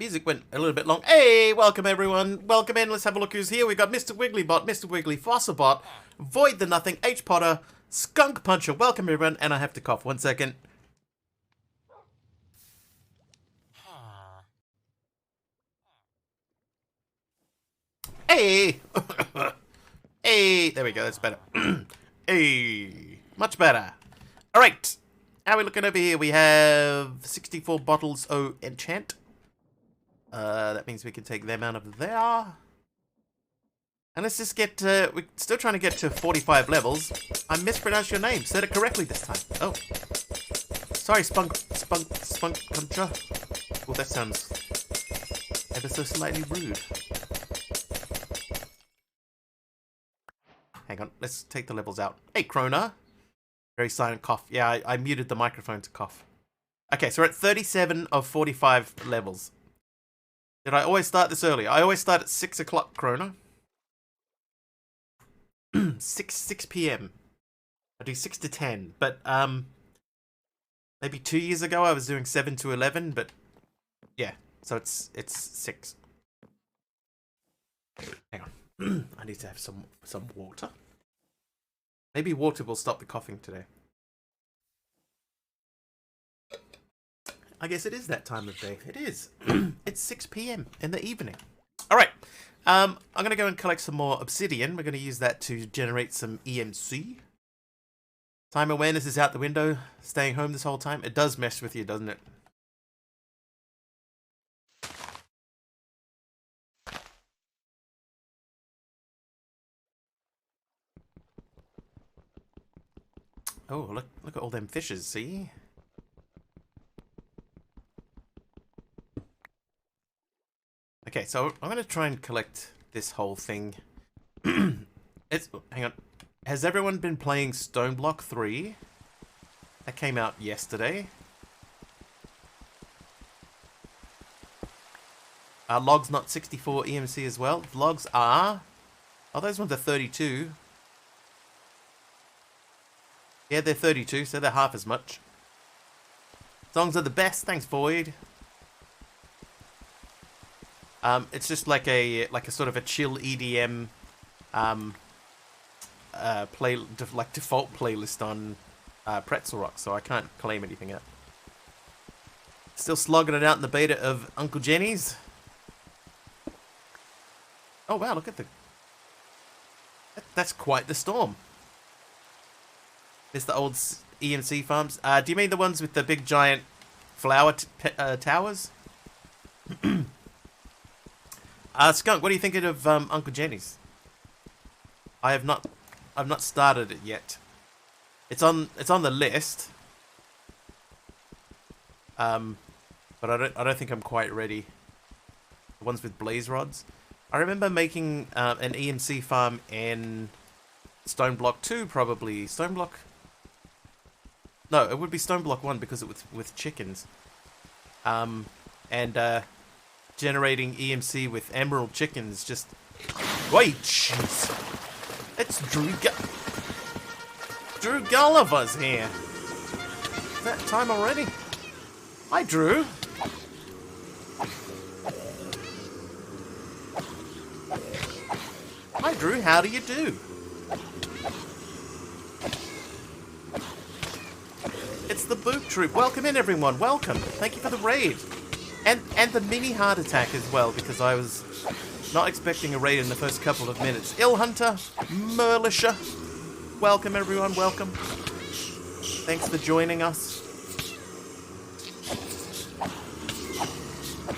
music went a little bit long. Hey, welcome everyone. Welcome in. Let's have a look who's here. We've got Mr. Wigglybot, Mr. Wiggly, Fossilbot, Void the Nothing, H Potter, Skunk Puncher. Welcome everyone. And I have to cough. 1 second. Hey. Hey. There we go. That's better. Hey. Much better. All right. How are we looking over here? We have 64 bottles. Oh, enchant. That means we can take them out of there. And let's just get, we're still trying to get to 45 levels. I mispronounced your name. Said it correctly this time. Oh. Sorry, Spunk Puncher. Oh, that sounds ever so slightly rude. Hang on, let's take the levels out. Hey, Krona. Very silent cough. Yeah, I muted the microphone to cough. Okay, so we're at 37 of 45 levels. Did I always start this early? I always start at 6 o'clock, Krona. 6 p.m. I do 6 to 10, but maybe 2 years ago I was doing 7 to 11, but yeah, so it's 6. Hang on. I need to have some water. Maybe water will stop the coughing today. I guess it is that time of day. It is. It's 6 p.m. in the evening. All right. I'm going to go and collect some more obsidian. We're going to use that to generate some EMC. Time awareness is out the window. Staying home this whole time. It does mess with you, doesn't it? Oh, look at all them fishes, see? Okay, so I'm going to try and collect this whole thing. Hang on. Has everyone been playing Stoneblock 3? That came out yesterday. Are logs not 64 EMC as well? Logs are. Oh, those ones are 32. Yeah, they're 32, so they're half as much. Songs are the best. Thanks, Void. It's just like a sort of a chill EDM default playlist on Pretzel Rock, so I can't claim anything out. Still slogging it out in the beta of Uncle Jenny's. Oh wow, look at that's quite the storm. It's the old EMC farms. Do you mean the ones with the big giant flower towers? Skunk, what are you thinking of Uncle Jenny's? I've not started it yet. It's on the list. But I don't think I'm quite ready. The ones with blaze rods. I remember making an EMC farm in Stoneblock 2 probably. Stoneblock. No, it would be Stoneblock 1 because it was with chickens. And generating EMC with emerald chickens just... Wait, jeez. It's Drew Gulliver's here. Is that time already? Hi, Drew. Hi, Drew. How do you do? It's the Boop Troop. Welcome in, everyone. Welcome. Thank you for the raid. And the mini heart attack as well, because I was not expecting a raid in the first couple of minutes. Ill Hunter, Merlisha. Welcome, everyone. Welcome. Thanks for joining us.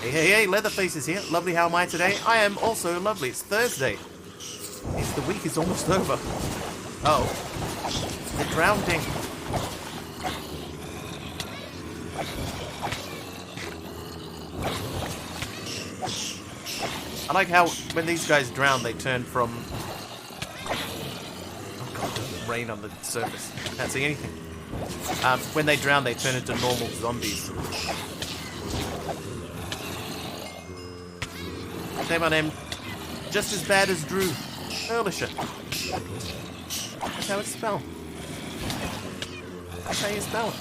Hey, Leatherface is here. Lovely, how am I today? I am also lovely. It's Thursday. The week is almost over. Oh. The drowning. I like how when these guys drown, they turn from... Oh god, there's rain on the surface. Can't see anything. When they drown, they turn into normal zombies. Same on him. Just as bad as Drew. Merlisha. That's how it's spelled. That's how you spell it.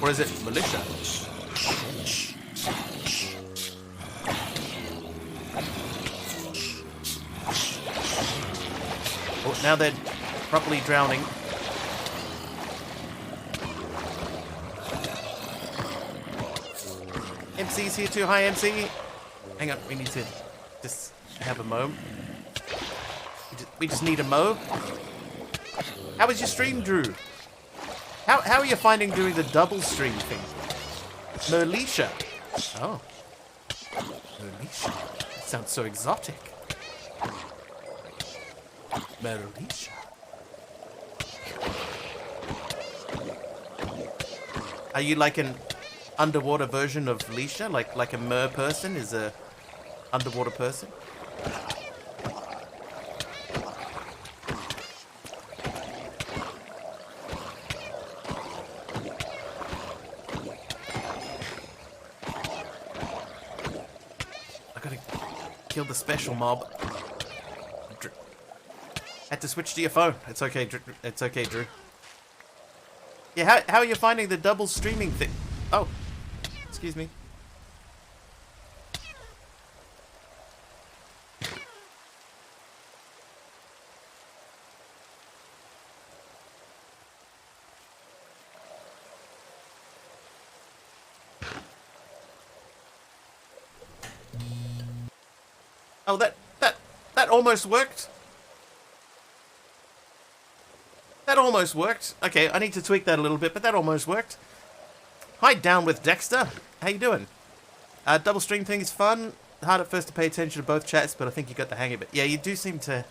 Or is it militia? Oh, now they're properly drowning. MC's here too. Hi, MC. Hang on, we need to just have a mo. We just need a mo. How was your stream, Drew? How are you finding doing the double stream thing? Merlisha. Oh. Merlisha. That sounds so exotic. Merlisha. Are you like an underwater version of Leisha? Like a mer person is a underwater person? I gotta kill the special mob. Had to switch to your phone. It's okay, Drew. It's okay, Drew. Yeah, how are you finding the double streaming thing? Oh, excuse me. Oh, that almost worked. That almost worked. Okay, I need to tweak that a little bit, but that almost worked. Hi, Down with Dexter. How you doing? Double stream thing is fun. Hard at first to pay attention to both chats, but I think you got the hang of it. Yeah, you do seem to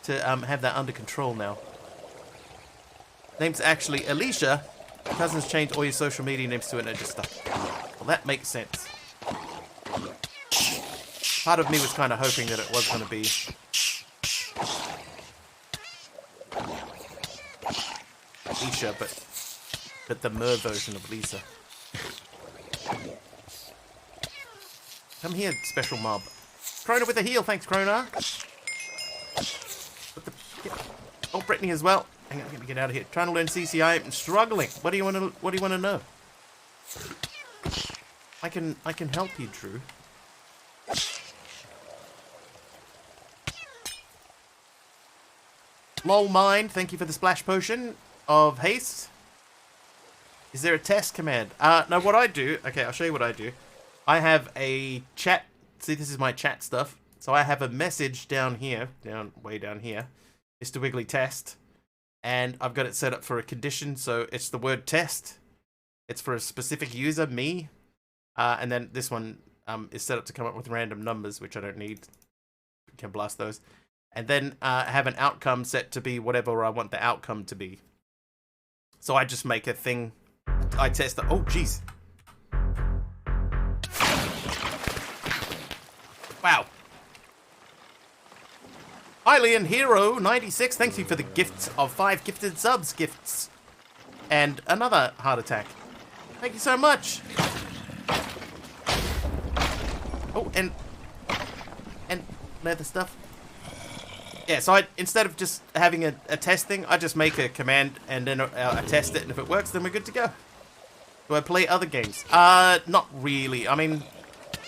have that under control now. Name's actually Alicia. Cousins changed all your social media names to it and it just stuck. Well, that makes sense. Part of me was kind of hoping that it was going to be Alicia, but the mer version of Lisa. Come here, special mob. Krona with a heal, thanks, Krona. Oh, Brittany as well. Hang on, let me get out of here. Trying to learn CCI. I'm struggling. What do you want to know? I can help you, Drew. Lol Mind, thank you for the splash potion of haste. Is there a test command? No, what I do... Okay, I'll show you what I do. I have a chat... See, this is my chat stuff. So I have a message down here. Way down here. Mr. Wiggly test. And I've got it set up for a condition. So it's the word test. It's for a specific user, me. And then this one is set up to come up with random numbers, which I don't need. You can blast those. And then have an outcome set to be whatever I want the outcome to be. So I just make a thing. I test it. Oh, jeez. Wow. Hylian Hero 96. Thank you for the gifts of 5 gifted subs gifts. And another heart attack. Thank you so much. Oh, and leather stuff. Yeah, so instead of just having a test thing, I just make a command and then I test it, and if it works, then we're good to go. Do I play other games? Not really. I mean,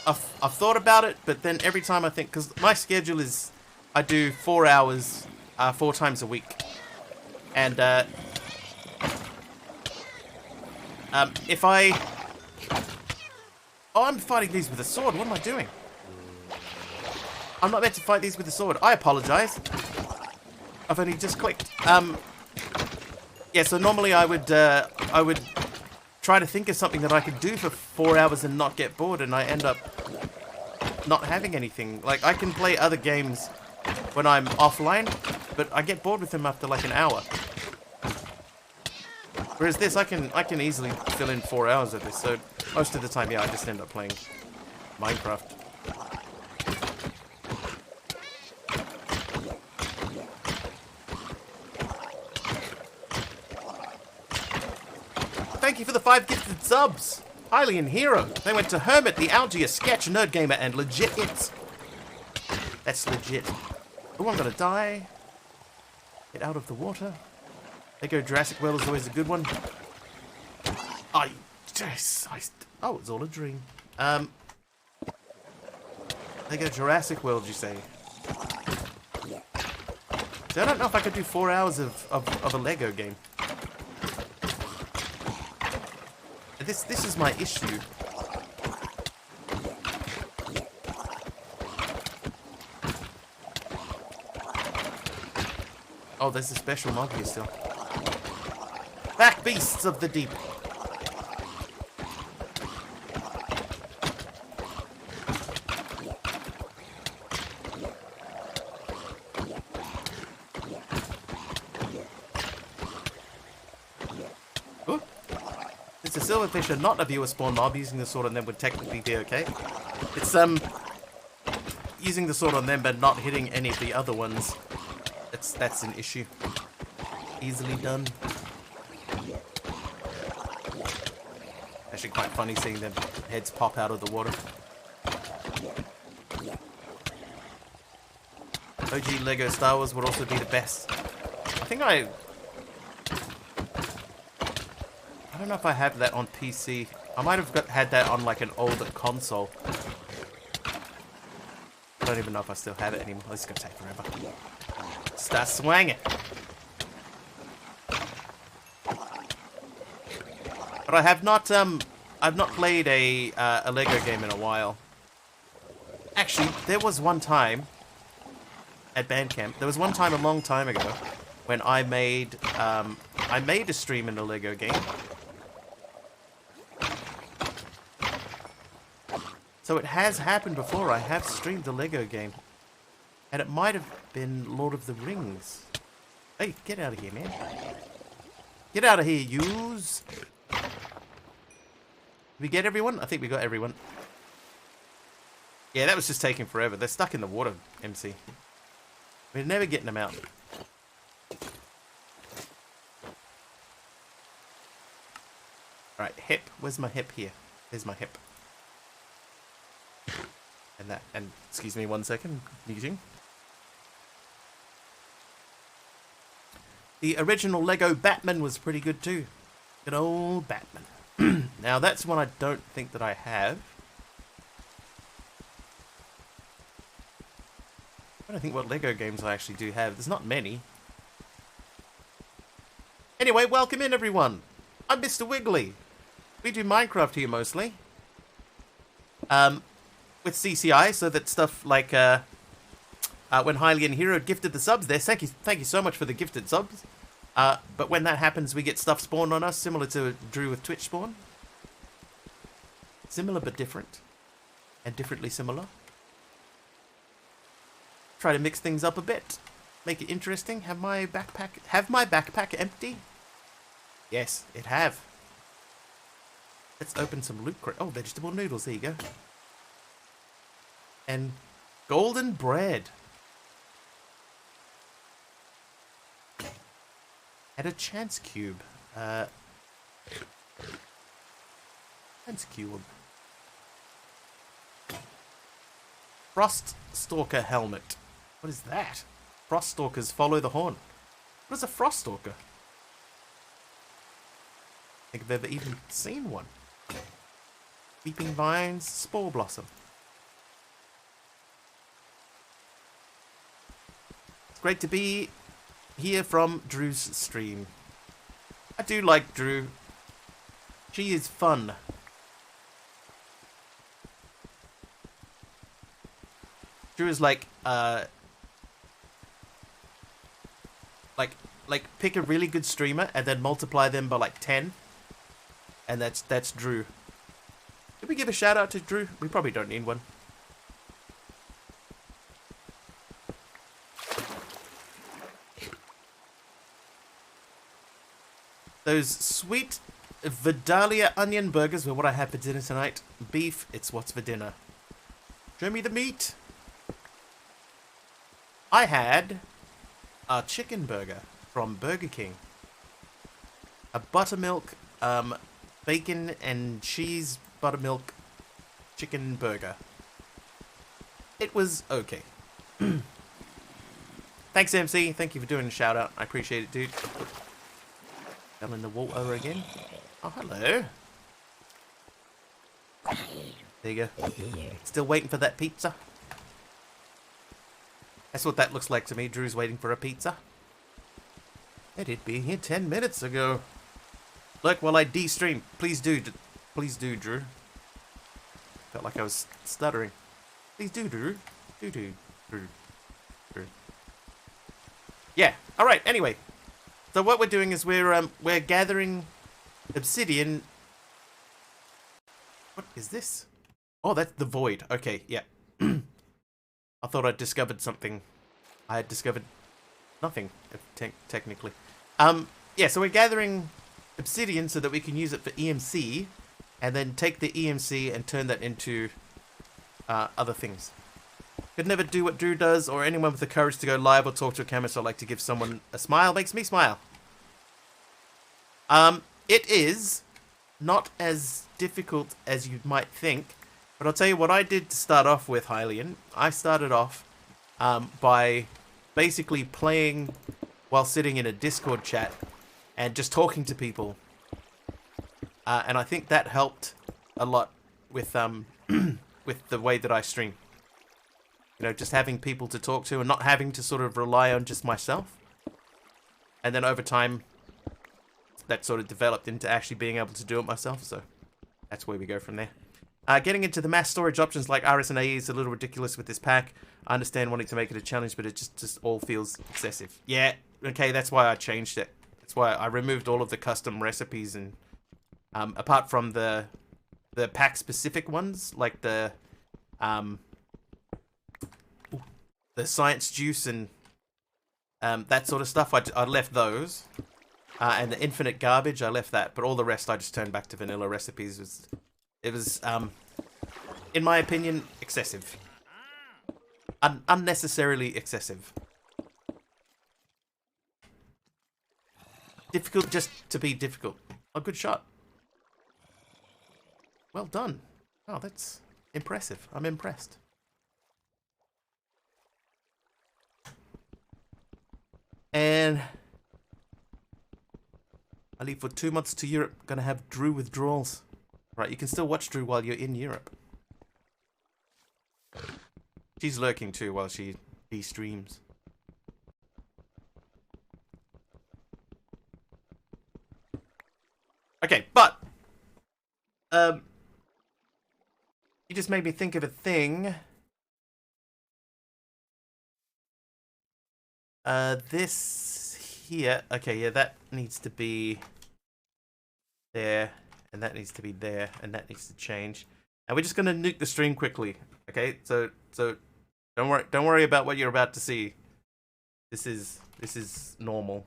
I've thought about it, but then every time I think, because my schedule is, I do 4 hours, 4 times a week. And, if I... Oh, I'm fighting these with a sword. What am I doing? I'm not meant to fight these with a sword. I apologize. I've only just clicked. Yeah, so normally I would try to think of something that I could do for 4 hours and not get bored, and I end up not having anything. Like, I can play other games when I'm offline, but I get bored with them after like an hour. Whereas this, I can easily fill in 4 hours of this, so most of the time, yeah, I just end up playing Minecraft. Thank you for the 5 gifted subs. Hylian Hero. They went to Hermit, the Algia, Sketch, Nerd Gamer, and Legit It. That's legit. Oh, I'm gonna die. Get out of the water. They go Jurassic World is always a good one. Oh, it's all a dream. Lego Jurassic World, you say? So I don't know if I could do 4 hours of a Lego game. This is my issue. Oh, there's a special mob here still. Back beasts of the deep. Ooh. It's a silverfish and not a viewer spawn mob. Using the sword on them would technically be okay. It's using the sword on them but not hitting any of the other ones. That's an issue. Easily done. Actually quite funny seeing their heads pop out of the water. OG Lego Star Wars would also be the best. I think I don't know if I have that on PC. I might have had that on like an older console. I don't even know if I still have it anymore. This is gonna take forever. Start swinging. But I have not I've not played a Lego game in a while. Actually, there was one time at Bandcamp. There was one time a long time ago when I made a stream in a Lego game. So it has happened before. I have streamed a Lego game. And it might have been Lord of the Rings. Hey, get out of here, man. Get out of here, yous. Did we get everyone? I think we got everyone. Yeah, that was just taking forever. They're stuck in the water, MC. We're never getting them out. Alright, hip. Where's my hip here? There's my hip. And excuse me 1 second, muting. The original Lego Batman was pretty good too. Good old Batman. Now that's one I don't think that I have. I don't think what Lego games I actually do have. There's not many. Anyway, welcome in everyone. I'm Mr. Wiggly. We do Minecraft here mostly. With CCI, so that stuff like when Hylian Hero gifted the subs there, thank you so much for the gifted subs. But when that happens, we get stuff spawned on us, similar to Drew with Twitch spawn. Similar but different, and differently similar. Try to mix things up a bit, make it interesting. Have my backpack empty? Yes, it have. Let's open some loot crate. Oh, vegetable noodles. There you go. And golden bread. And a chance cube. Chance cube. Frost Stalker helmet. What is that? Frost Stalkers follow the horn. What is a Frost Stalker? I think I've ever even seen one. Weeping Vines, Spore Blossom. It's great to be here from Drew's stream. I do like Drew. She is fun. Drew is like pick a really good streamer and then multiply them by like 10. And that's Drew. Did we give a shout out to Drew? We probably don't need one. Those sweet Vidalia onion burgers were what I had for dinner tonight. Beef, it's what's for dinner. Show me the meat. I had a chicken burger from Burger King. A buttermilk, bacon and cheese buttermilk chicken burger. It was okay. Thanks, MC. Thank you for doing a shout out. I appreciate it, dude. Fell in the water again. Oh, hello. There you go. Still waiting for that pizza. That's what that looks like to me. Drew's waiting for a pizza. It did be here 10 minutes ago. Look, while I de-stream. Please do, Drew. Felt like I was stuttering. Please do, Drew. Drew. Yeah. All right. Anyway, so what we're doing is we're gathering obsidian. What is this? Oh, that's the void. Okay. Yeah. I thought I'd discovered something. I had discovered nothing, technically. Yeah, so we're gathering obsidian so that we can use it for EMC, and then take the EMC and turn that into other things. Could never do what Drew does, or anyone with the courage to go live or talk to a camera, so I like to give someone a smile. Makes me smile. It is not as difficult as you might think. But I'll tell you what I did to start off with, Hylian. I started off by basically playing while sitting in a Discord chat and just talking to people. And I think that helped a lot with with the way that I stream. You know, just having people to talk to and not having to sort of rely on just myself. And then over time, that sort of developed into actually being able to do it myself. So that's where we go from there. Getting into the mass storage options like RS and AE is a little ridiculous with this pack. I understand wanting to make it a challenge, but it just all feels excessive. Yeah, okay, that's why I changed it. That's why I removed all of the custom recipes, and apart from the pack-specific ones, like the science juice and that sort of stuff, I left those. And the infinite garbage, I left that. But all the rest, I just turned back to vanilla recipes. It was, in my opinion, excessive. Unnecessarily excessive. Difficult just to be difficult. A good shot. Well done. Oh, that's impressive. I'm impressed. And I leave for 2 months to Europe. Gonna have Drew withdrawals. Right, you can still watch Drew while you're in Europe. She's lurking too while she de-streams. Okay, but you just made me think of a thing. This here. Okay, yeah, that needs to be there. And that needs to be there, and that needs to change. And we're just gonna nuke the stream quickly, okay? So don't worry about what you're about to see. This is normal.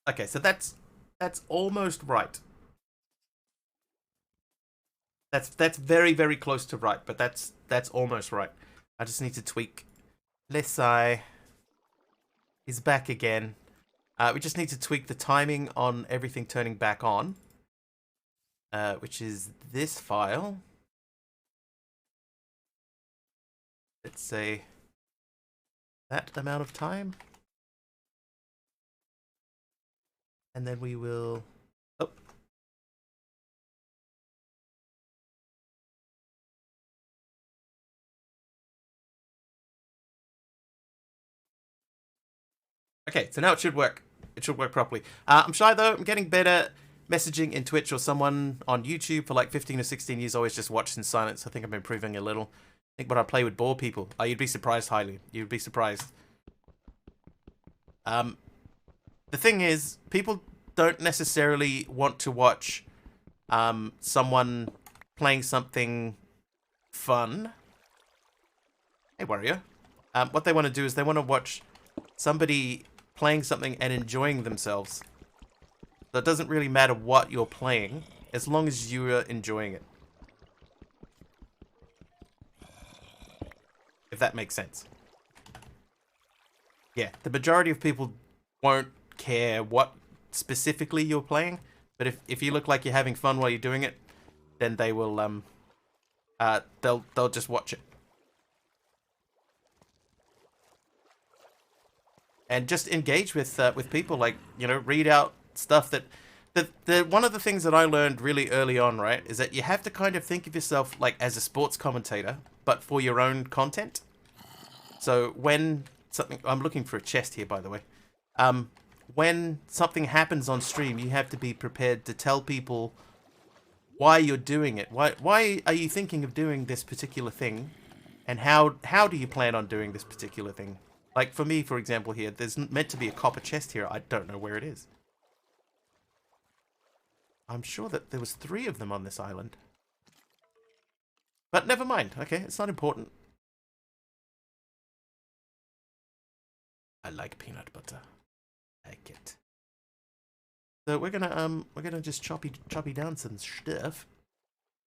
Okay, so that's almost right. That's very, very close to right, but that's almost right. I just need to tweak. Lesai is back again. We just need to tweak the timing on everything turning back on, which is this file. Let's say that amount of time. And then we will... Oh. Okay, so now it should work. It should work properly. I'm shy though. I'm getting better messaging in Twitch, or someone on YouTube for like 15 or 16 years always just watched in silence. I think I'm improving a little. I think when I play with bore people, oh, you'd be surprised, highly. You'd be surprised. The thing is, people don't necessarily want to watch someone playing something fun. Hey, Warrior. What they want to do is they want to watch somebody playing something and enjoying themselves. So it doesn't really matter what you're playing, as long as you are enjoying it. If that makes sense. Yeah, the majority of people won't care what specifically you're playing. But if you look like you're having fun while you're doing it, then they will they'll just watch it. And just engage with people, like, you know, read out stuff that the one of the things that I learned really early on, right, is that you have to kind of think of yourself like as a sports commentator, but for your own content. So when something, I'm looking for a chest here, by the way. When something happens on stream, you have to be prepared to tell people why you're doing it. Why are you thinking of doing this particular thing, and how do you plan on doing this particular thing? Like for me, for example, here, there's meant to be a copper chest here. I don't know where it is. I'm sure that there was 3 of them on this island. But never mind. Okay, it's not important. I like peanut butter. I like it. So we're gonna just choppy down some stuff.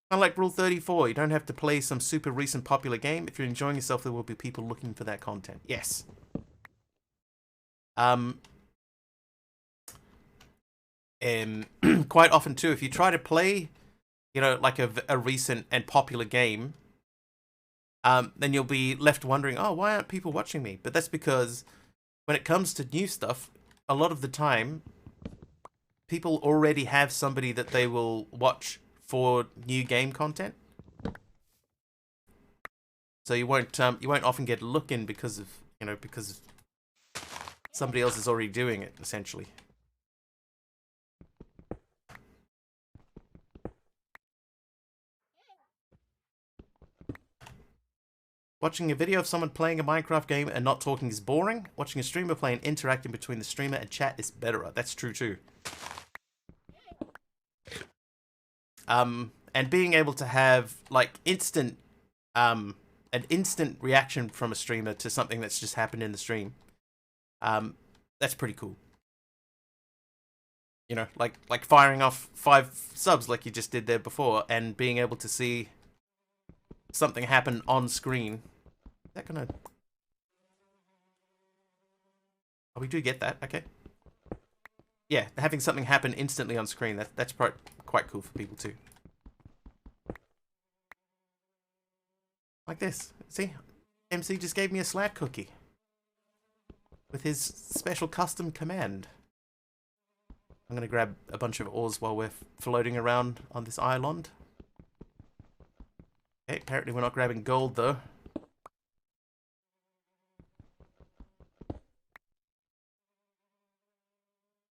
Kind of like Rule 34, you don't have to play some super recent popular game. If you're enjoying yourself, there will be people looking for that content. Yes. And quite often too, if you try to play, you know, like a recent and popular game, then you'll be left wondering, oh, why aren't people watching me? But that's because when it comes to new stuff, a lot of the time, people already have somebody that they will watch for new game content. So you won't often get a look in because of, you know, because somebody else is already doing it, essentially. Watching a video of someone playing a Minecraft game and not talking is boring. Watching a streamer play and interacting between the streamer and chat is better. That's true too. And being able to have like an instant reaction from a streamer to something that's just happened in the stream, that's pretty cool. You know, like firing off 5 subs like you just did there before, and being able to see something happen on screen. Is that gonna... Oh, we do get that. Okay. Yeah, having something happen instantly on screen, that's quite cool for people too. Like this. See? MC just gave me a Slack cookie with his special custom command. I'm gonna grab a bunch of ores while we're floating around on this island. Okay, apparently we're not grabbing gold though.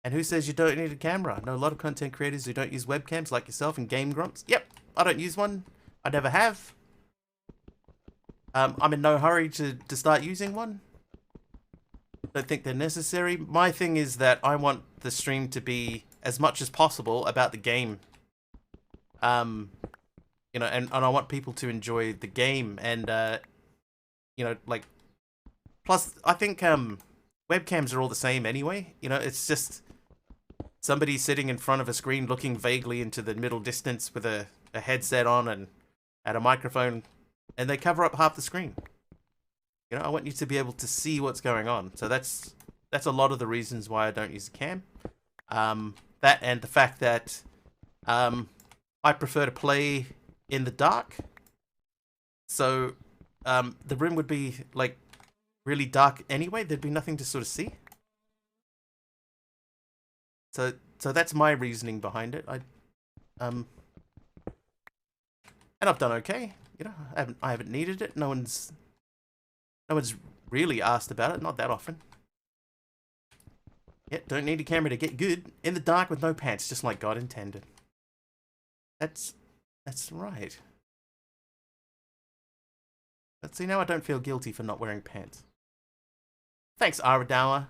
And who says you don't need a camera? I know a lot of content creators who don't use webcams, like yourself and Game Grumps. Yep, I don't use one. I never have. I'm in no hurry to start using one. Don't think they're necessary. My thing is that I want the stream to be as much as possible about the game. You know, and I want people to enjoy the game, and you know, like, plus I think webcams are all the same anyway. You know, it's just somebody sitting in front of a screen looking vaguely into the middle distance with a headset on and a microphone, and they cover up half the screen. You know, I want you to be able to see what's going on. So that's a lot of the reasons why I don't use a cam. That and the fact that I prefer to play in the dark. So the room would be like really dark anyway. There'd be nothing to sort of see. So that's my reasoning behind it. And I've done okay. You know, I haven't needed it. No one's really asked about it. Not that often. Yeah, don't need a camera to get good. In the dark with no pants, just like God intended. That's right. But see, now I don't feel guilty for not wearing pants. Thanks, Aradawa.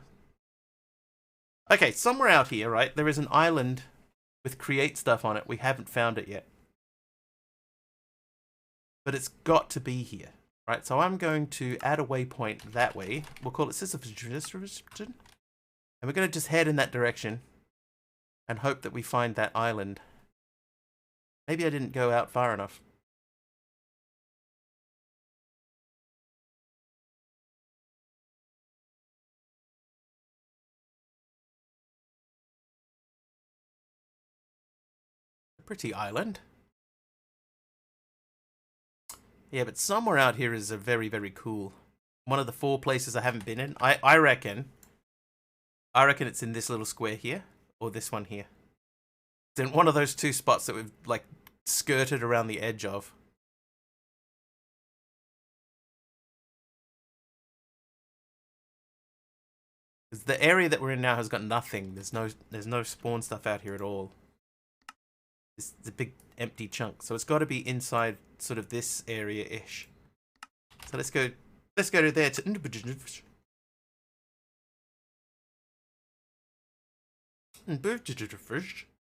Okay, somewhere out here, right, there is an island with create stuff on it. We haven't found it yet. But it's got to be here. Right, so I'm going to add a waypoint that way. We'll call it Sisyphus. And we're going to just head in that direction and hope that we find that island. Maybe I didn't go out far enough. Pretty island. Yeah, but somewhere out here is a very, very cool. One of the 4 places I haven't been in. I reckon it's in this little square here. Or this one here. It's in one of those 2 spots that we've, like, skirted around the edge of. Because the area that we're in now has got nothing. There's no spawn stuff out here at all. It's a big empty chunk. So it's got to be inside sort of this area-ish. So let's go to there to...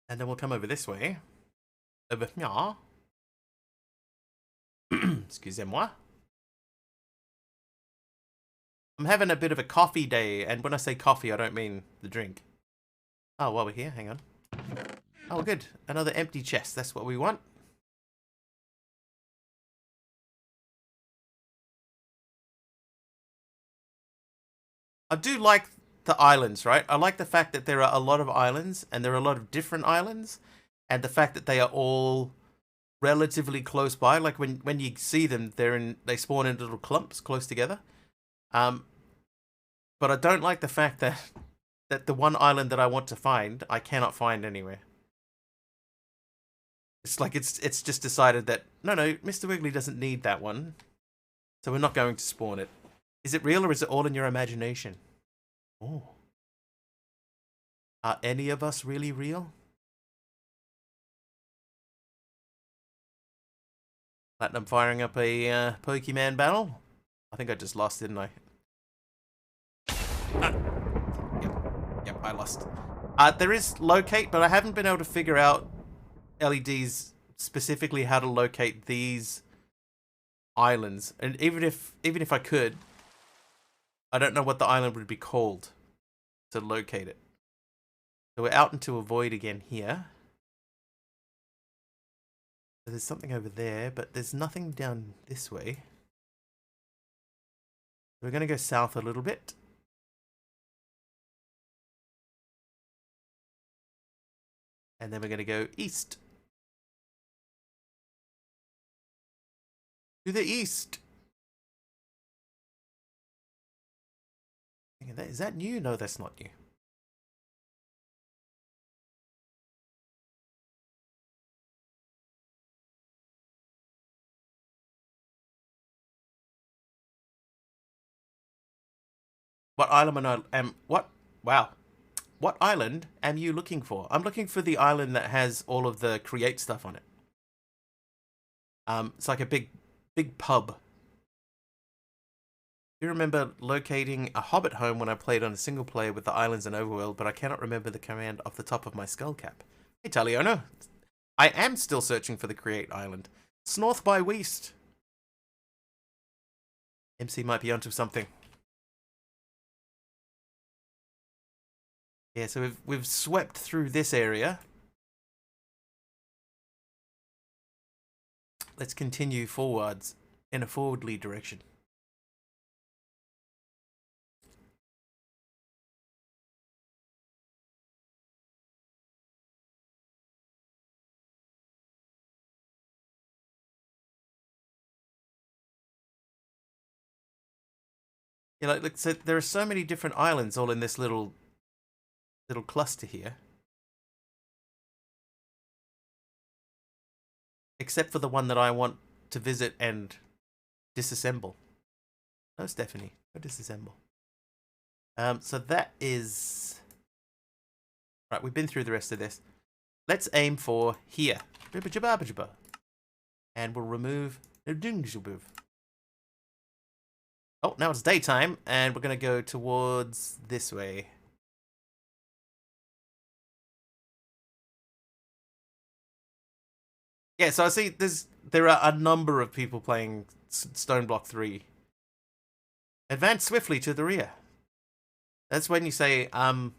And then we'll come over this way. Over here. Excusez-moi. I'm having a bit of a coffee day, and when I say coffee, I don't mean the drink. Oh, while we're here, hang on. Oh, good. Another empty chest. That's what we want. I do like the islands, right? I like the fact that there are a lot of islands, and there are a lot of different islands, and the fact that they are all relatively close by. Like when you see them, they spawn in little clumps close together. But I don't like the fact that the one island that I want to find, I cannot find anywhere. It's like it's just decided that no, Mr. Wiggly doesn't need that one, so we're not going to spawn it. Is it real or is it all in your imagination? Oh, are any of us really real? Platinum firing up a Pokemon battle. I think I just lost, didn't I? Yep, I lost. There is locate, but I haven't been able to figure out LEDs specifically how to locate these islands. And even if I could, I don't know what the island would be called to locate it. So we're out into a void again here. There's something over there, but there's nothing down this way. We're going to go south a little bit. And then we're going to go east. To the east. Is that new? No, that's not new. What island What island am you looking for? I'm looking for the island that has all of the create stuff on it. It's like a big pub. I do remember locating a Hobbit home when I played on a single player with the islands and overworld, but I cannot remember the command off the top of my skull cap. Hey, Taliono. I am still searching for the create island. It's north by west. MC might be onto something. Yeah, so we've swept through this area. Let's continue forwards in a forwardly direction. Yeah, like so there are so many different islands all in this little cluster here. Except for the one that I want to visit and disassemble. No, Stephanie, go disassemble. So that is... Right, we've been through the rest of this. Let's aim for here. And we'll remove... Oh, now it's daytime, and we're going to go towards this way. Yeah, so I see there are a number of people playing Stone Block 3. Advance swiftly to the rear. That's when you say, I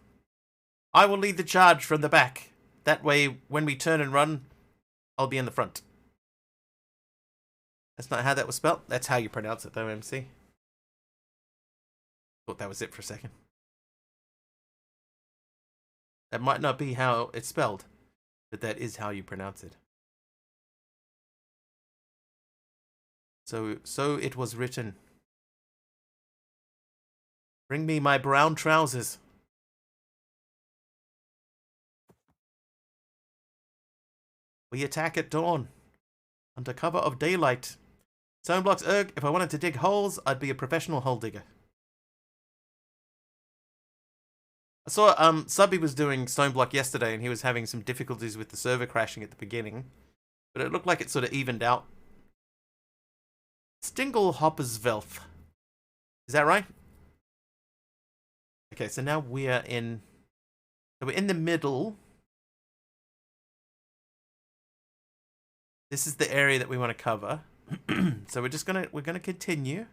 will lead the charge from the back. That way, when we turn and run, I'll be in the front. That's not how that was spelled. That's how you pronounce it, though, MC. Thought that was it for a second. That might not be how it's spelled. But that is how you pronounce it. So it was written. Bring me my brown trousers. We attack at dawn. Under cover of daylight. Stone blocks, erg. If I wanted to dig holes, I'd be a professional hole digger. I saw Subby was doing stone block yesterday and he was having some difficulties with the server crashing at the beginning. But it looked like it sort of evened out. Stinglehoppersvelth. Is that right? Okay, so now we are in... So we're in the middle. This is the area that we want to cover. So we're gonna continue.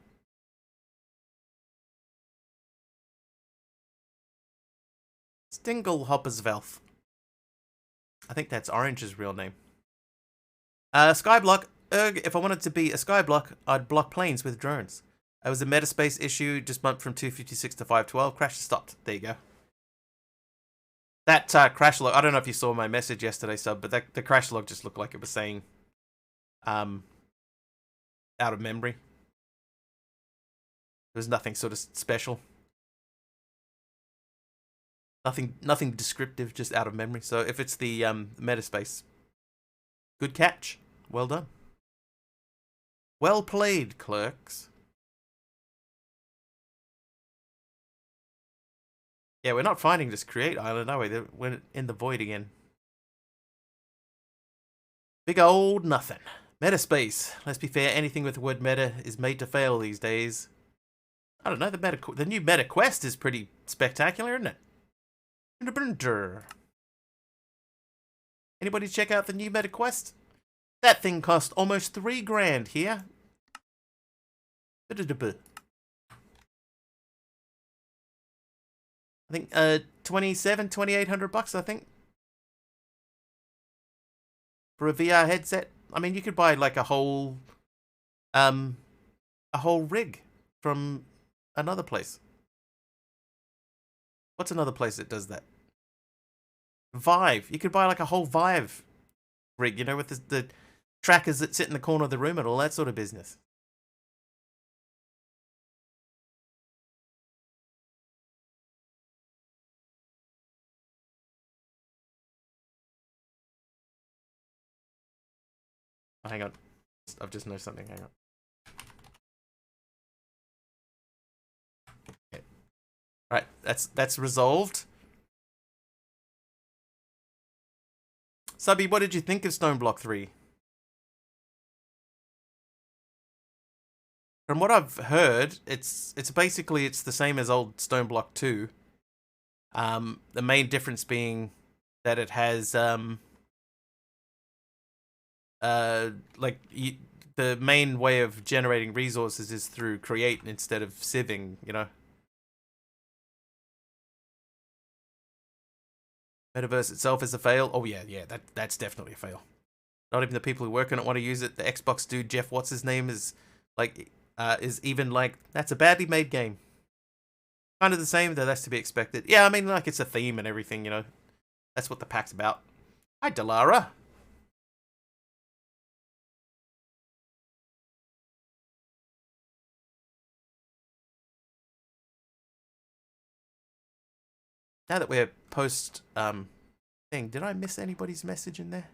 Stinglehoppersvelth. I think that's Orange's real name. Skyblock. If I wanted to be a skyblock, I'd block planes with drones. It was a metaspace issue, just bumped from 256 to 512. Crash stopped. There you go. That crash log, I don't know if you saw my message yesterday, Sub, but the crash log just looked like it was saying out of memory. There was nothing sort of special. Nothing descriptive, just out of memory. So if it's the metaspace, good catch. Well done. Well played, clerks. Yeah, we're not finding this create island, are we? We're in the void again. Big old nothing. Metaspace. Let's be fair, anything with the word meta is made to fail these days. I don't know, the new meta quest is pretty spectacular, isn't it? Anybody check out the new meta quest? That thing cost almost $3 grand here. I think 2,800 bucks, I think. For a VR headset. I mean, you could buy like a whole rig from another place. What's another place that does that? Vive. You could buy like a whole Vive rig, you know, with the trackers that sit in the corner of the room and all that sort of business. Oh, hang on. I've just noticed something. Hang on. Okay. Alright, that's resolved. Subby, what did you think of Stone Block 3? From what I've heard, it's basically the same as old Stone Block 2. The main difference being that it has the main way of generating resources is through create instead of sieving, you know. Metaverse itself is a fail. Oh yeah, that's definitely a fail. Not even the people who work on it want to use it. The Xbox dude, Jeff, what's his name, is even like, that's a badly made game. Kind of the same, though that's to be expected. Yeah, I mean, like, it's a theme and everything, you know. That's what the pack's about. Hi, Delara. Now that we're post thing, did I miss anybody's message in there?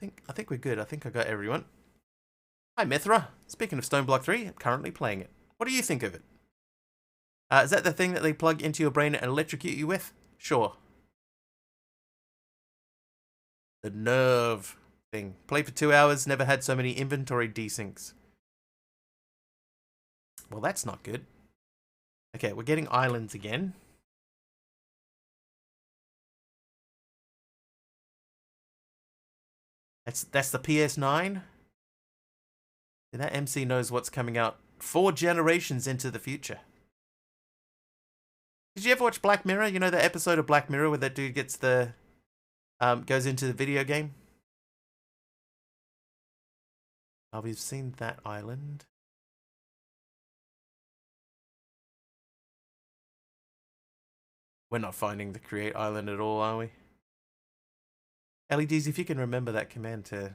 I think we're good. I think I got everyone. Hi, Mithra. Speaking of Stone Block 3, I'm currently playing it. What do you think of it? Is that the thing that they plug into your brain and electrocute you with? Sure. The nerve thing. Played for 2 hours, never had so many inventory desyncs. Well, that's not good. Okay, we're getting islands again. That's the PS9. That MC knows what's coming out 4 generations into the future. Did you ever watch Black Mirror? You know the episode of Black Mirror where that dude gets the goes into the video game? Oh, we've seen that island. We're not finding the create island at all, are we? LEDs, if you can remember that command to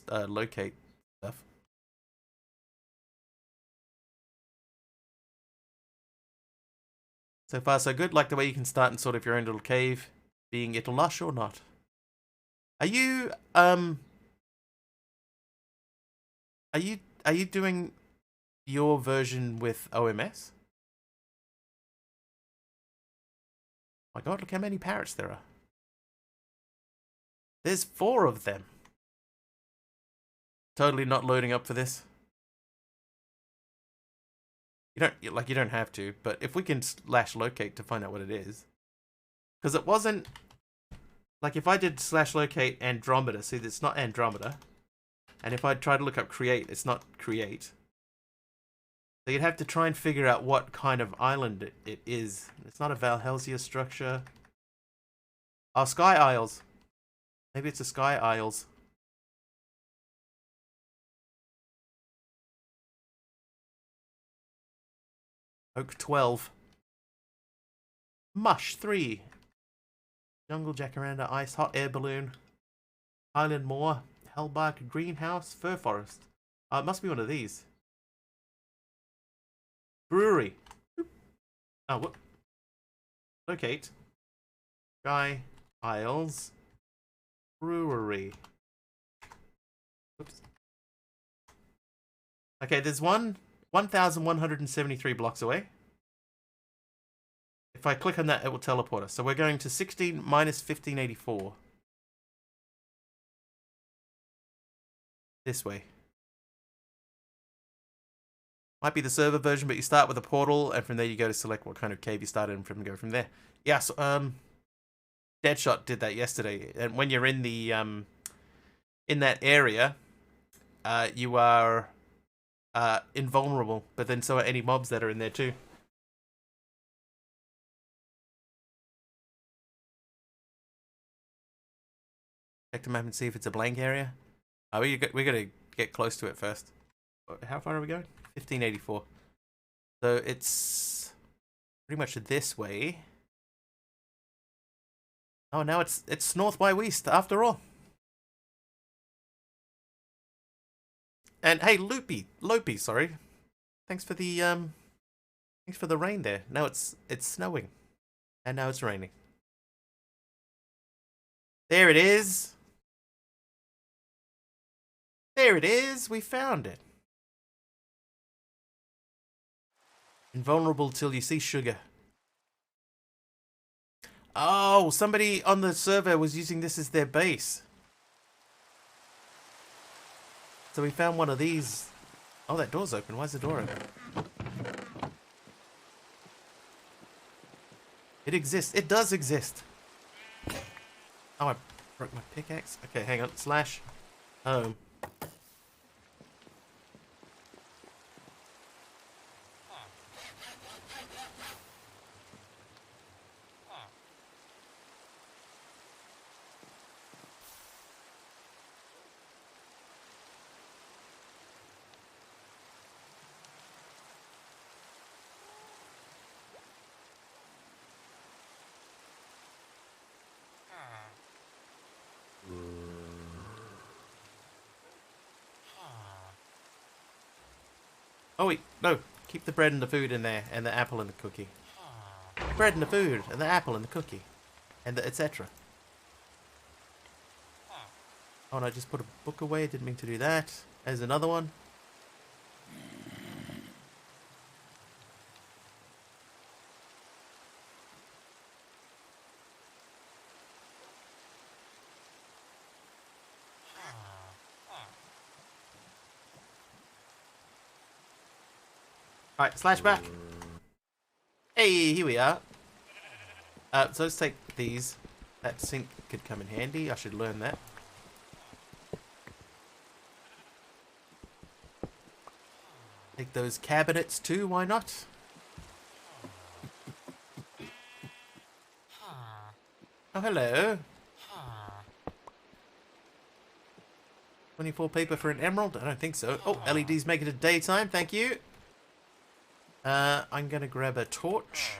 locate stuff. So far, so good. Like the way you can start in sort of your own little cave, being it lush or not. Are you doing your version with OMS? My God, look how many parrots there are. There's 4 of them. Totally not loading up for this. You don't have to, but if we can slash locate to find out what it is. Because it wasn't, like if I did slash locate Andromeda, see it's not Andromeda. And if I try to look up create, it's not create. So you'd have to try and figure out what kind of island it is. It's not a Valhelsia structure. Oh, Sky Isles. Maybe it's a Sky Isles. Oak 12. Mush 3. Jungle Jacaranda, Ice, Hot Air Balloon. Highland Moor, Hellbark, Greenhouse, Fir Forest. It must be one of these. Brewery. Oh, what? Locate. Sky Isles. Brewery. Oops. Okay, there's 1,173 blocks away. If I click on that, it will teleport us. So we're going to 16 minus 1584. This way. Might be the server version, but you start with a portal, and from there you go to select what kind of cave you start in and go from there. Yeah, so, Deadshot did that yesterday. And when you're in the, in that area, you are, invulnerable, but then so are any mobs that are in there too. Check the map and see if it's a blank area. Oh, we gotta get close to it first. How far are we going? 1584. So it's pretty much this way. Oh, now it's north by west after all. And hey, Loopy, sorry. Thanks for the rain there. Now it's snowing, and now it's raining. There it is. There it is. We found it. Invulnerable till you see sugar. Oh, somebody on the server was using this as their base. So we found one of these. Oh, that door's open. Why's the door open? It exists. It does exist. Oh, I broke my pickaxe. Okay, hang on. Slash home. Oh wait, no. Keep the bread and the food in there, and the apple and the cookie. The bread and the food, and the apple and the cookie, and the etc. Oh, and I just put a book away. Didn't mean to do that. There's another one. Alright, slash back. Hey, here we are. So let's take these. That sink could come in handy. I should learn that. Take those cabinets too, why not? Oh, hello. 24 paper for an emerald? I don't think so. Oh, LEDs make it a daytime, thank you. I'm gonna grab a torch.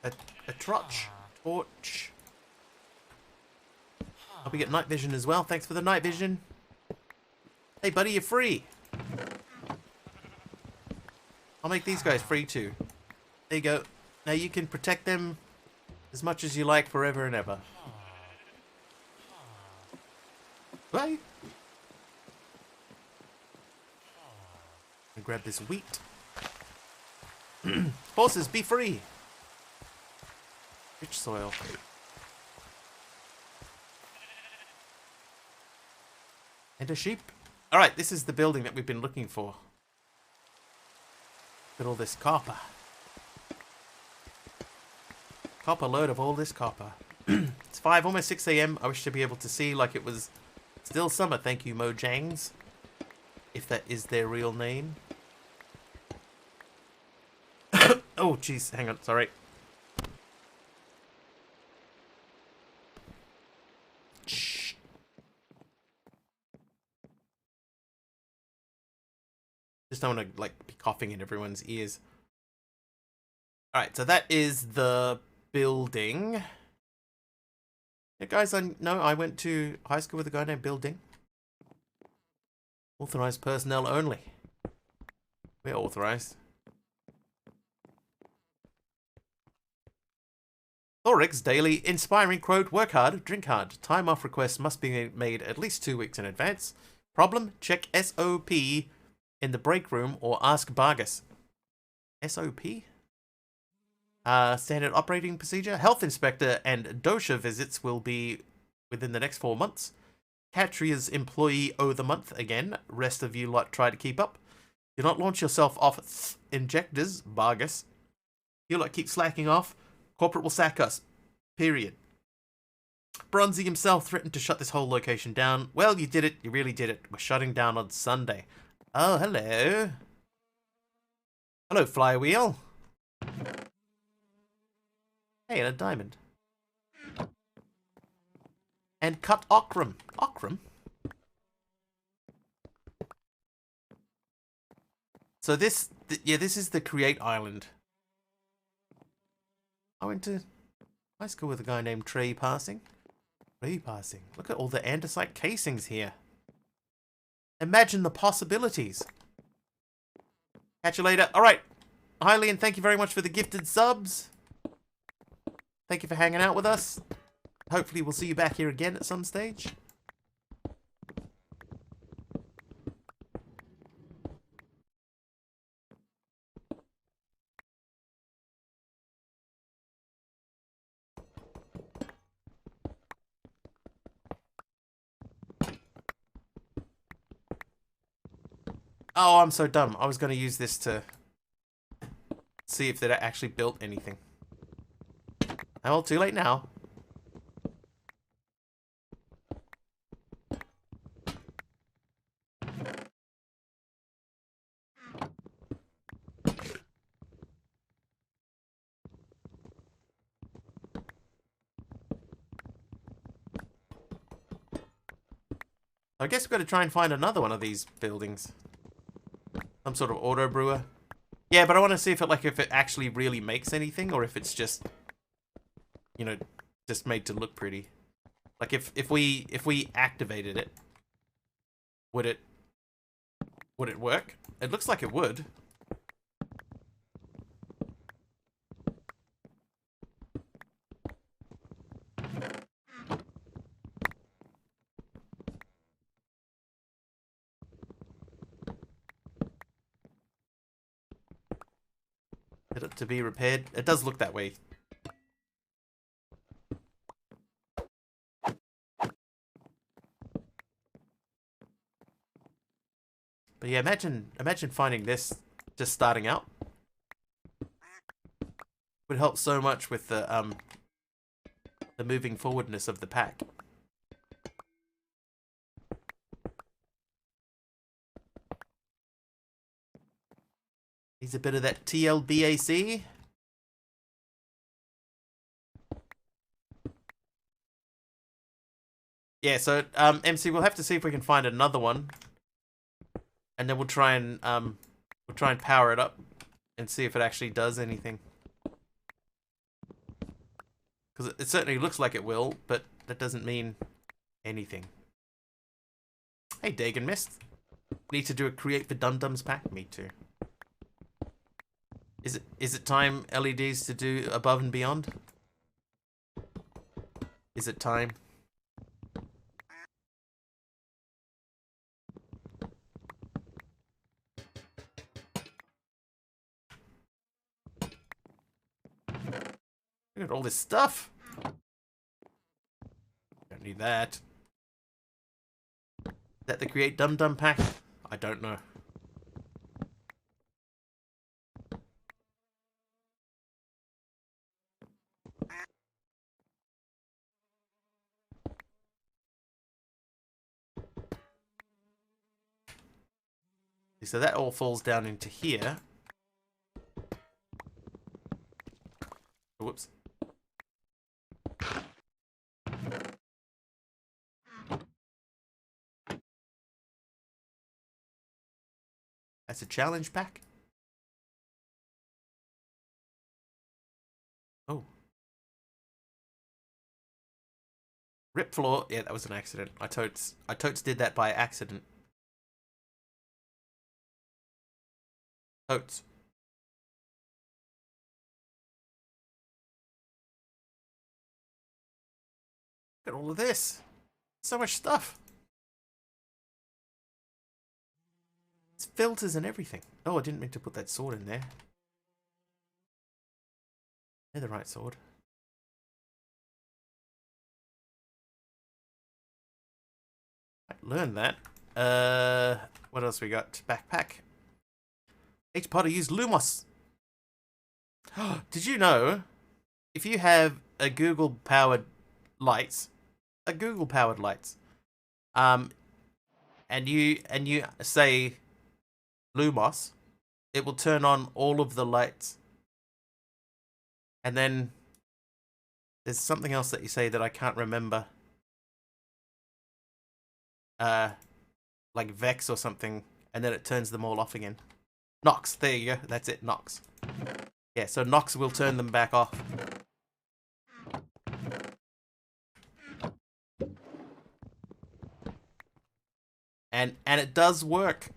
A torch. Torch. Hope we get night vision as well. Thanks for the night vision. Hey, buddy, you're free. I'll make these guys free too. There you go. Now you can protect them as much as you like forever and ever. Bye. And grab this wheat. Horses, be free. Rich soil. And a sheep. Alright, this is the building that we've been looking for. Look at all this copper. Copper load of all this copper. It's 5, almost 6 a.m. I wish to be able to see like it was still summer. Thank you, Mojangs. If that is their real name. Oh, jeez. Hang on. Sorry. Shh. Just don't want to, like, be coughing in everyone's ears. Alright, so that is the building. Yeah, guys, I went to high school with a guy named Building. Authorized personnel only. We're authorized. Thoric's daily inspiring quote, work hard, drink hard. Time off requests must be made at least 2 weeks in advance. Problem, check SOP in the break room or ask Bargus. SOP? Standard operating procedure. Health inspector and dosha visits will be within the next 4 months. Catria's employee o' the month again. Rest of you lot try to keep up. Do not launch yourself off injectors, Bargus. You lot keep slacking off. Corporate will sack us. Period. Bronzy himself threatened to shut this whole location down. Well, you did it. You really did it. We're shutting down on Sunday. Oh, hello. Hello, Flywheel. Hey, and a diamond. And cut Okram. Okram? So this is the Create Island. I went to high school with a guy named Trey Passing. Trey Passing. Look at all the andesite casings here. Imagine the possibilities. Catch you later. Alright. Hylian, thank you very much for the gifted subs. Thank you for hanging out with us. Hopefully we'll see you back here again at some stage. Oh, I'm so dumb. I was going to use this to see if they actually built anything. Oh, well, too late now. I guess we've got to try and find another one of these buildings. Some sort of auto brewer. Yeah, but I want to see if it actually really makes anything, or if it's just, you know, just made to look pretty. Like if we activated it, would it work? It looks like it would. To be repaired. It does look that way. But yeah, imagine finding this just starting out. Would help so much with the moving forwardness of the pack. Needs a bit of that TLBAC. Yeah, so MC, we'll have to see if we can find another one, and then we'll try and power it up and see if it actually does anything. Because it certainly looks like it will, but that doesn't mean anything. Hey, Dagon Mist. Need to do a create for Dum-Dums pack? Me too. Is it time LEDs to do above and beyond? Is it time? Look at all this stuff. Don't need that. Is that the create Dum-Dum pack? I don't know. So that all falls down into here. Whoops. That's a challenge pack. Oh. Rip floor. Yeah, that was an accident. I totes did that by accident. Totes. Look at all of this. So much stuff. It's filters and everything. Oh, I didn't mean to put that sword in there. They're the right sword. I learned that. What else we got? Backpack. Each potter used Lumos. Did you know if you have a Google powered lights, and you say Lumos, it will turn on all of the lights. And then there's something else that you say that I can't remember. Like Vex or something, and then it turns them all off again. Nox, there you go. That's it, Nox. Yeah, so Nox will turn them back off. And it does work.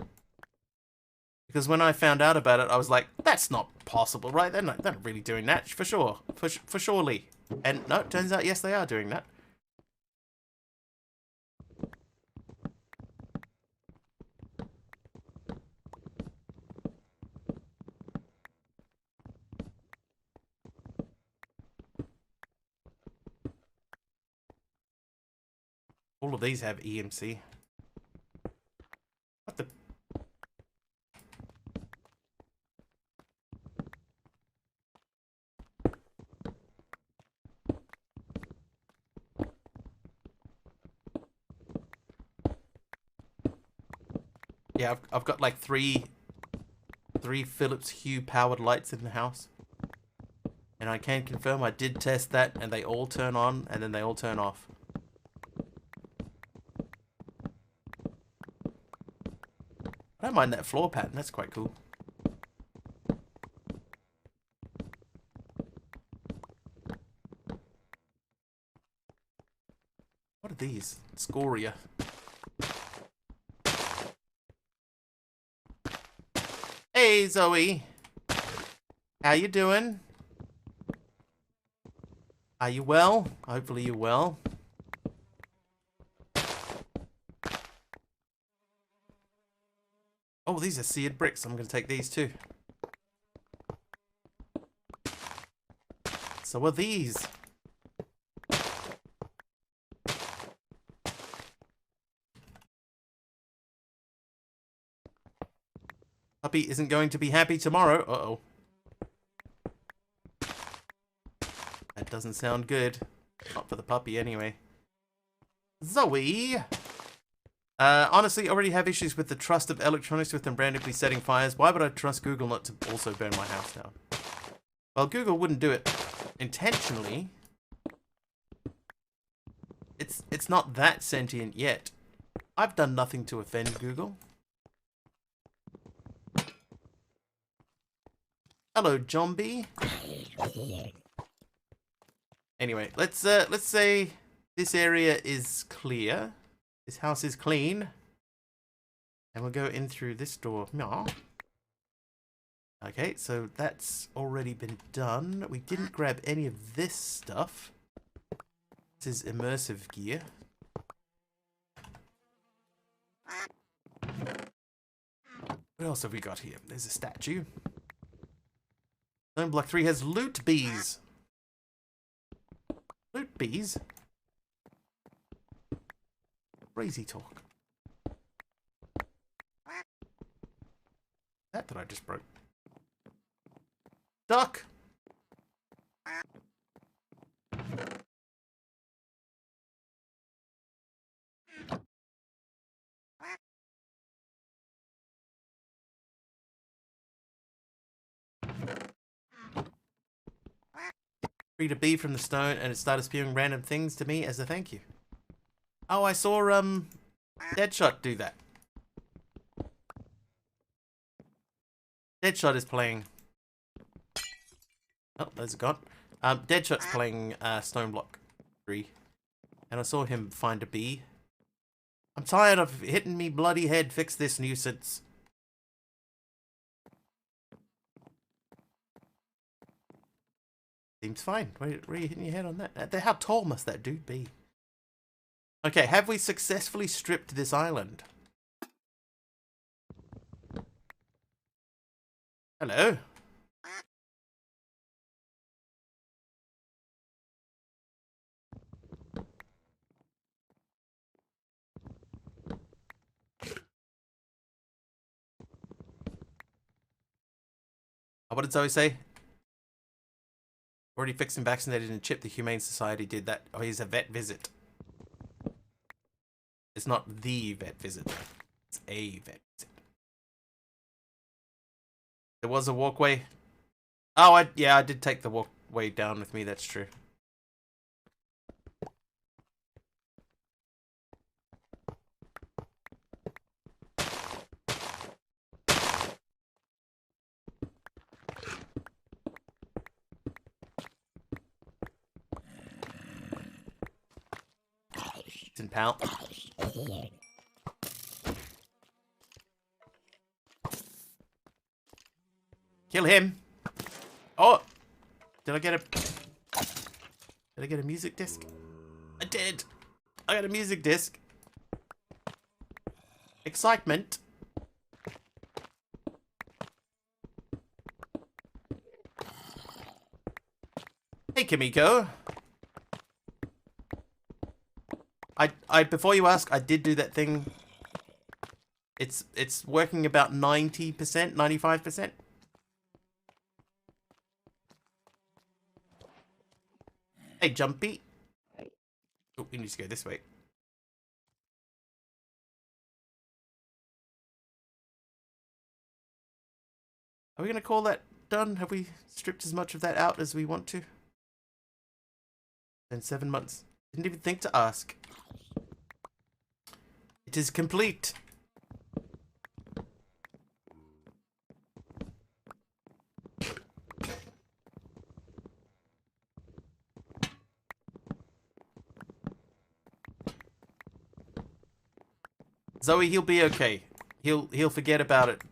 Because when I found out about it, I was like, that's not possible, right? They're not really doing that, for sure. For surely. And no, it turns out, yes, they are doing that. All of these have EMC. What the? Yeah, I've got like three Philips Hue powered lights in the house. And I can confirm I did test that, and they all turn on, and then they all turn off. I don't mind that floor pattern, that's quite cool. What are these? Scoria. Hey, Zoe. How you doing? Are you well? Hopefully you're well. Oh, these are seared bricks. I'm going to take these too. So are these. Puppy isn't going to be happy tomorrow. Uh-oh. That doesn't sound good. Not for the puppy anyway. Zoe! Honestly, already have issues with the trust of electronics with them randomly setting fires. Why would I trust Google not to also burn my house down? Well, Google wouldn't do it intentionally. It's not that sentient yet. I've done nothing to offend Google. Hello, Zombie. Anyway, let's say this area is clear. This house is clean. And we'll go in through this door. Meow. Okay, so that's already been done. We didn't grab any of this stuff. This is immersive gear. What else have we got here? There's a statue. Zone block 3 has loot bees. Loot bees? Crazy talk. That I just broke. Duck! Freed a bee from the stone and it started spewing random things to me as a thank you. Oh, I saw Deadshot do that. Deadshot is playing. Oh, those are gone. Deadshot's playing Stone Block 3. And I saw him find a bee. I'm tired of hitting me bloody head. Fix this nuisance. Seems fine. Why are you hitting your head on that? How tall must that dude be? Okay, have we successfully stripped this island? Hello? Oh, what did Zoe say? Already fixed and vaccinated and chipped. The Humane Society did that. Oh, he's a vet visit. It's not the vet visit. It's a vet visit. There was a walkway. Oh, yeah, I did take the walkway down with me. That's true. And pal. Kill him. Oh, did I get a music disc? I did. I got a music disc. Excitement. Hey, Kimiko. I before you ask, I did do that thing. It's working about 90%, 95%. Hey, Jumpy. Oh, we need to go this way. Are we gonna call that done? Have we stripped as much of that out as we want to? In 7 months. Didn't even think to ask. It is complete. Zoe, he'll be okay. He'll forget about it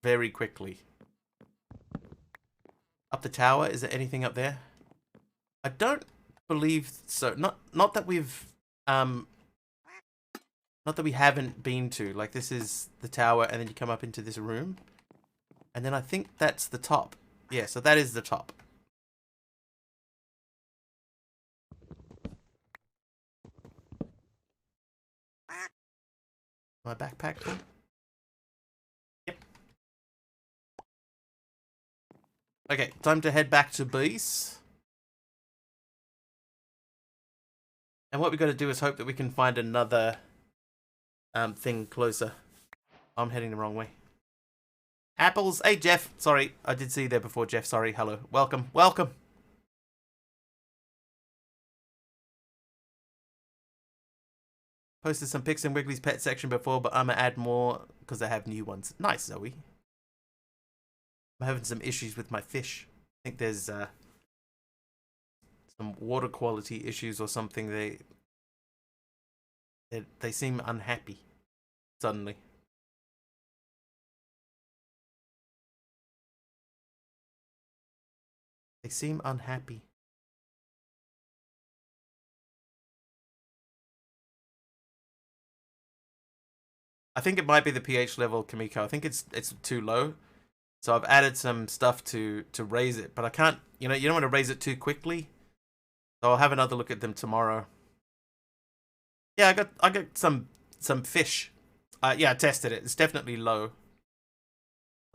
very quickly. Up the tower, is there anything up there? I don't believe so. Not that we've not that we haven't been to. Like, this is the tower, and then you come up into this room. And then I think that's the top. Yeah, so that is the top. My backpack full? Yep. Okay, time to head back to base. And what we got to do is hope that we can find another thing closer. I'm heading the wrong way. Apples. Hey, Jeff. Sorry, I did see you there before, Jeff. Sorry. Hello. Welcome. Welcome. Posted some pics in Wiggly's pet section before, but I'm gonna add more because I have new ones. Nice, Zoe. I'm having some issues with my fish. I think there's some water quality issues or something. They seem unhappy suddenly. They seem unhappy. I think it might be the pH level, Kamiko. I think it's too low. So I've added some stuff to raise it, but I can't, you don't want to raise it too quickly. So I'll have another look at them tomorrow. Yeah, I got some fish. Yeah, I tested it. It's definitely low.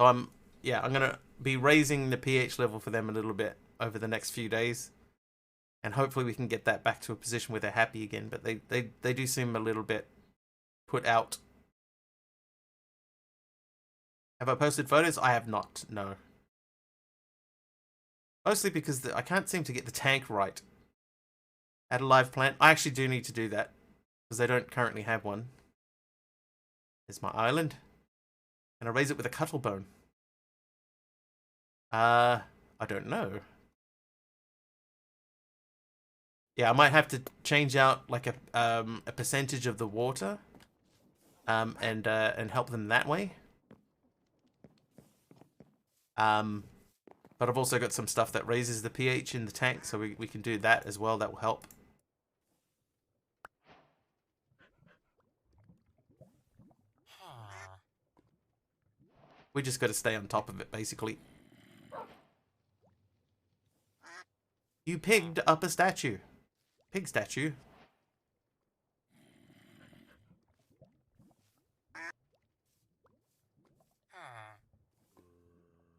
So I'm gonna be raising the pH level for them a little bit over the next few days, and hopefully we can get that back to a position where they're happy again. But they do seem a little bit put out. Have I posted photos? I have not. No. Mostly because I can't seem to get the tank right. Add a live plant. I actually do need to do that because they don't currently have one. There's my island. Can I raise it with a cuttlebone? I don't know. Yeah, I might have to change out like a percentage of the water, and help them that way. But I've also got some stuff that raises the pH in the tank, so we can do that as well. That will help. We just got to stay on top of it, basically. You pigged up a statue. Pig statue.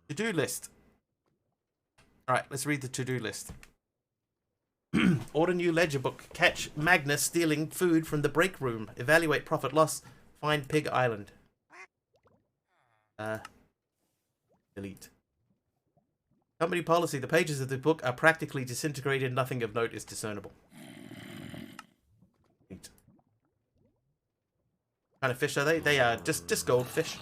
To-do list. Alright, let's read the to-do list. Order new ledger book. Catch Magnus stealing food from the break room. Evaluate profit loss. Find Pig Island. Delete. Company policy. The pages of the book are practically disintegrated. Nothing of note is discernible. Delete. What kind of fish are they? They are just goldfish.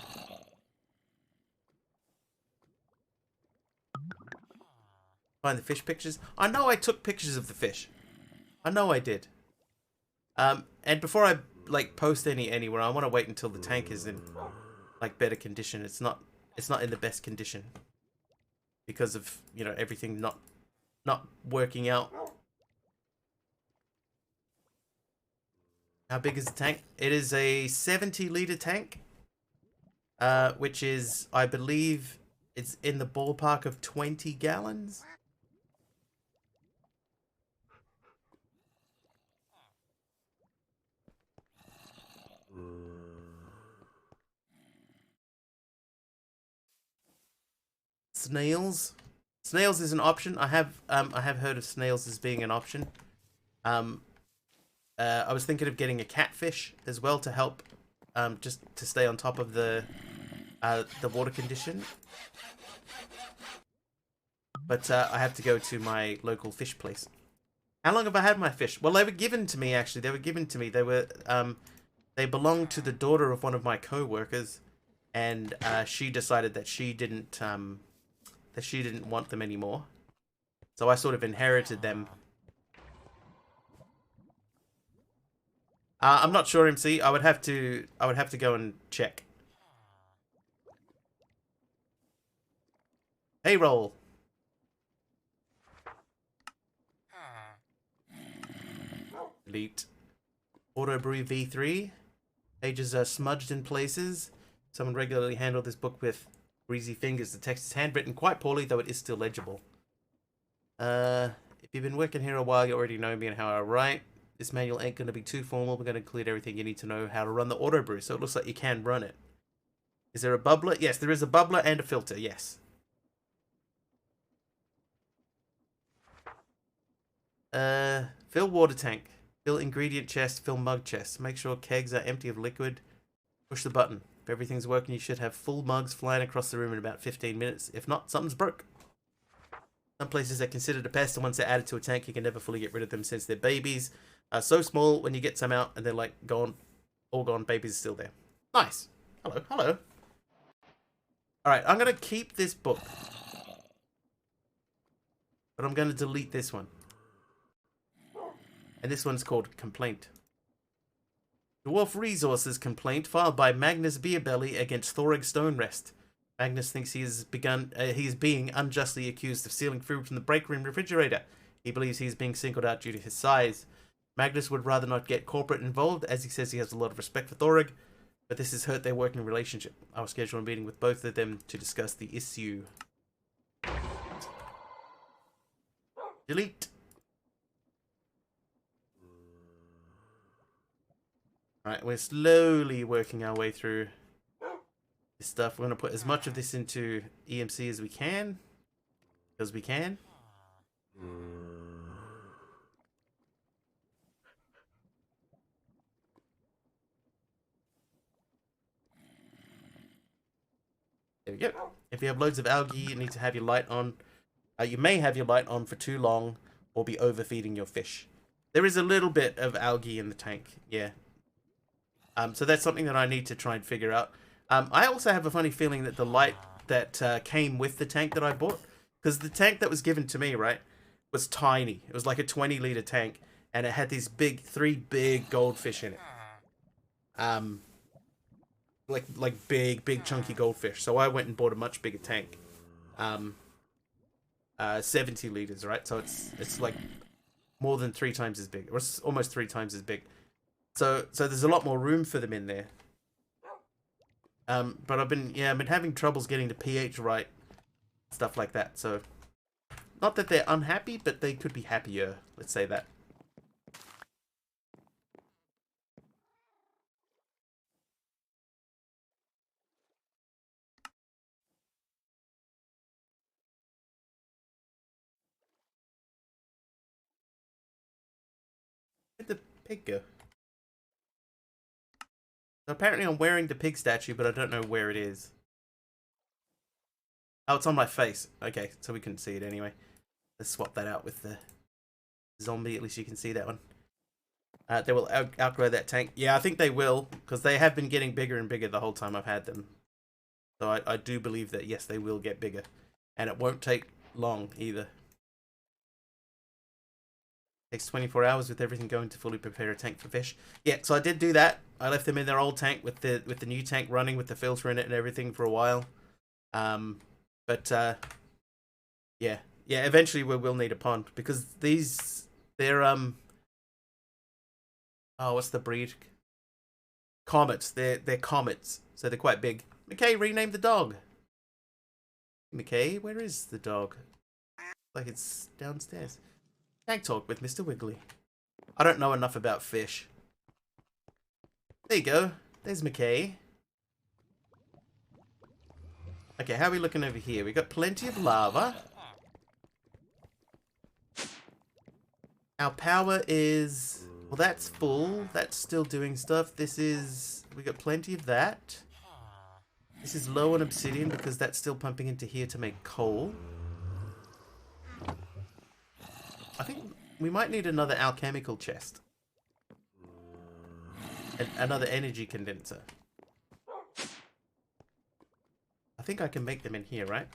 Find the fish pictures. I know I took pictures of the fish. I know I did. And before I post anywhere, I want to wait until the tank is in better condition. It's not in the best condition because of everything not working out. How big is the tank? It is a 70-liter tank, which is, I believe, it's in the ballpark of 20 gallons. Snails. Snails is an option. I have heard of snails as being an option. I was thinking of getting a catfish as well to help, just to stay on top of the water condition. But I have to go to my local fish place. How long have I had my fish? Well, they were given to me, actually. They were given to me. They were they belonged to the daughter of one of my co-workers, and she decided that she didn't want them anymore. So I sort of inherited them. I'm not sure, MC. I would have to go and check. Payroll. Delete. Auto Brew V3. Pages are smudged in places. Someone regularly handled this book with greasy fingers. The text is handwritten quite poorly, though it is still legible. If you've been working here a while, you already know me and how I write. This manual ain't going to be too formal. We're going to include everything you need to know how to run the auto brew, so it looks like you can run it. Is there a bubbler? Yes, there is a bubbler and a filter, yes. Fill water tank. Fill ingredient chest. Fill mug chest. Make sure kegs are empty of liquid. Push the button. If everything's working, you should have full mugs flying across the room in about 15 minutes. If not, something's broke. Some places are considered a pest, and once they're added to a tank, you can never fully get rid of them since they're babies. So small, when you get some out and they're gone, all gone, babies are still there. Nice. Hello, hello. Alright, I'm going to keep this book. But I'm going to delete this one. And this one's called Complaint. Dwarf Resources complaint filed by Magnus Beerbelly against Thorig Stonerest. Magnus thinks he is being unjustly accused of stealing food from the break room refrigerator. He believes he is being singled out due to his size. Magnus would rather not get corporate involved, as he says he has a lot of respect for Thorig, but this has hurt their working relationship. I will schedule a meeting with both of them to discuss the issue. Delete. Alright, we're slowly working our way through this stuff. We're going to put as much of this into EMC as we can. Because we can. There we go. If you have loads of algae, you need to have your light on. You may have your light on for too long or be overfeeding your fish. There is a little bit of algae in the tank, yeah. So that's something that I need to try and figure out. I also have a funny feeling that the light that came with the tank that I bought, because the tank that was given to me, right, was tiny. It was like a 20-liter tank, and it had these three big goldfish in it. Like big chunky goldfish. So I went and bought a much bigger tank. 70 liters, right? So it's like more than 3 times as big, or it's almost 3 times as big. So there's a lot more room for them in there. But I've been having troubles getting the pH right, stuff like that. So not that they're unhappy, but they could be happier. Let's say that. Where'd the pig go? So apparently I'm wearing the pig statue, but I don't know where it is. Oh, it's on my face. Okay, so we couldn't see it anyway. Let's swap that out with the zombie. At least you can see that one. They will outgrow that tank. Yeah, I think they will, because they have been getting bigger and bigger the whole time I've had them. So I do believe that, yes, they will get bigger. And it won't take long, either. Takes 24 hours with everything going to fully prepare a tank for fish. Yeah, so I did do that. I left them in their old tank with the new tank running with the filter in it and everything for a while. Yeah, eventually we will need a pond, because they're oh, what's the breed? Comets. They're comets, so they're quite big. McKay, rename the dog. McKay, where is the dog? Like it's downstairs. Tank talk with Mr. Wiggly. I don't know enough about fish. There you go. There's McKay. Okay, how are we looking over here? We got plenty of lava. Our power is... well, that's full. That's still doing stuff. This is... we got plenty of that. This is low on obsidian because that's still pumping into here to make coal. I think we might need another alchemical chest. And another energy condenser. I think I can make them in here, right?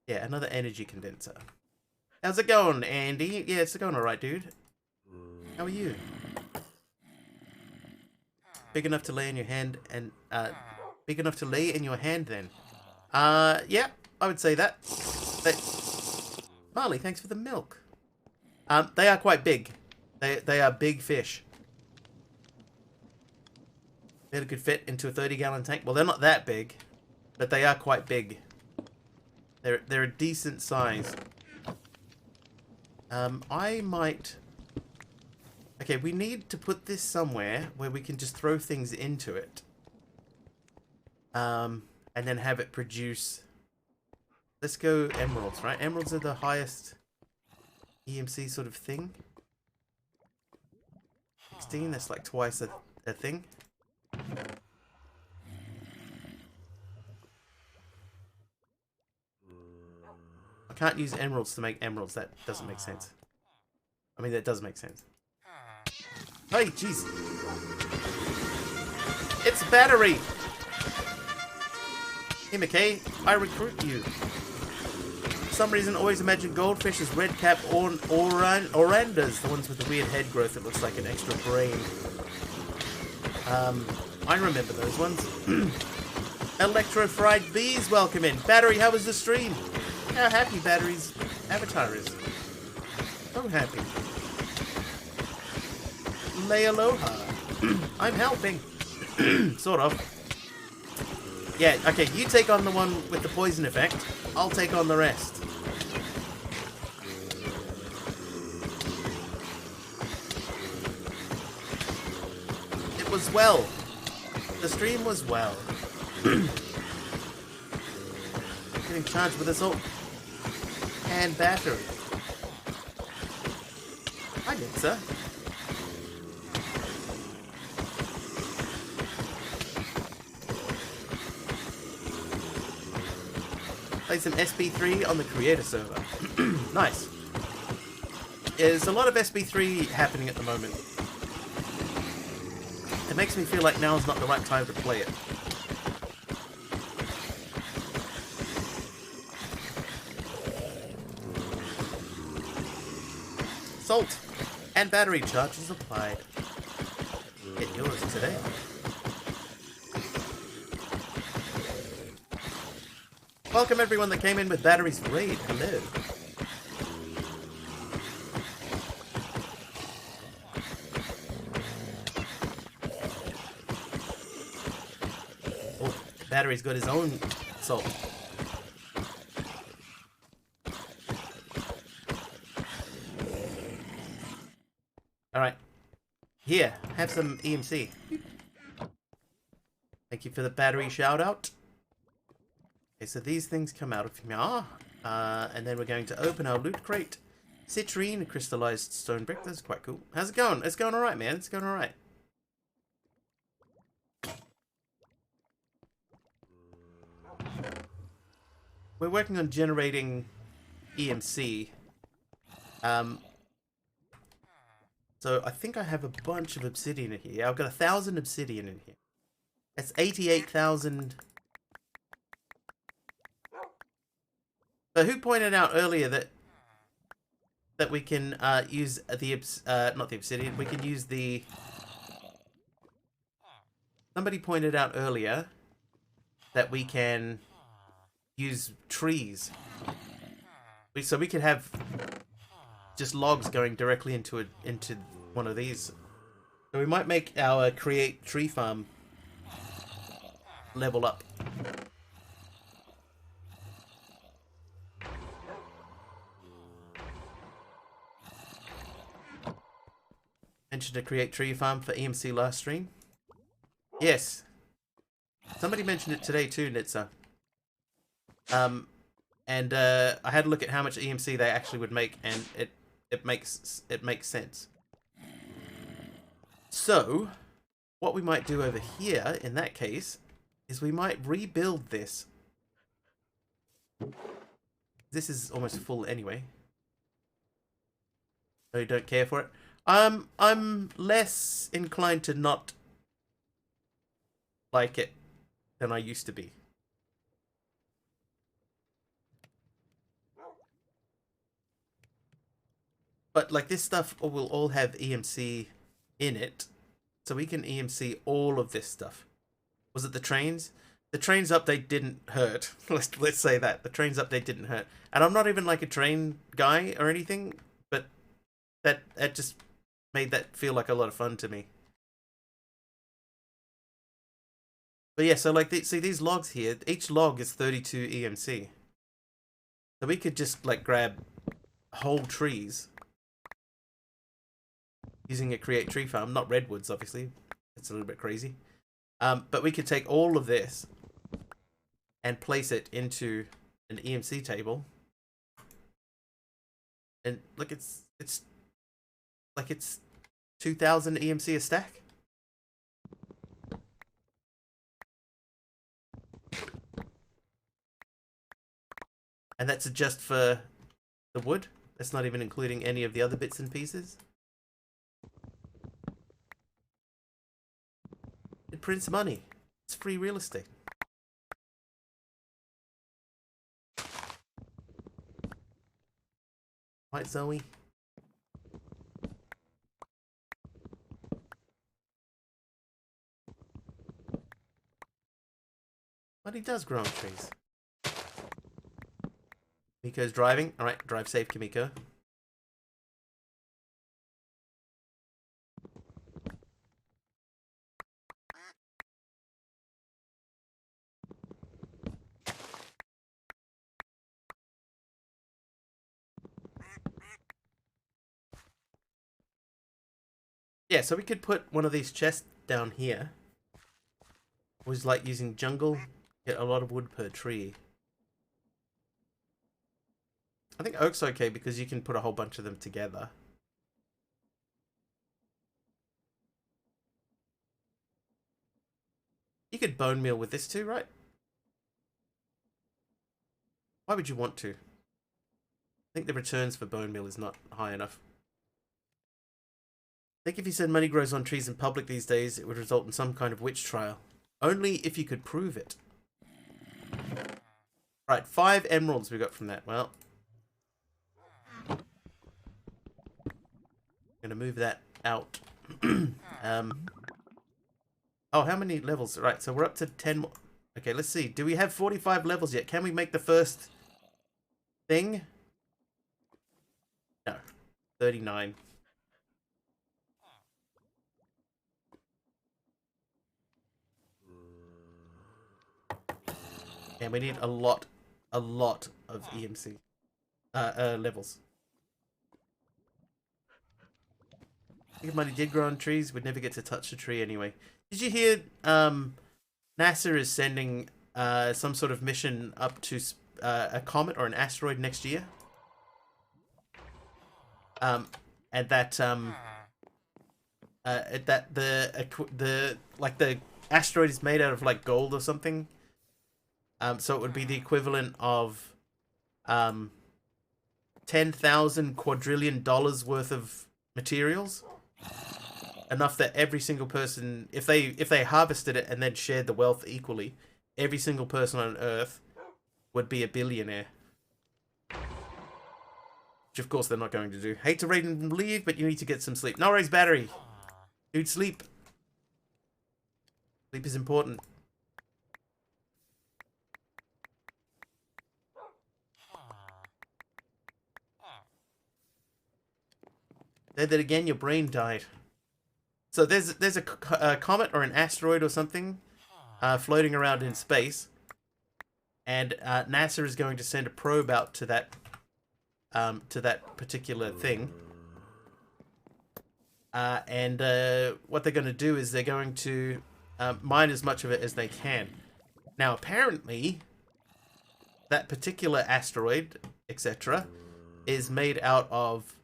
Yeah, another energy condenser. How's it going, Andy? Yeah, it's going alright, dude. How are you? Big enough to lay in your hand and, big enough to lay in your hand then? Yeah, I would say that. Marley, thanks for the milk. They are quite big. They are big fish. They could fit into a 30-gallon tank. Well, they're not that big, but they are quite big. They're a decent size. I might... okay, we need to put this somewhere where we can just throw things into it. And then have it produce... let's go emeralds, right? Emeralds are the highest EMC sort of thing. 16, that's like twice a thing. I can't use emeralds to make emeralds. That doesn't make sense. I mean, that does make sense. Hey, jeez. It's battery! Hey, McKay, I recruit you. some reason, always imagine goldfish as red cap orandas, the ones with the weird head growth that looks like an extra brain. I remember those ones. Electro Fried Bees, welcome in. Battery, how was the stream? How happy Battery's avatar is. So happy. Lay aloha. I'm helping. Sort of. Yeah, okay, you take on the one with the poison effect. I'll take on the rest. It was well. The stream was well. Getting charged with assault. And battery. Hi, Nitsa. Play some SB3 on the creator server. Nice. There's a lot of SB3 happening at the moment. It makes me feel like now is not the right time to play it. Salt and battery charges applied. Get yours today. Welcome everyone that came in with batteries raid. Hello. Oh, battery's got his own salt. Alright. Here, have some EMC. Thank you for the battery shout out. Okay, so these things come out of here. And then we're going to open our loot crate. Citrine, crystallized stone brick. That's quite cool. How's it going? It's going alright, man. It's going alright. We're working on generating EMC. So I think I have a bunch of obsidian in here. I've got 1,000 obsidian in here. That's 88,000. So who pointed out earlier that we can use the not the obsidian, we can use the. Somebody pointed out earlier that we can use trees. So we could have just logs going directly into one of these. So we might make our create tree farm level up. Mentioned to create tree farm for EMC last stream. Yes. Somebody mentioned it today too, Nitsa. And I had a look at how much EMC they actually would make, and it makes sense. So, what we might do over here, in that case, is we might rebuild this. This is almost full anyway. So you don't care for it. I'm less inclined to not like it than I used to be. But like this stuff will all have EMC in it, so we can EMC all of this stuff. Was it the trains? The trains update didn't hurt. Let's say that the trains update didn't hurt. And I'm not even like a train guy or anything, but that just made that feel like a lot of fun to me. But yeah, so like see these logs here. Each log is 32 EMC. So we could just like grab whole trees. Using a create tree farm, not redwoods, obviously. It's a little bit crazy. But we could take all of this and place it into an EMC table. And look, it's like it's 2,000 EMC a stack. And that's just for the wood. That's not even including any of the other bits and pieces. It prints money. It's free real estate. Right, Zoe? But he does grow on trees. Kimiko's driving. Alright, drive safe, Kimiko. Yeah, so we could put one of these chests down here. It was like using jungle, get a lot of wood per tree. I think oak's okay because you can put a whole bunch of them together. You could bone meal with this too, right? Why would you want to? I think the returns for bone meal is not high enough. I think if you said money grows on trees in public these days, it would result in some kind of witch trial. Only if you could prove it. Right, 5 emeralds we got from that. Well, I'm gonna move that out. Oh, how many levels? Right, so we're up to 10 more. Okay, let's see. Do we have 45 levels yet? Can we make the first thing? No. 39. And we need a lot of EMC levels. I think if money did grow on trees, we'd never get to touch the tree anyway. Did you hear NASA is sending some sort of mission up to a comet or an asteroid next year? And that the asteroid is made out of like gold or something. So it would be the equivalent of 10,000 quadrillion dollars worth of materials. Enough that every single person, if they harvested it and then shared the wealth equally, every single person on Earth would be a billionaire. Which of course they're not going to do. Hate to read and leave, but you need to get some sleep. No worries, battery. Dude, sleep. Sleep is important. Said that again, your brain died. So there's a comet or an asteroid or something floating around in space, and NASA is going to send a probe out to that particular thing. And what they're going to do is they're going to mine as much of it as they can. Now, apparently, that particular asteroid, etc., is made out of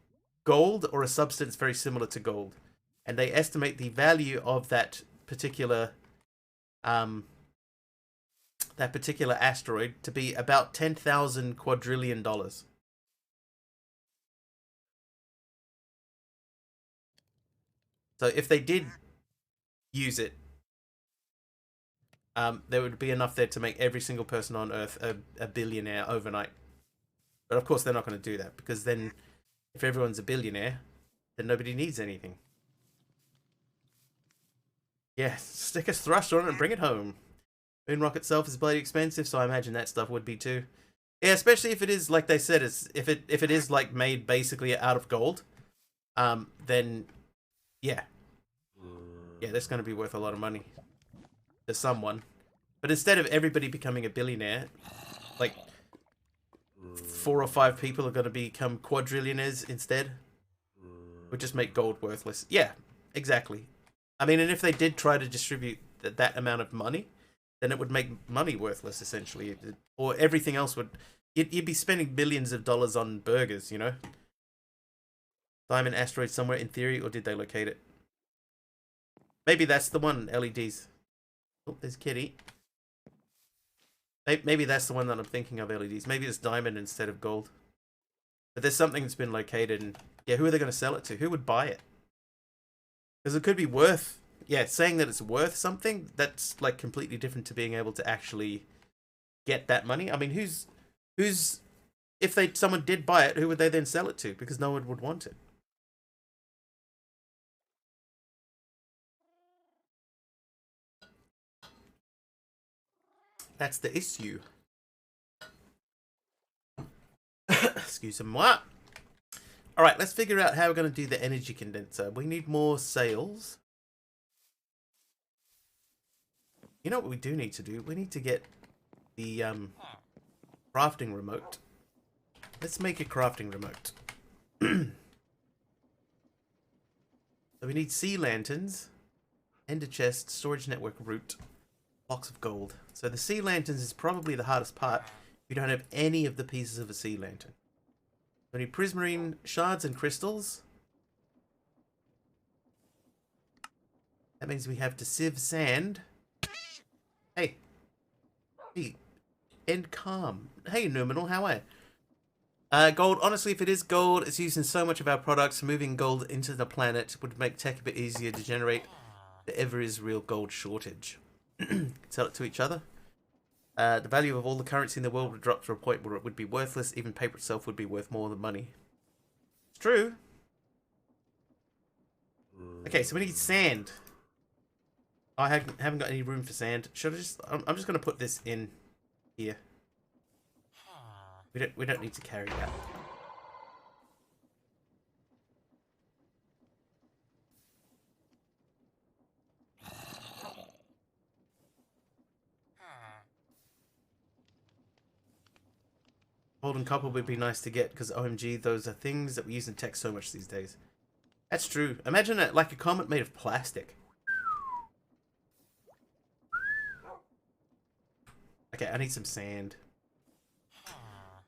gold or a substance very similar to gold. And they estimate the value of that particular asteroid to be about 10,000 quadrillion dollars. So if they did use it, there would be enough there to make every single person on Earth a billionaire overnight. But of course they're not going to do that, because then if everyone's a billionaire, then nobody needs anything. Yeah, stick a thruster on it and bring it home. Moon rock itself is bloody expensive, so I imagine that stuff would be too. Yeah, especially if it is, like they said, if it is like made basically out of gold, then yeah, that's going to be worth a lot of money to someone. But instead of everybody becoming a billionaire, like 4 or 5 people are going to become quadrillionaires instead. Would just make gold worthless. Yeah, exactly. I mean, and if they did try to distribute that amount of money, then it would make money worthless, essentially. Or everything else would... You'd be spending billions of dollars on burgers, you know? Diamond asteroid somewhere in theory, or did they locate it? Maybe that's the one, LEDs. Oh, there's Kitty. Maybe that's the one that I'm thinking of, LEDs. Maybe it's diamond instead of gold. But there's something that's been located, and yeah, who are they going to sell it to? Who would buy it? Because it could be worth... Yeah, saying that it's worth something, that's like completely different to being able to actually get that money. I mean, who's if someone did buy it, who would they then sell it to? Because no one would want it. That's the issue. Excuse me. What? All right, let's figure out how we're going to do the energy condenser. We need more sails. You know what we do need to do? We need to get the crafting remote. Let's make a crafting remote. So we need sea lanterns, ender chest, storage network route, blocks of gold. So the sea lanterns is probably the hardest part. We don't have any of the pieces of a sea lantern. We need prismarine shards and crystals. That means we have to sieve sand. Hey. Hey. End calm. Hey, Numinal, how are you? Gold, honestly, if it is gold, it's used in so much of our products. Moving gold into the planet would make tech a bit easier to generate if there ever is real gold shortage. Sell it to each other. The value of all the currency in the world would drop to a point where it would be worthless. Even paper itself would be worth more than money. It's true. Okay, so we need sand. I haven't got any room for sand. Should I just... I'm just going to put this in here. We don't need to carry that. Gold and copper would be nice to get because OMG, those are things that we use in tech so much these days. That's true. Imagine it like a comet made of plastic. Okay, I need some sand.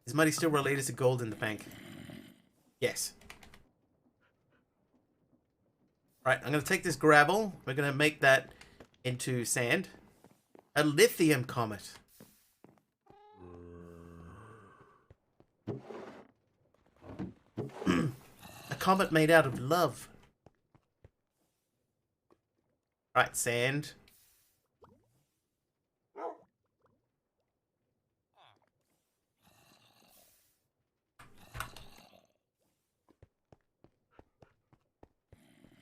Is money still related to gold in the bank? Yes. Right, I'm going to take this gravel. We're going to make that into sand. A lithium comet. A comet made out of love. Right, sand.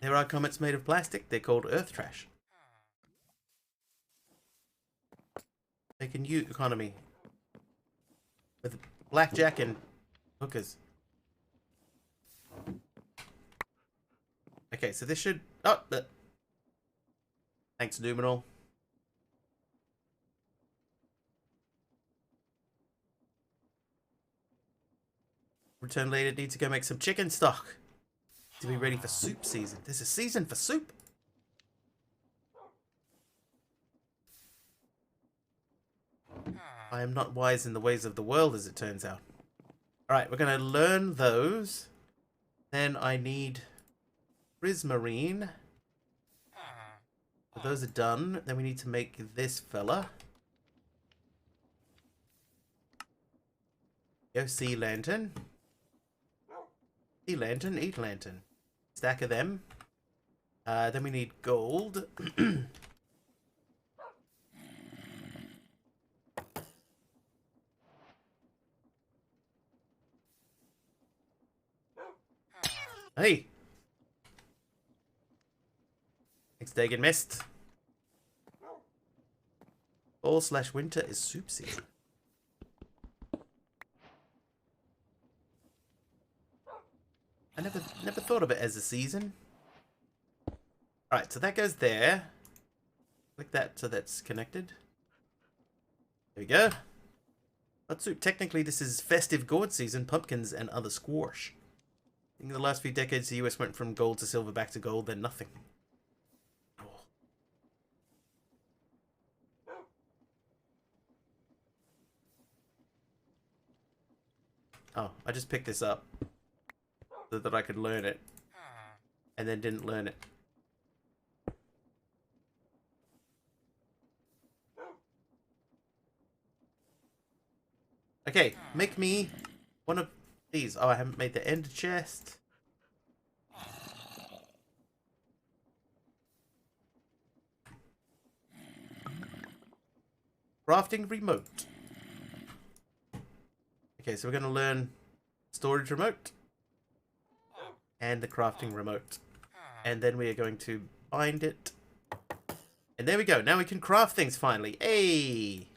There are comets made of plastic. They're called earth trash. Making you economy. With blackjack and hookers. Okay, so this should... Oh, but... Thanks, Numinal. Return later. Need to go make some chicken stock. To be ready for soup season. There's a season for soup. I am not wise in the ways of the world, as it turns out. Alright, we're going to learn those. Then I need prismarine. So those are done. Then we need to make this fella. Go sea lantern. Sea lantern, eat lantern. Stack of them. Then we need gold. Hey! Thanks, Dagon Mist. Fall/winter is soup season. I never thought of it as a season. Alright, so that goes there. Click that so that's connected. There we go. Hot soup. Technically, this is festive gourd season, pumpkins and other squash. In the last few decades, the US went from gold to silver, back to gold, then nothing. Oh, I just picked this up so that I could learn it, and then didn't learn it. Okay, make me one of these. Oh, I haven't made the end chest. Crafting remote. Okay, Okay, so we're going to learn storage remote and the crafting remote. And then we are going to bind it. And there we go. Now we can craft things finally. Hey!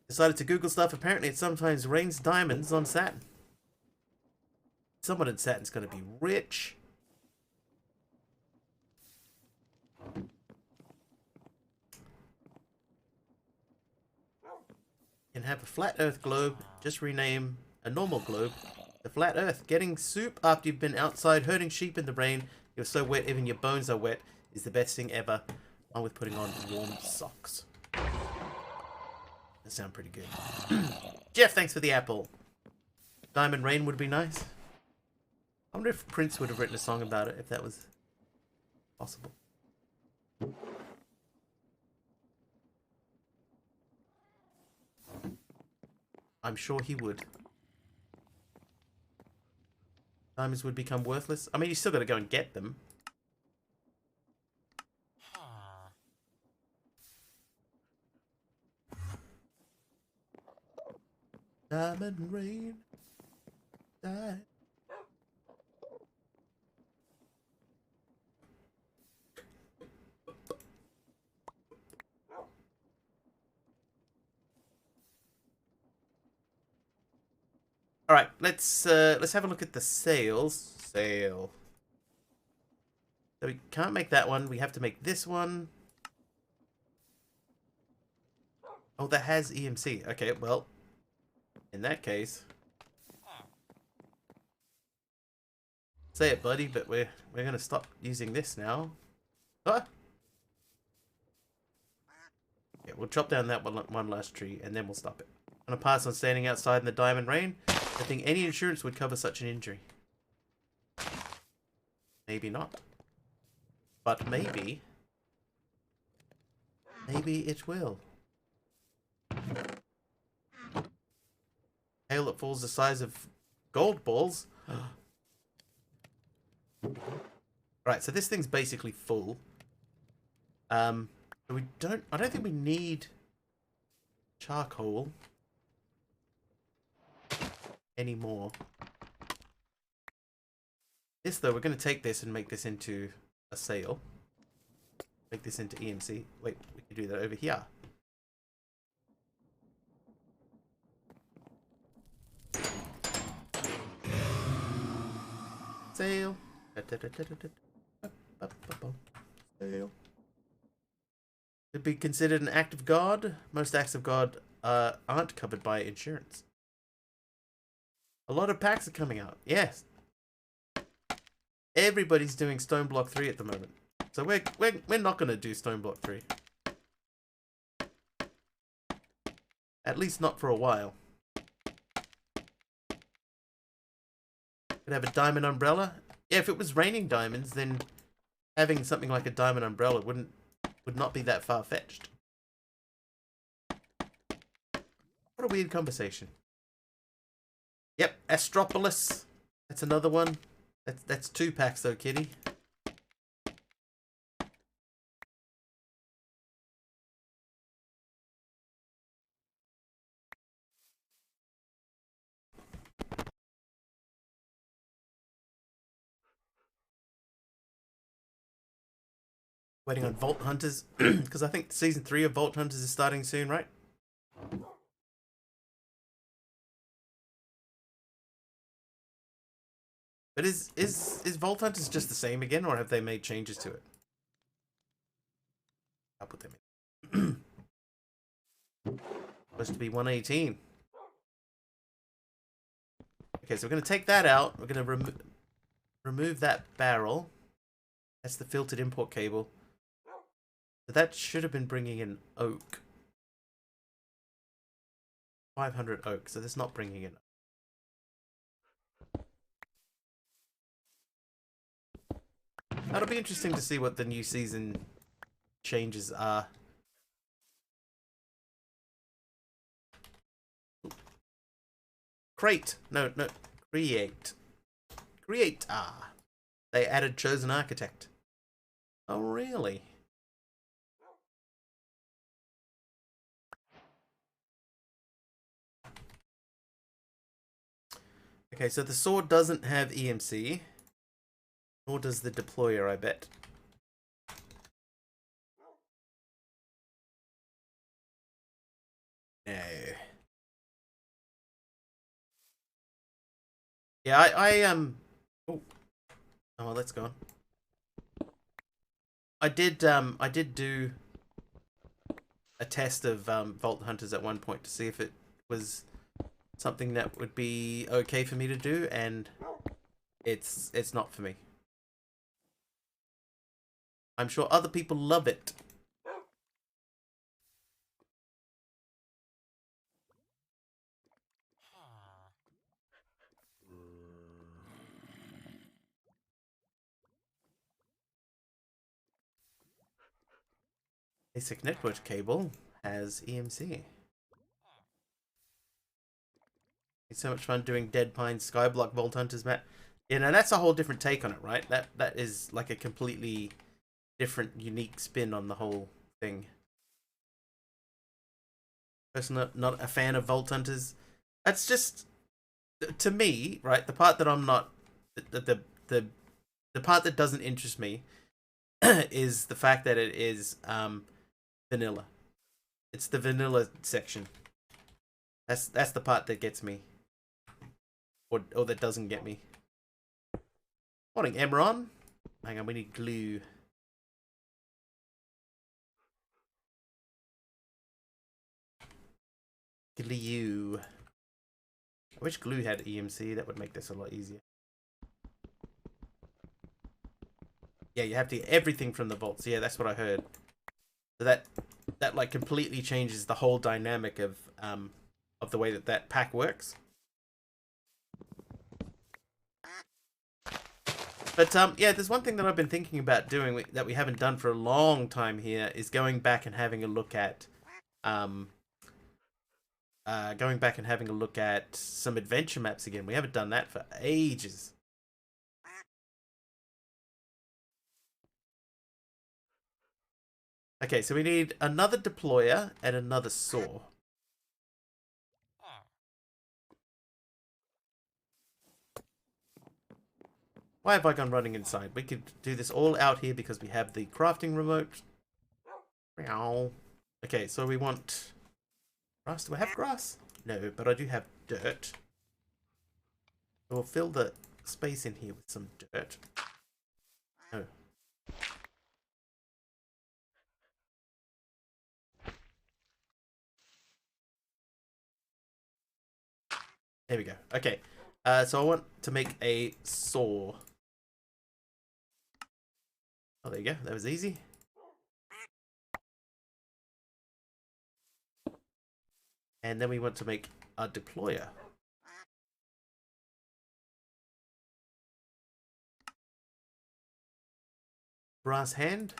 Decided to Google stuff. Apparently it sometimes rains diamonds on Saturn. Someone in Saturn's going to be rich. And have a flat earth globe. Just rename a normal globe the flat earth. Getting soup after you've been outside herding sheep in the rain. You're so wet even your bones are wet is the best thing ever. Along with putting on warm socks. That sound pretty good. Jeff, thanks for the apple. Diamond Rain would be nice. I wonder if Prince would have written a song about it if that was possible. I'm sure he would. Diamonds would become worthless. I mean, you still got to go and get them. Diamond rain. Die. All right, let's have a look at the sales. Sale. So we can't make that one. We have to make this one. Oh, that has EMC. Okay, well, in that case, say it, buddy. But we're gonna stop using this now. Ah. Yeah, we'll chop down that one last tree, and then we'll stop it. I'm gonna pass on standing outside in the diamond rain. I think any insurance would cover such an injury. Maybe not. But maybe. Maybe it will. Hail that falls the size of gold balls. Right, so this thing's basically full. I don't think we need charcoal anymore. This though, we're going to take this and make this into a sail. Make this into EMC. Wait, we can do that over here. Sail. Sail. Could be considered an act of God. Most acts of God aren't covered by insurance. A lot of packs are coming out. Yes. Everybody's doing Stone Block 3 at the moment. So we're not going to do Stone Block 3. At least not for a while. Could have a diamond umbrella. Yeah, if it was raining diamonds, then having something like a diamond umbrella would not be that far-fetched. What a weird conversation. Yep, Astropolis. That's another one. That's 2 packs though, kitty. Waiting on Vault Hunters, because I think season 3 of Vault Hunters is starting soon, right? But is Vault Hunters just the same again, or have they made changes to it? I'll put them in. Supposed to be 118. Okay, so we're going to take that out. We're going to remove that barrel. That's the filtered import cable. So that should have been bringing in oak. 500 oak, so that's not bringing in. That'll be interesting to see what the new season changes are. Crate. No. Create. Create. Ah. They added Chosen Architect. Oh, really? Okay, so the sword doesn't have EMC. Nor does the deployer, I bet. No. Yeah, Oh, oh well, let's go on. I did do a test of Vault Hunters at one point to see if it was something that would be okay for me to do, and it's not for me. I'm sure other people love it. Basic network cable has EMC. It's so much fun doing Dead Pine Skyblock Vault Hunters map. You know, that's a whole different take on it, right? That is like a completely different, unique spin on the whole thing. Personally, not a fan of Vault Hunters. That's just, to me, right? The part that I'm not, the part that doesn't interest me is the fact that it is vanilla. It's the vanilla section. That's the part that gets me, or that doesn't get me. Morning, Emron. Hang on, we need glue. Glue. I wish glue had EMC. That would make this a lot easier. Yeah, you have to get everything from the vaults. Yeah, that's what I heard. So that like completely changes the whole dynamic of the way that pack works. But yeah, there's one thing that I've been thinking about doing that we haven't done for a long time here is going back and having a look at some adventure maps again. We haven't done that for ages. Okay, so we need another deployer and another saw. Why have I gone running inside? We could do this all out here because we have the crafting remote. Meow. Okay, so we want grass. Do I have grass? No, but I do have dirt. We'll fill the space in here with some dirt. Oh. There we go. Okay. So I want to make a saw. Oh, there you go. That was easy. And then we want to make a deployer. Brass hand.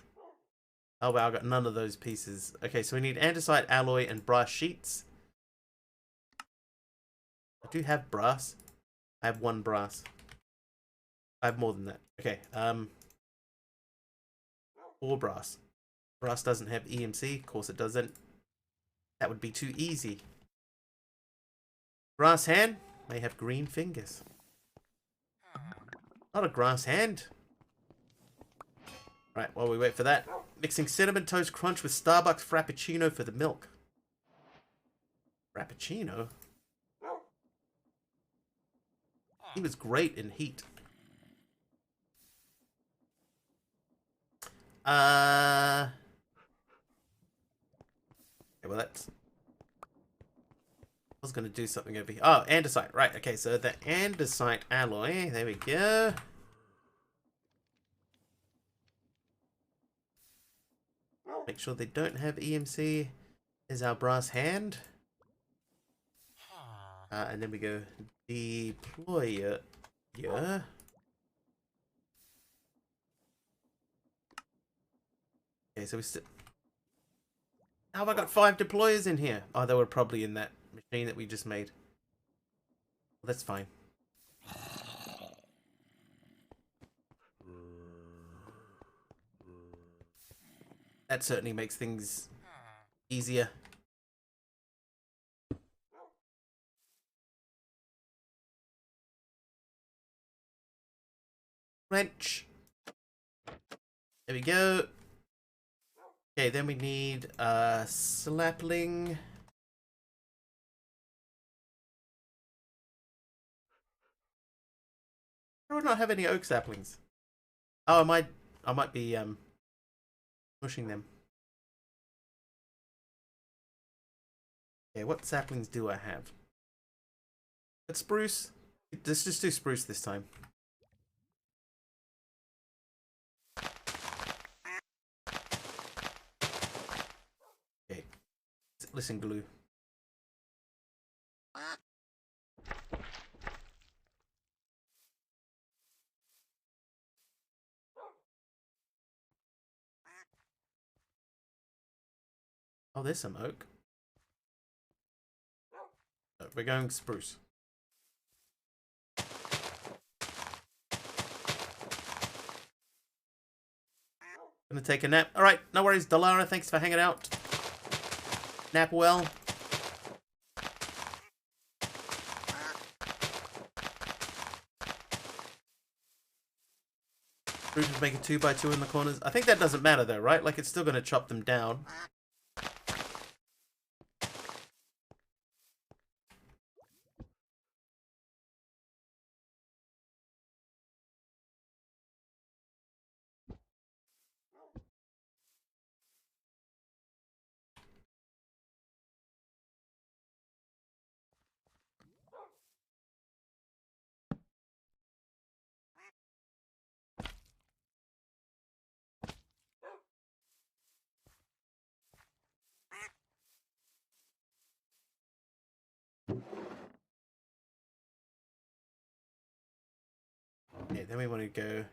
Oh wow, I got none of those pieces. Okay, so we need andesite alloy and brass sheets. I do have brass. I have one brass. I have more than that. Okay, 4 brass. Brass doesn't have EMC. Of course it doesn't. That would be too easy. Grass hand may have green fingers. Not a grass hand. Right, while we wait for that, mixing Cinnamon Toast Crunch with Starbucks Frappuccino for the milk. Frappuccino? He was great in Heat. Okay, well that's... I was going to do something over here. Oh, andesite. Right, okay, so the andesite alloy. There we go. Make sure they don't have EMC. Is our brass hand. And then we go deploy. Yeah. Okay, so we still... How have I got 5 deployers in here? Oh, they were probably in that machine that we just made. Well, that's fine. That certainly makes things easier. Wrench. There we go. Okay, then we need a sapling. I do not have any oak saplings. Oh, I might be pushing them. Okay, what saplings do I have? It's spruce. Let's just do spruce this time. Okay. Listen, glue. Oh, there's some oak. Oh, we're going spruce. Gonna take a nap. Alright, no worries, Delara, thanks for hanging out. Nap well. Spruce is making 2x2 in the corners. I think that doesn't matter though, right? Like, it's still gonna chop them down. Okay, then we want to go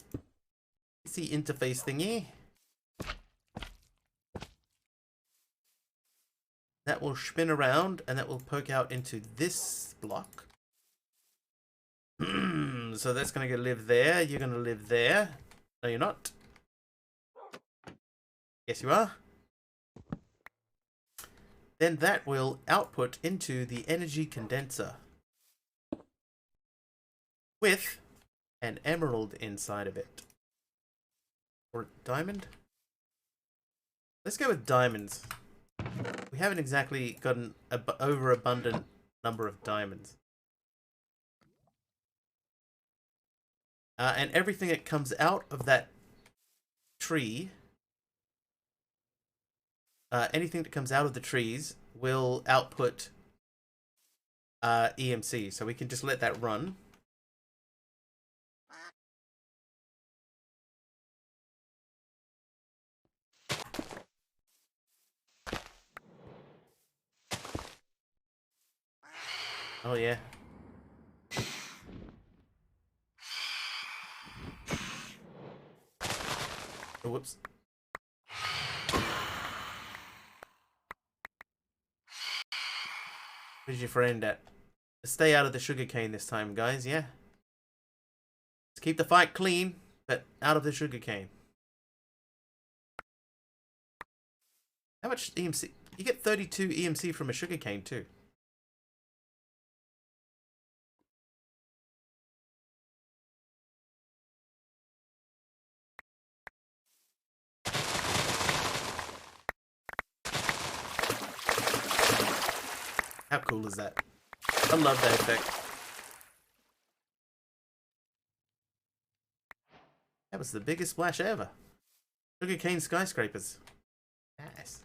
see interface thingy. That will spin around and that will poke out into this block. So that's going to go live there. You're going to live there. No, you're not. Yes, you are. Then that will output into the energy condenser with an emerald inside of it. Or diamond? Let's go with diamonds. We haven't exactly got an overabundant number of diamonds. And everything that comes out of that tree, anything that comes out of the trees will output EMC. So we can just let that run. Oh yeah. Oh, whoops. Where's your friend at? Stay out of the sugarcane this time, guys, yeah? Let's keep the fight clean, but out of the sugarcane. How much EMC? You get 32 EMC from a sugarcane too. How cool is that? I love that effect. That was the biggest splash ever. Sugarcane skyscrapers. Nice.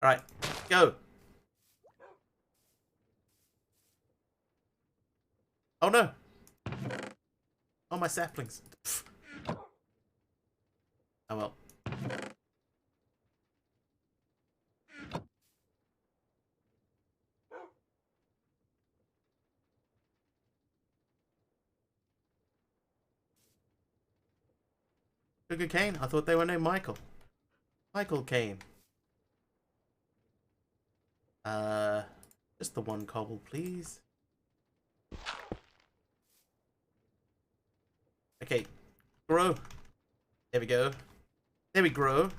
Alright, go. Oh no. Oh, my saplings. Pfft. Oh well. Sugar cane? I thought they were named Michael. Michael Cane. Just the one cobble, please. Okay, grow. There we go. There we grow.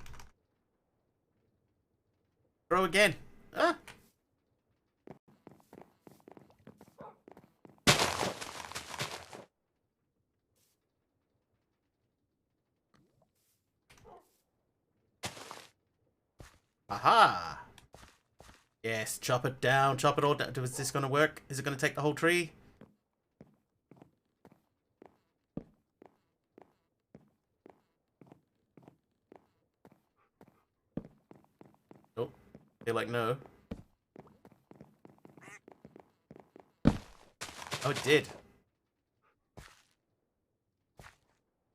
Grow again. Ah! Aha! Yes, chop it down, chop it all down. Is this going to work? Is it going to take the whole tree? Oh, feel like no. Oh, it did.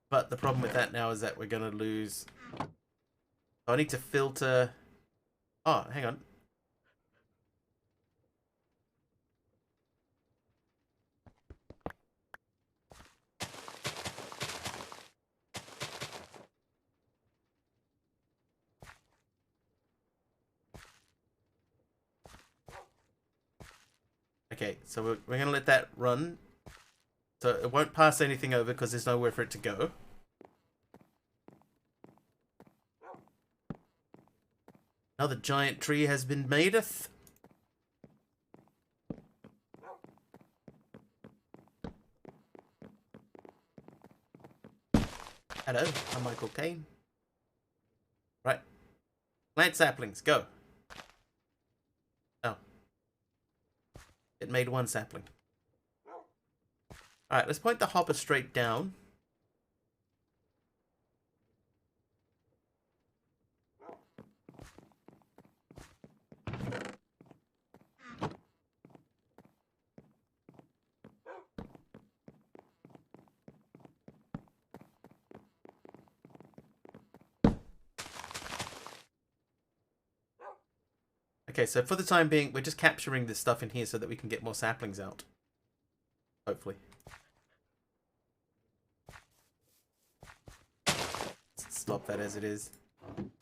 But the problem with that now is that we're going to lose... Oh, I need to filter... Oh, hang on. Okay, so we're going to let that run. So it won't pass anything over because there's nowhere for it to go. Another giant tree has been madeth. Hello, I'm Michael Caine. Right. Plant saplings, go. Oh. It made one sapling. Alright, let's point the hopper straight down. Okay, so for the time being, we're just capturing this stuff in here so that we can get more saplings out. Hopefully. Let's stop that as it is.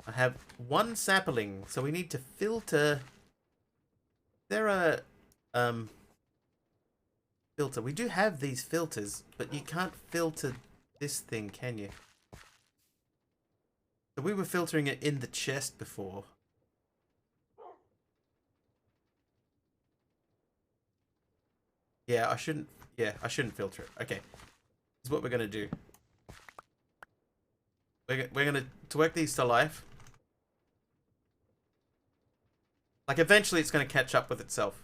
I have one sapling, so we need to filter. There are filter. We do have these filters, but you can't filter this thing, can you? So we were filtering it in the chest before. Yeah, I shouldn't filter it. Okay. This is what we're going to do. We're going to work these to life. Like, eventually it's going to catch up with itself.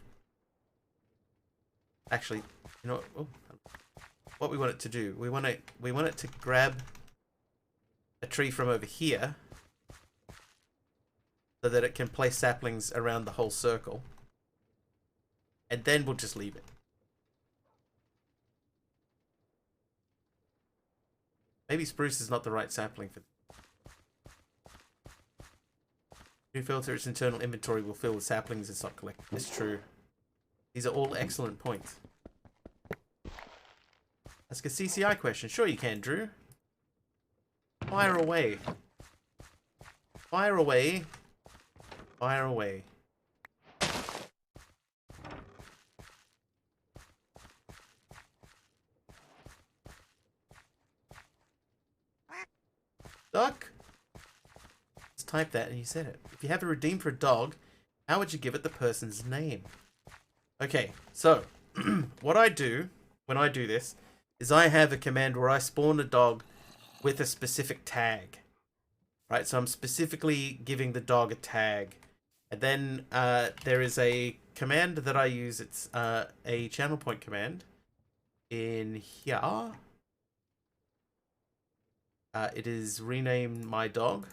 Actually, you know what we want it to do? We want it to grab a tree from over here so that it can place saplings around the whole circle. And then we'll just leave it. Maybe spruce is not the right sapling for... New filter, its internal inventory will fill with saplings it's not collected. It's true. These are all excellent points. Ask a CCI question. Sure you can, Drew. Fire away. Fire away. Fire away. Duck? Let's type that and you said it. If you have a redeem for a dog, how would you give it the person's name? Okay, so what I do when I do this is I have a command where I spawn a dog with a specific tag. Right, so I'm specifically giving the dog a tag. And then there is a command that I use. It's a channel point command in here. It is rename my dog.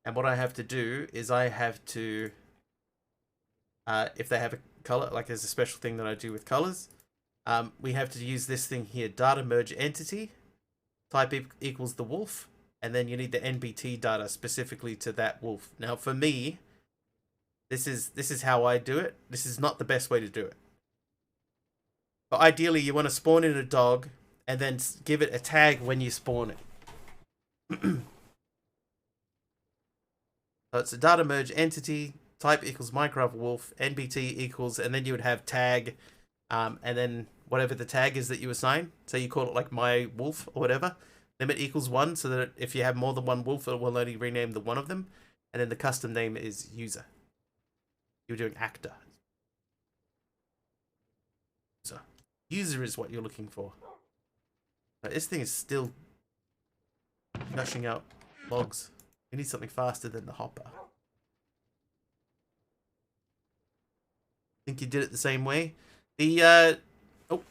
And what I have to do is I have to, if they have a color, like there's a special thing that I do with colors, we have to use this thing here, data merge entity, type equals the wolf, and then you need the NBT data specifically to that wolf. Now for me, this is how I do it. This is not the best way to do it. But ideally you want to spawn in a dog and then give it a tag when you spawn it. So it's a data merge entity, type equals Minecraft wolf, NBT equals, and then you would have tag, and then whatever the tag is that you assign. So you call it like my wolf or whatever. Limit equals 1, so that if you have more than one wolf, it will only rename the one of them. And then the custom name is user. You're doing actor. So user is what you're looking for. Now, this thing is still gushing out logs. We need something faster than the hopper. think you did it the same way. The, oh,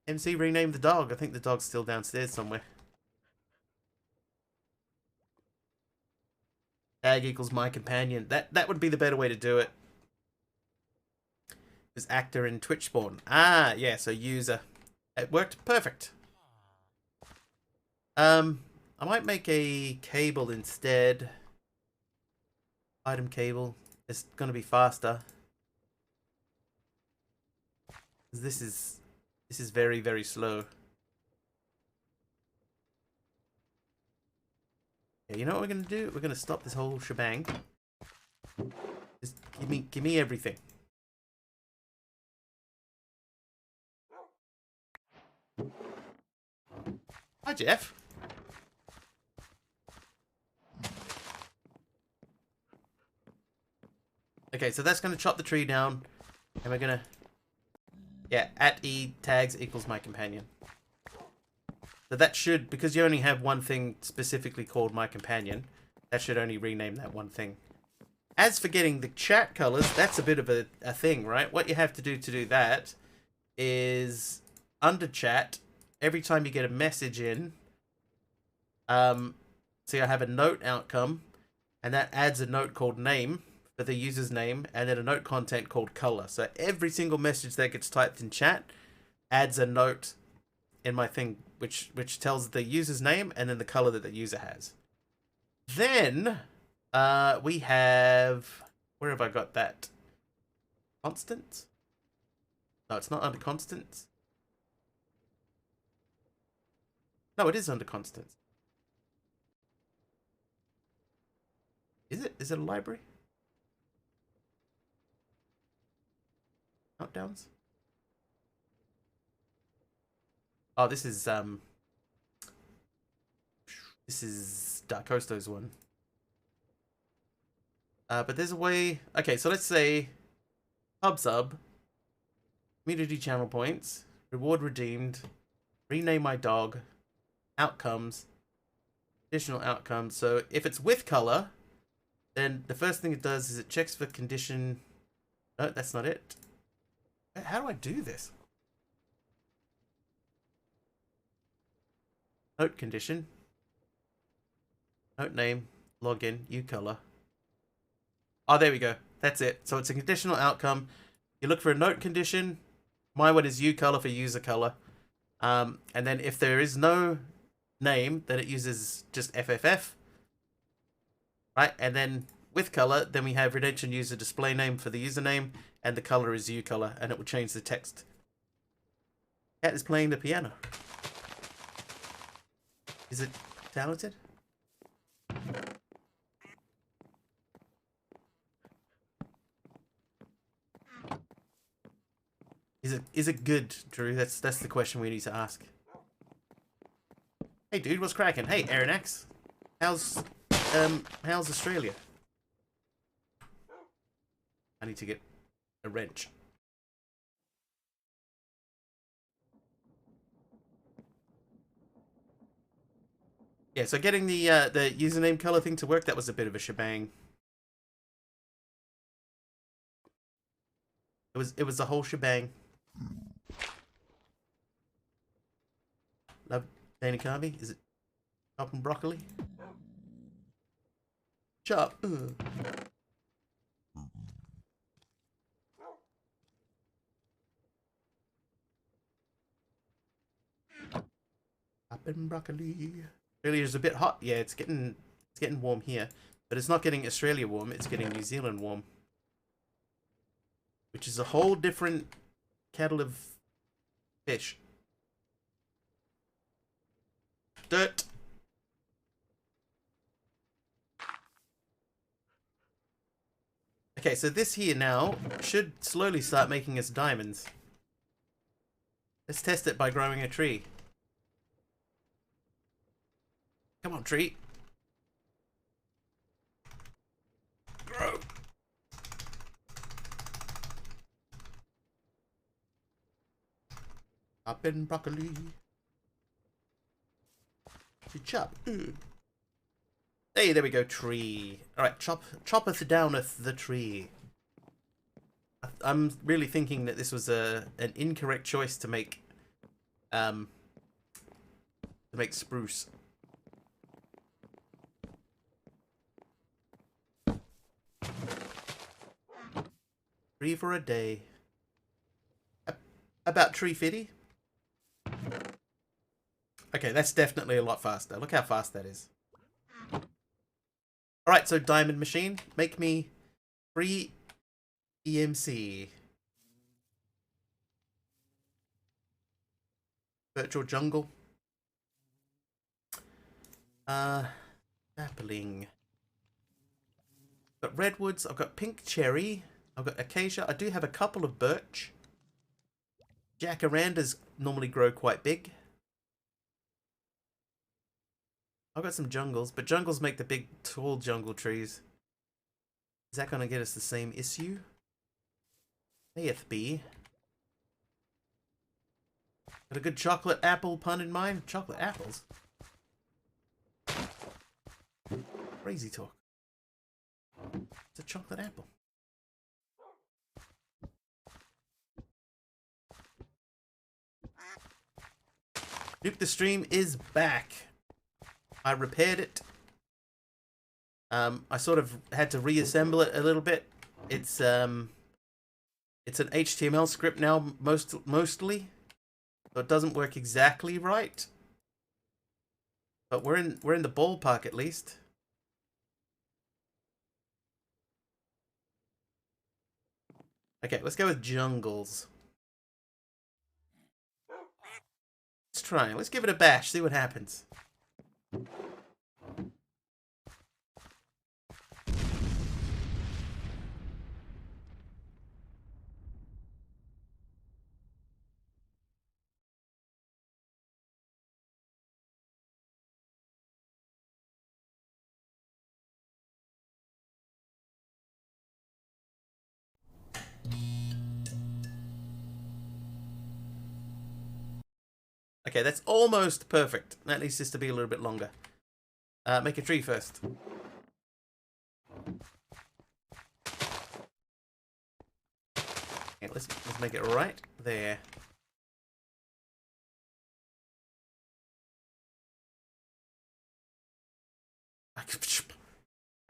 MC renamed the dog. I think the dog's still downstairs somewhere. Tag equals my companion. That would be the better way to do it. Is actor in Twitch spawn. Ah, yeah, so user. It worked perfect. I might make a cable instead. Item cable. It's gonna be faster. This is very, very slow. Yeah, you know what we're gonna do? We're gonna stop this whole shebang. Just give me everything. Hi, Jeff. Okay, so that's gonna chop the tree down, and we're gonna, yeah, @e tags equals my companion. So that should, because you only have one thing specifically called my companion, that should only rename that one thing. As for getting the chat colors, that's a bit of a thing, right? What you have to do that is under chat, every time you get a message in, see I have a note outcome, and that adds a note called name for the user's name, and then a note content called color. So every single message that gets typed in chat adds a note in my thing, which tells the user's name and then the color that the user has. Then we have, where have I got that? Constants? No, it's not under constants. No, it is under constants. Is it? Is it a library? Countdowns? Oh, this is Darkosto's one. But there's a way. Okay, so let's say hub sub, community channel points, reward redeemed, rename my dog, outcomes, additional outcomes. So if it's with color, then the first thing it does is it checks for condition. No, that's not it. How do I do this? Note condition. Note name. Login. uColor. Oh, there we go. That's it. So it's a conditional outcome. You look for a note condition. My one is uColor for user color. And then if there is no name, then it uses just FFF. Right? And then with color, then we have redemption user display name for the username, and the color is uColor, and it will change the text. Cat is playing the piano. Is it talented? Is it good, Drew? That's the question we need to ask. Hey dude, what's cracking? Hey Aaron X. How's Australia? I need to get a wrench. Yeah, so getting the username color thing to work, that was a bit of a shebang. It was the whole shebang. Love Dana Carvey. Is it chopping broccoli? Chop. Chopping broccoli. Australia's a bit hot. Yeah, it's getting warm here, but it's not getting Australia warm. It's getting New Zealand warm, which is a whole different kettle of fish. Dirt. Okay, so this here now should slowly start making us diamonds. Let's test it by growing a tree. Come on, tree. Grow. Up in broccoli. Chop. Hey, there we go, tree. Alright, choppeth downeth the tree. I'm really thinking that this was an incorrect choice to make spruce. 3 for a day. About 350. Okay, that's definitely a lot faster. Look how fast that is. Alright, so Diamond Machine, make me 3 EMC. Virtual Jungle. Sapling. Got redwoods, I've got pink cherry, I've got acacia, I do have a couple of birch. Jacarandas normally grow quite big. I've got some jungles, but jungles make the big, tall jungle trees. Is that going to get us the same issue? Mayeth be. Got a good chocolate apple pun in mind? Chocolate apples? Crazy talk. It's a chocolate apple. Nuke the Stream is back. I repaired it. I sort of had to reassemble it a little bit. It's an HTML script now, mostly, so it doesn't work exactly right. But we're in the ballpark at least. Okay, let's go with jungles. Let's try. Let's give it a bash. See what happens. Okay, that's almost perfect. That needs just to be a little bit longer. Make a tree first. Okay, let's make it right there.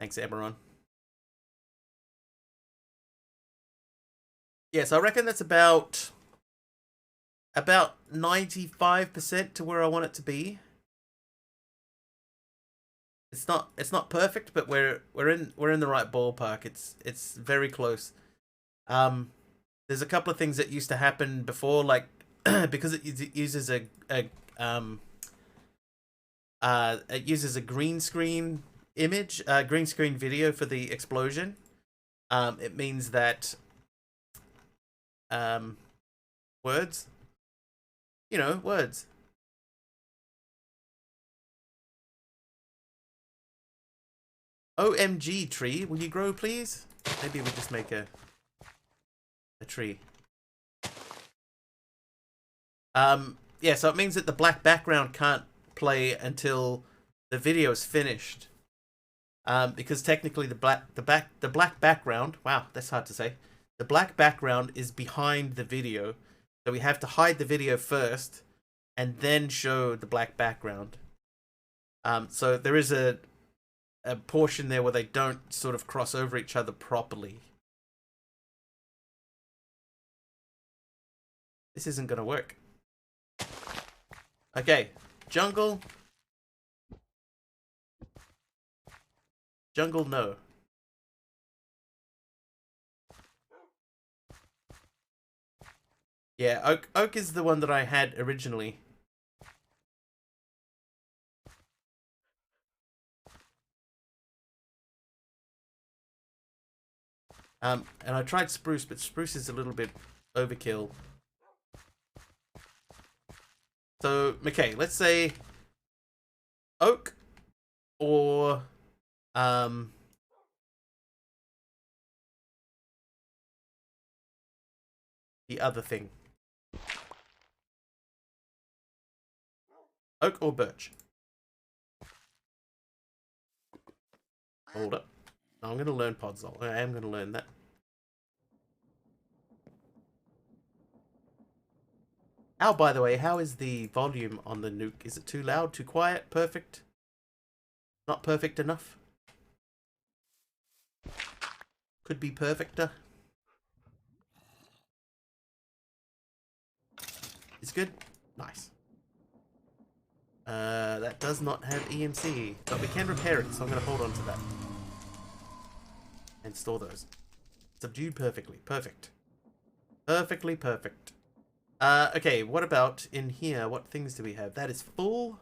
Thanks, Eberron. Yes, I reckon that's about 95% to where I want it to be. It's not perfect, but we're in the right ballpark. It's very close. There's a couple of things that used to happen before, like because it uses it uses a green screen image, green screen video for the explosion. It means that words, words. OMG tree, will you grow please? Maybe we just make a tree. Yeah, so it means that the black background can't play until the video is finished. Because technically the black background, wow, that's hard to say. The black background is behind the video. So we have to hide the video first and then show the black background. So there is a portion there where they don't sort of cross over each other properly. This isn't going to work. Okay, jungle. Jungle, no. Yeah, oak is the one that I had originally. And I tried spruce, but spruce is a little bit overkill. So, okay, let's say oak or the other thing. Oak or birch? Hold up. I'm going to learn podzol. I am going to learn that. How, by the way, how is the volume on the nuke? Is it too loud, too quiet, perfect? Not perfect enough? Could be perfecter. It's good? Nice. That does not have EMC, but we can repair it, so I'm going to hold on to that. And store those. Subdued perfectly. Perfect. Perfectly perfect. Okay, what about in here? What things do we have? That is full.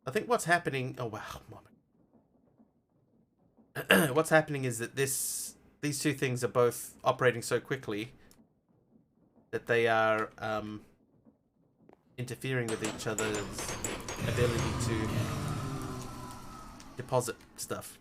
I think what's happening... Oh, wow. What's happening is that these two things are both operating so quickly that they are interfering with each other's ability to deposit stuff.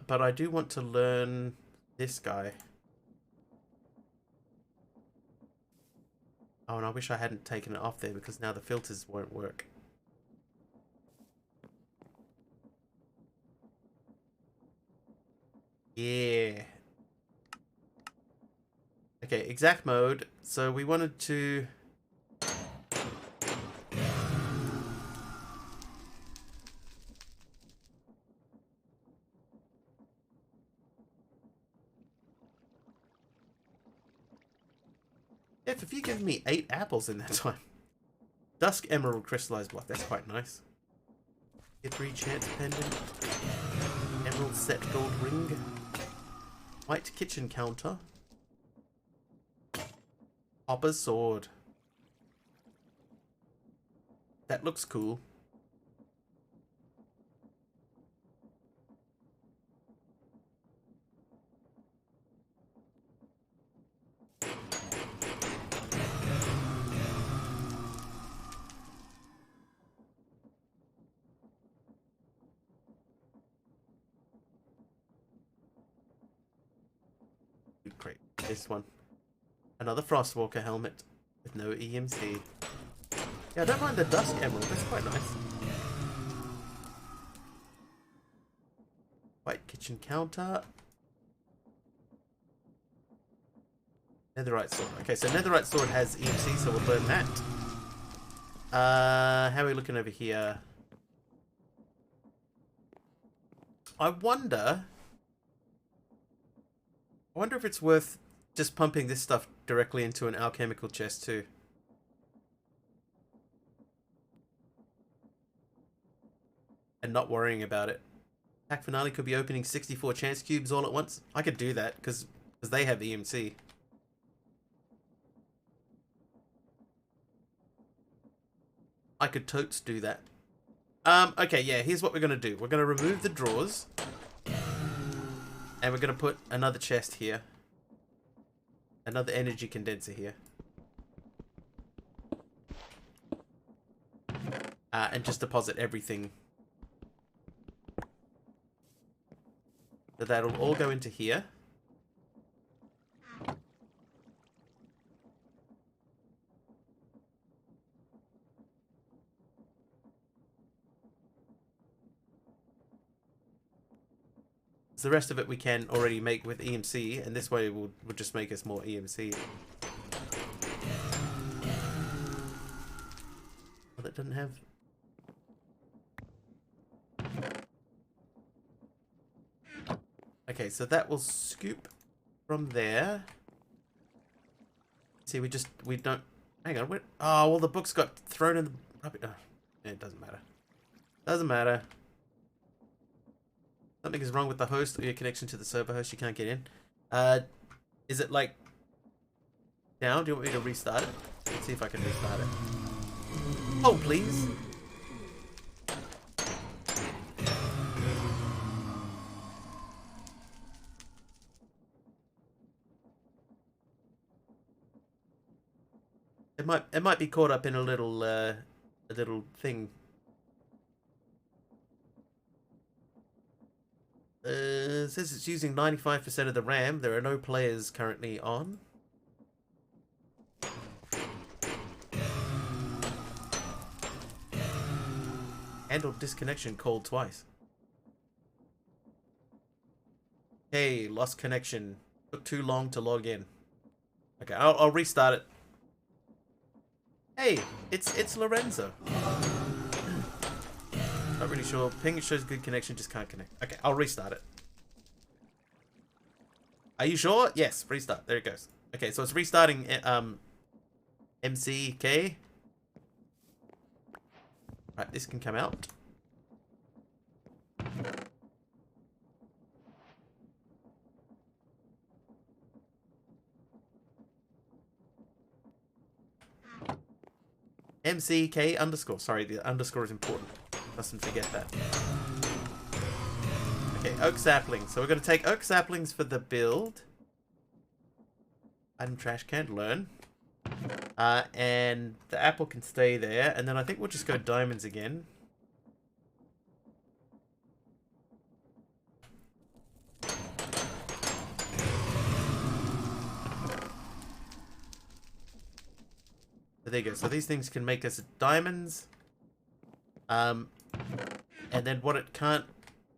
But I do want to learn this guy. Oh, and I wish I hadn't taken it off there because now the filters won't work. Yeah. Okay, exact mode. So we wanted to... If you give me 8 apples in that time. Dusk Emerald Crystallized Block, that's quite nice. Get 3 Chance Pendant. Emerald Set Gold Ring. White Kitchen Counter. Hopper's Sword. That looks cool. Great. This one. Another Frostwalker helmet with no EMC. Yeah, I don't mind the Dusk Emerald. That's quite nice. White Kitchen Counter. Netherite Sword. Okay, so Netherite Sword has EMC, so we'll learn that. How are we looking over here? I wonder if it's worth just pumping this stuff directly into an alchemical chest too. And not worrying about it. Pack Finale could be opening 64 chance cubes all at once. I could do that because they have EMC. I could totes do that. Okay, yeah, here's what we're going to do. We're going to remove the drawers. And we're going to put another chest here. Another energy condenser here. And just deposit everything. So that'll all go into here. The rest of it we can already make with EMC, and this way will just make us more EMC. Oh, that doesn't have... Okay, so that will scoop from there. See, we don't... Hang on, oh, well, the books got thrown in the rubbish. Oh, it doesn't matter. Doesn't matter. Something is wrong with the host or your connection to the server host. You can't get in. Is it like down? Do you want me to restart it? Let's see if I can restart it. Oh, please. It might be caught up in a little thing. It says it's using 95% of the RAM. There are no players currently on. Handled disconnection called twice. Hey, lost connection. Took too long to log in. Okay, I'll restart it. Hey, it's Lorenzo. Not really sure. Ping shows good connection, just can't connect. Okay, I'll restart it. Are you sure? Yes, restart. There it goes. Okay, so it's restarting MCK. Right, this can come out. MCK underscore. Sorry, the underscore is important. Mustn't forget that. Okay, oak saplings. So we're going to take oak saplings for the build. Item trash can't learn. And the apple can stay there. And then I think we'll just go diamonds again. So there you go. So these things can make us diamonds. And then what it can't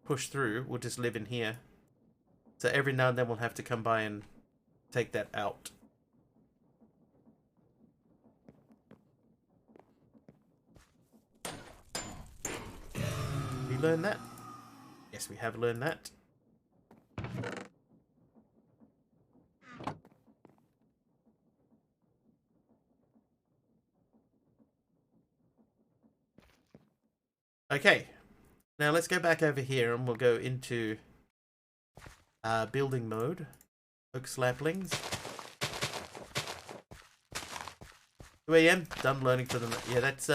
push through will just live in here. So every now and then we'll have to come by and take that out. We learned that? Yes, we have learned that. Okay, now let's go back over here and we'll go into building mode. Oak saplings. 2 AM, done learning for the night. Yeah, that's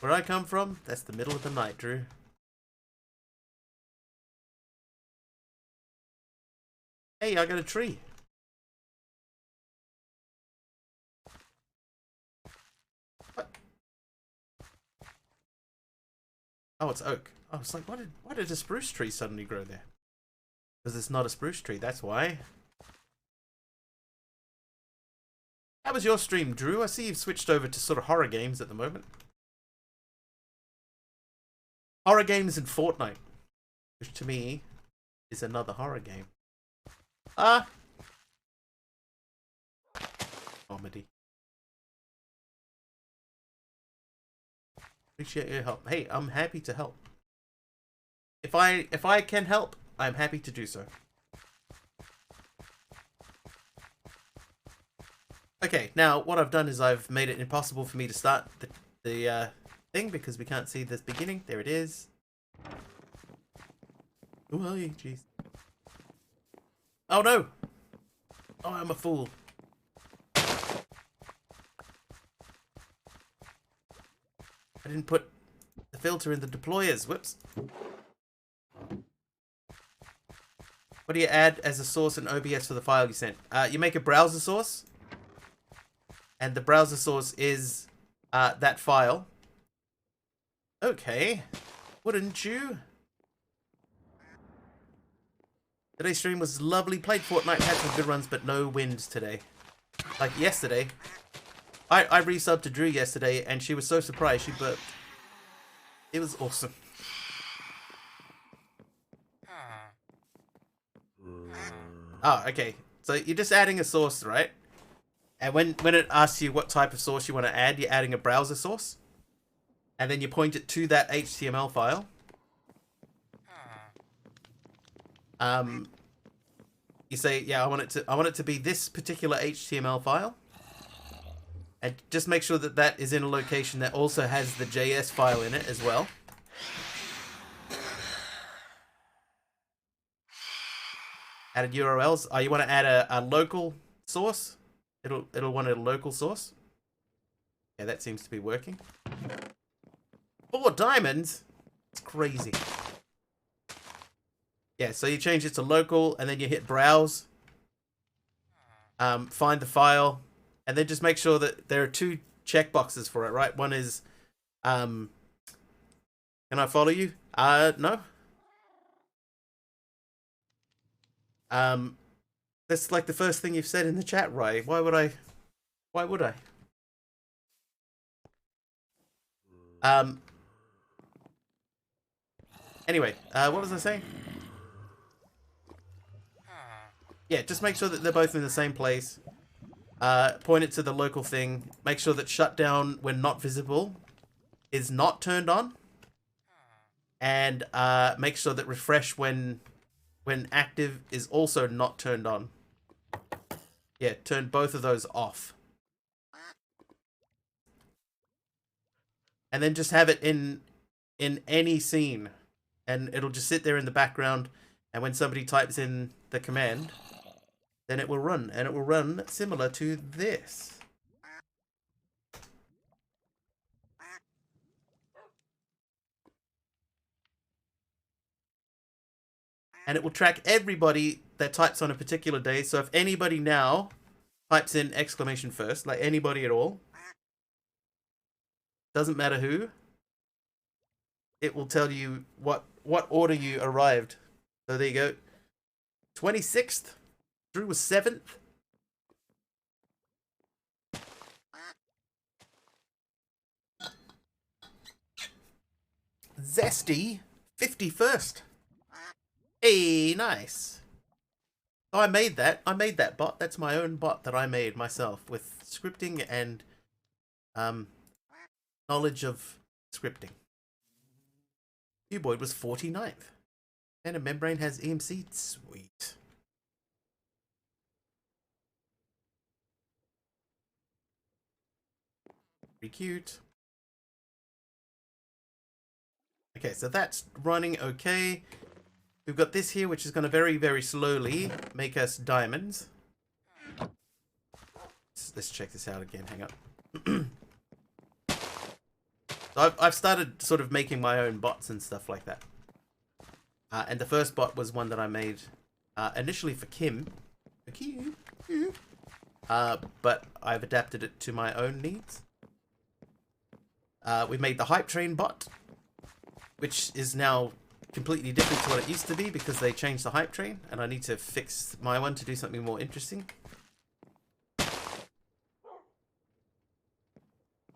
where I come from. That's the middle of the night, Drew. Hey, I got a tree. What? Oh, it's oak. I was like, why did a spruce tree suddenly grow there? Because it's not a spruce tree, that's why. How was your stream, Drew? I see you've switched over to sort of horror games at the moment. Horror games and Fortnite, which to me is another horror game. Comedy. Appreciate your help. Hey, I'm happy to help. If I can help, I'm happy to do so. Okay, now what I've done is I've made it impossible for me to start the thing because we can't see this beginning. There it is. Who are you? Jeez. Oh no! Oh, I'm a fool. I didn't put the filter in the deployers. Whoops. What do you add as a source in OBS for the file you sent? You make a browser source. And the browser source is that file. Okay. Wouldn't you? Today's stream was lovely. Played Fortnite, had some good runs, but no wins today. Like yesterday. I resubbed to Drew yesterday, and she was so surprised she burped. It was awesome. Oh, okay. So you're just adding a source, right? And when it asks you what type of source you want to add, you're adding a browser source. And then you point it to that HTML file. You say, yeah, I want it to be this particular HTML file. And just make sure that that is in a location that also has the JS file in it as well. Added URLs. Oh, you want to add a local source? It'll want a local source. Yeah, that seems to be working. 4 diamonds? It's crazy. Yeah, so you change it to local, and then you hit browse. Find the file, And then just make sure that there are 2 checkboxes for it, right? One is, can I follow you? No. That's like the first thing you've said in the chat, Ray. Why would I? Why would I? Anyway, what was I saying? Yeah, just make sure that they're both in the same place. Point it to the local thing. Make sure that shutdown when not visible is not turned on. And make sure that refresh when active is also not turned on. Yeah, turn both of those off. And then just have it in any scene. And it'll just sit there in the background. And when somebody types in the command, then it will run. And it will run similar to this. And it will track everybody that types on a particular day. So if anybody now types in exclamation first, like anybody at all, doesn't matter who, it will tell you what order you arrived. So there you go. 26th. Drew was 7th. Zesty, 51st. Hey, nice. Oh, I made that. I made that bot. That's my own bot that I made myself with scripting and knowledge of scripting. Cuboid was 49th. And a membrane has EMC. Sweet. Pretty cute. Okay, so that's running okay. We've got this here, which is going to very, very slowly make us diamonds. Let's check this out again. Hang on. So I've started sort of making my own bots and stuff like that. And the first bot was one that I made initially for Kim. But I've adapted it to my own needs. We made the hype train bot, which is now completely different to what it used to be because they changed the hype train, and I need to fix my one to do something more interesting.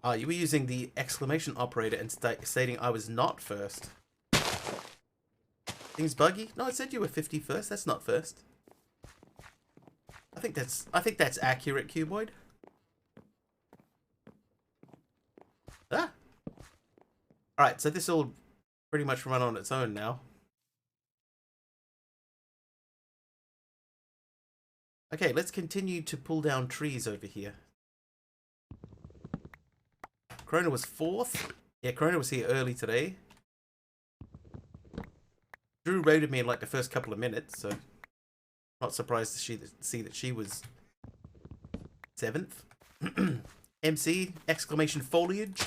You were using the exclamation operator and stating I was not first. Things buggy? No, it said you were 51st. That's not first. I think that's accurate, Cuboid. Ah. All right, so this will pretty much run on its own now. Okay, let's continue to pull down trees over here. Corona was 4th. Yeah, Corona was here early today. Drew raided me in like the first couple of minutes, so not surprised to see that she was 7th. MC, exclamation foliage.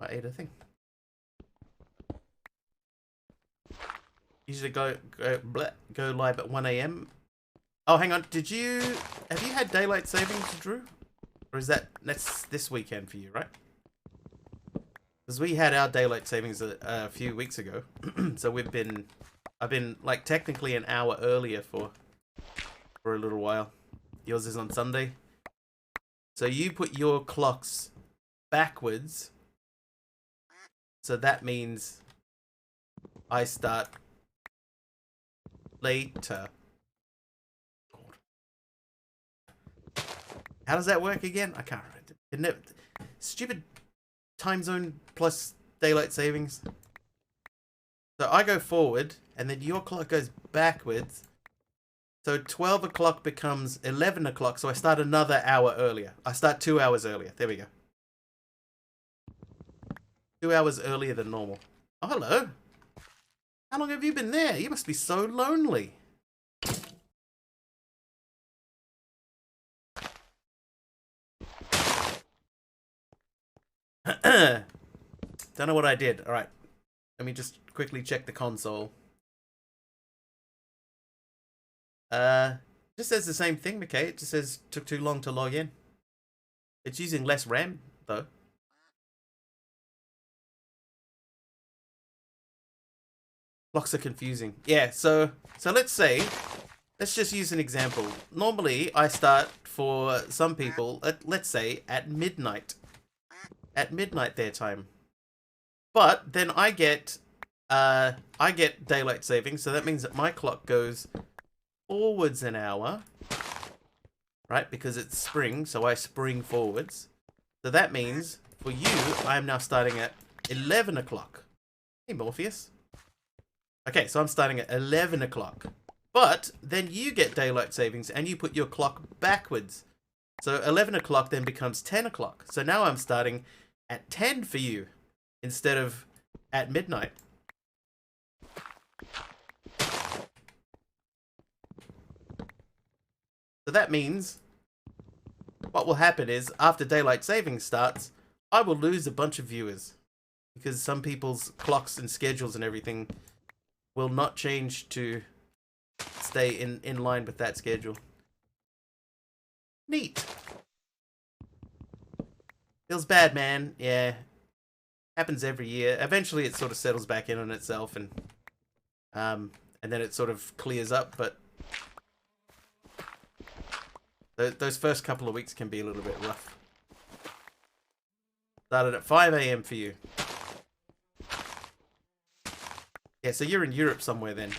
I ate a thing. Usually go live at 1 AM. Oh, hang on. Have you had daylight savings, Drew? Or is that's this weekend for you, right? Because we had our daylight savings a few weeks ago. So I've been like technically an hour earlier for a little while. Yours is on Sunday. So you put your clocks backwards. So that means I start later. How does that work again? I can't remember. Stupid time zone plus daylight savings. So I go forward, and then your clock goes backwards. So 12 o'clock becomes 11 o'clock, so I start another hour earlier. I start 2 hours earlier. There we go. 2 hours earlier than normal. Oh, hello. How long have you been there? You must be so lonely. Don't know what I did. All right. Let me just quickly check the console. Just says the same thing, McKay. It just says took too long to log in. It's using less RAM, though. Locks are confusing. Yeah, so let's just use an example. Normally, I start for some people, let's say, at midnight. At midnight their time. But then I get daylight savings, so that means that my clock goes forwards an hour. Right? Because it's spring, so I spring forwards. So that means, for you, I'm now starting at 11 o'clock. Hey, Morpheus. Okay, so I'm starting at 11 o'clock. But then you get daylight savings and you put your clock backwards. So 11 o'clock then becomes 10 o'clock. So now I'm starting at 10 for you instead of at midnight. So that means what will happen is after daylight savings starts, I will lose a bunch of viewers because some people's clocks and schedules and everything will not change to stay in line with that schedule. Neat. Feels bad, man. Yeah. Happens every year. Eventually it sort of settles back in on itself and then it sort of clears up, but those first couple of weeks can be a little bit rough. Started at 5 AM for you. Yeah, so you're in Europe somewhere then.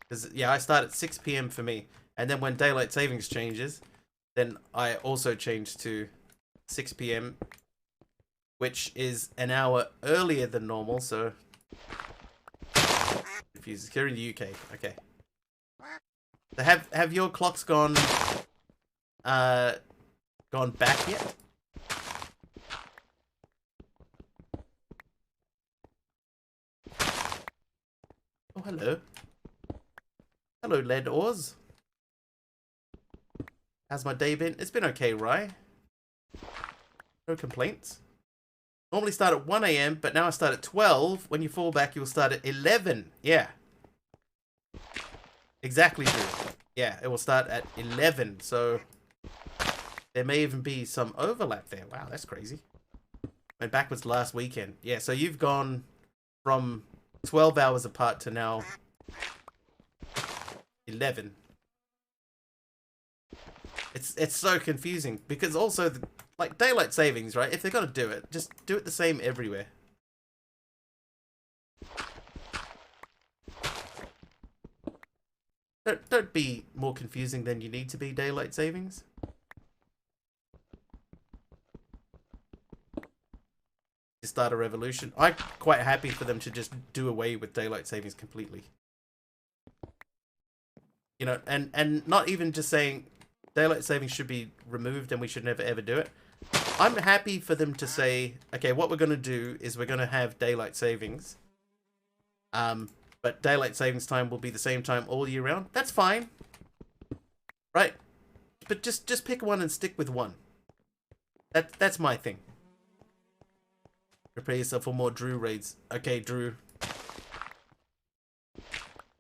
Because, yeah, I start at 6 PM for me. And then when daylight savings changes, then I also change to 6 PM, which is an hour earlier than normal, so... Confused. You're in the UK, okay. So have your clocks gone back yet? Oh, hello. Hello, Lead Oars. How's my day been? It's been okay, Rye. No complaints. Normally start at 1 AM, but now I start at 12. When you fall back, you'll start at 11. Yeah. Exactly, Drew. Yeah, it will start at 11, so there may even be some overlap there. Wow, that's crazy. Went backwards last weekend. Yeah, so you've gone from 12 hours apart to now 11. It's so confusing because also like daylight savings, right? If they're gonna do it, just do it the same everywhere. Don't be more confusing than you need to be, daylight savings. To start a revolution. I'm quite happy for them to just do away with daylight savings completely. You know, and not even just saying daylight savings should be removed and we should never ever do it. I'm happy for them to say, okay, what we're going to do is we're going to have daylight savings. But daylight savings time will be the same time all year round. That's fine. Right? But just pick one and stick with one. That's my thing. Prepare yourself for more Drew raids. Okay, Drew.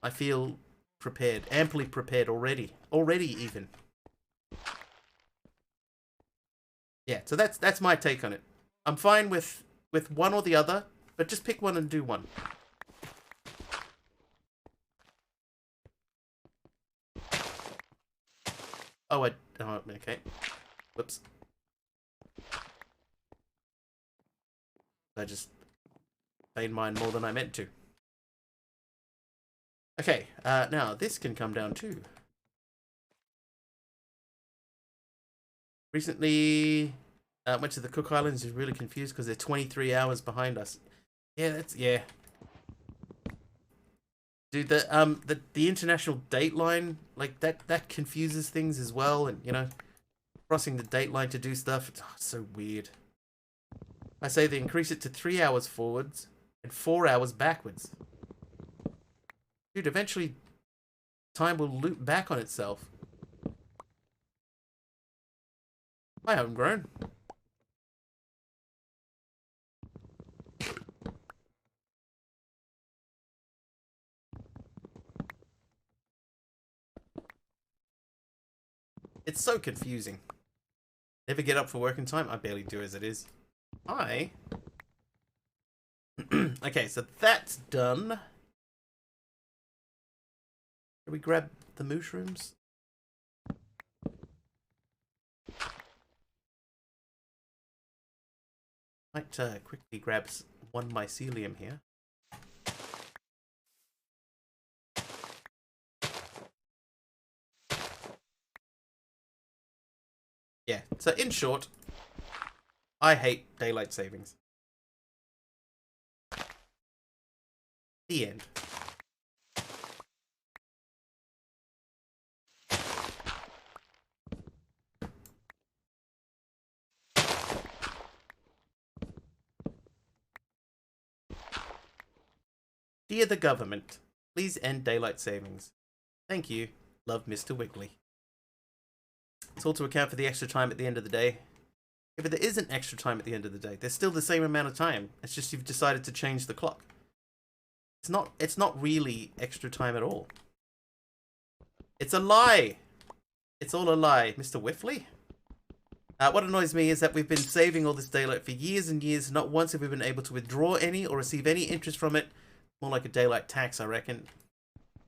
I feel prepared. Amply prepared already. Already even. Yeah, so that's my take on it. I'm fine with one or the other, but just pick one and do one. Oh, okay. Whoops. I just paid mine more than I meant to. Okay, now this can come down too. Recently, went to the Cook Islands. Is really confused because they're 23 hours behind us. Yeah, yeah. Dude, the international date line, like that confuses things as well, and you know, crossing the date line to do stuff, it's so weird. I say they increase it to 3 hours forwards and 4 hours backwards. Dude, eventually time will loop back on itself. Hi, Homegrown. It's so confusing. Never get up for work in time? I barely do as it is. Okay, so that's done. Can we grab the mushrooms? Might quickly grab one mycelium here. Yeah, so in short, I hate daylight savings. The end. Dear the government, please end daylight savings. Thank you. Love, Mr. Wiggly. It's all to account for the extra time at the end of the day. Yeah, but there isn't extra time at the end of the day. There's still the same amount of time. It's just you've decided to change the clock. It's not really extra time at all. It's a lie. It's all a lie, Mr. Whiffley. What annoys me is that we've been saving all this daylight for years and years. Not once have we been able to withdraw any or receive any interest from it. More like a daylight tax, I reckon.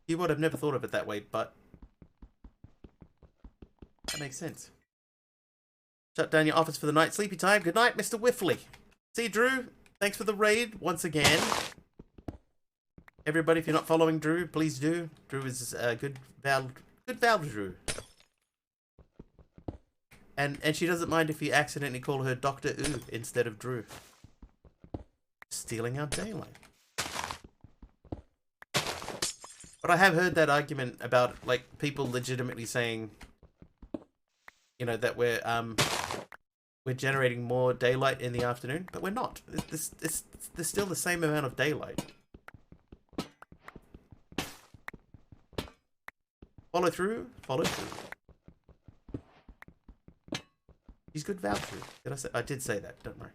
You would have never thought of it that way, but that makes sense. Shut down your office for the night. Sleepy time. Good night, Mr. Whiffley. See, Drew, thanks for the raid once again. Everybody, if you're not following Drew, please do. Drew is good Val Drew. And she doesn't mind if you accidentally call her Dr. Ooh instead of Drew. Stealing our daylight. But I have heard that argument about, like, people legitimately saying, you know, that we're generating more daylight in the afternoon, but we're not. There's still the same amount of daylight. Follow through. Follow through. He's good Val through. Did I say? I did say that, don't worry.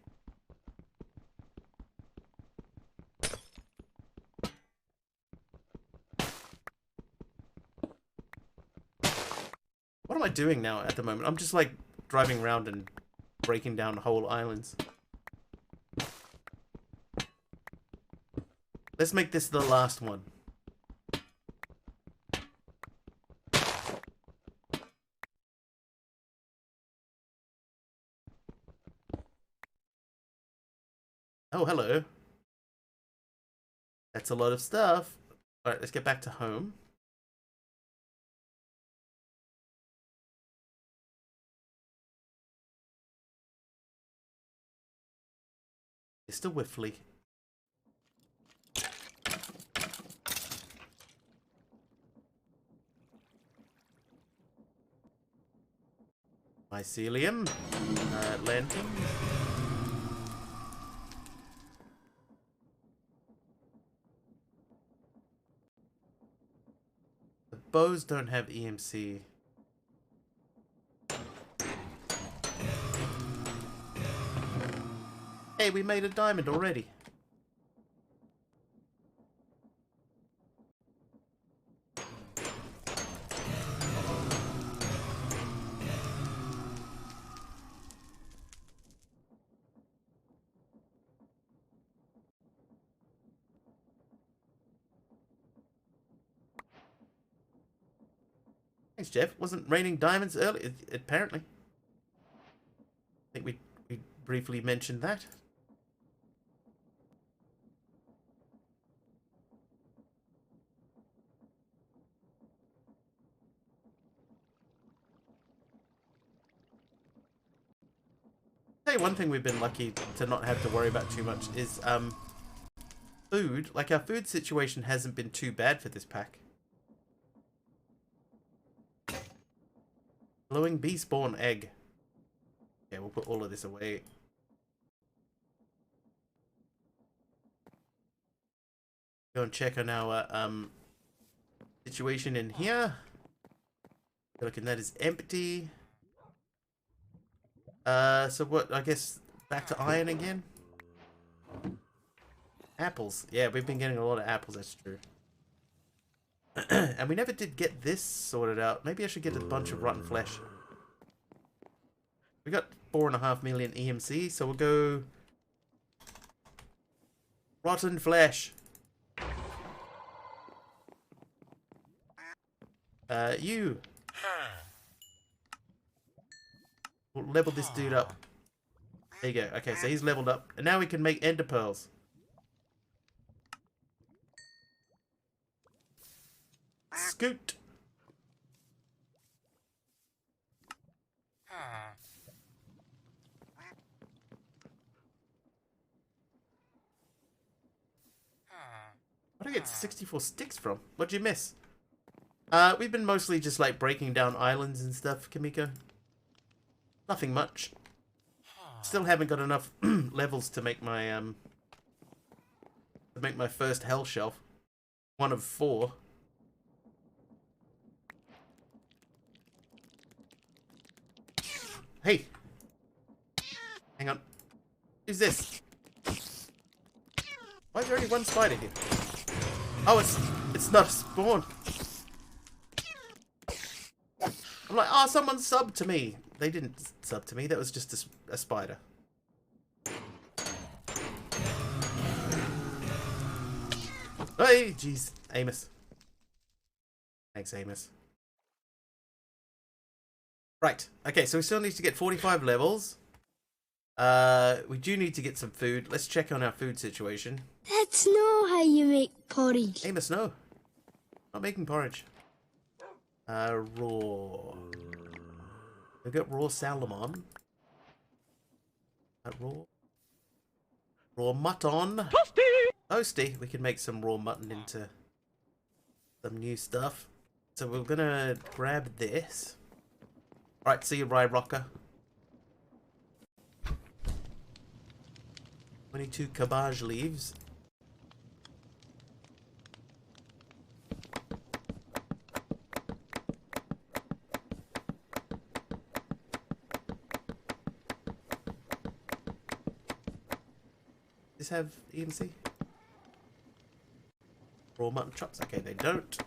What am I doing now at the moment? I'm just like driving around and breaking down whole islands. Let's make this the last one. Oh, hello. That's a lot of stuff. Alright, let's get back to home. Mr. Whiffley. Mycelium. Lantern. The bows don't have EMC. Hey, we made a diamond already. Thanks, Jeff. Wasn't raining diamonds earlier, apparently. I think we briefly mentioned that. Say one thing we've been lucky to not have to worry about too much is food. Like, our food situation hasn't been too bad for this pack. Glowing bee spawn egg. Yeah, we'll put all of this away. Go and check on our situation in here. Looking, that is empty. So what, I guess back to iron again? Apples. Yeah, we've been getting a lot of apples, that's true. And we never did get this sorted out. Maybe I should get a bunch of rotten flesh. We got 4.5 million EMC, so we'll go rotten flesh. You. We'll level this dude up. There you go. Okay, so he's leveled up. And now we can make ender pearls. Scoot. Where'd I get 64 sticks from? What'd you miss? We've been mostly just like breaking down islands and stuff, Kamiko. Nothing much. Still haven't got enough levels to make my first hell shelf. One of 4. Hey! Hang on. Who's this? Why is there only one spider here? Oh, it's not a spawn. I'm like, oh, someone subbed to me. They didn't sub to me. That was just a spider. Hey, jeez. Amos. Thanks, Amos. Right. Okay, so we still need to get 45 levels. We do need to get some food. Let's check on our food situation. That's not how you make porridge. Amos, no. Not making porridge. Raw. We've got raw salmon. Raw mutton. Toasty! Toasty. We can make some raw mutton into some new stuff. So we're gonna grab this. Right, see you, Rye Rocker. 22 cabbage leaves. Does this have EMC? Raw mutton chops? Okay, they don't.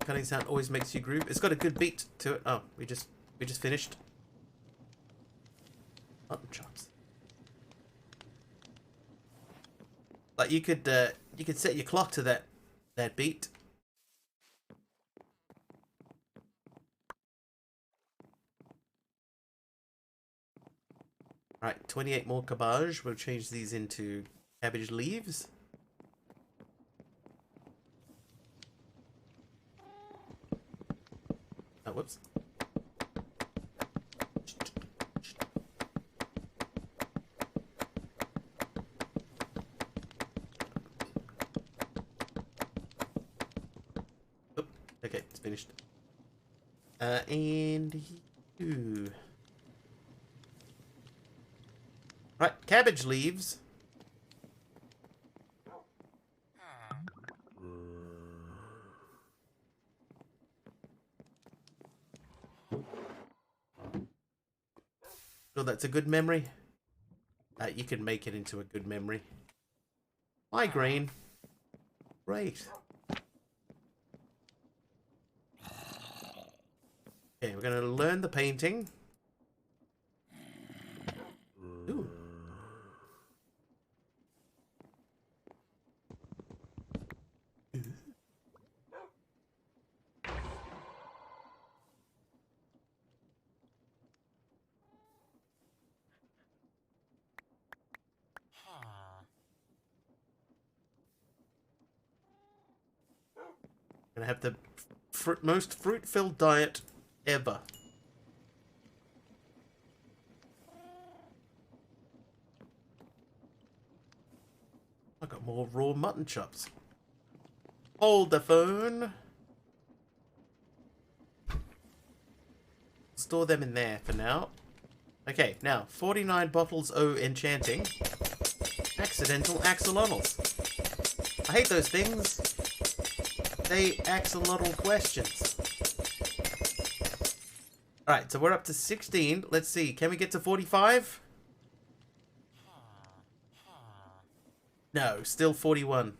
Cutting sound always makes you groove. It's got a good beat to it. Oh, we just finished. Mutton chops. Like you could set your clock to that beat. Right, 28 more cabbage. We'll change these into cabbage leaves. Oh, whoops. Oh, okay, it's finished. And you. Right, cabbage leaves. So that's a good memory. You can make it into a good memory. Migraine. Great. Okay, we're going to learn the painting. Ooh. Gonna have the most fruit-filled diet ever. I got more raw mutton chops. Hold the phone. Store them in there for now. Okay, now 49 bottles o enchanting. Accidental axolotls. I hate those things. They axolotl questions. Alright, so we're up to 16. Let's see, can we get to 45? No, still 41.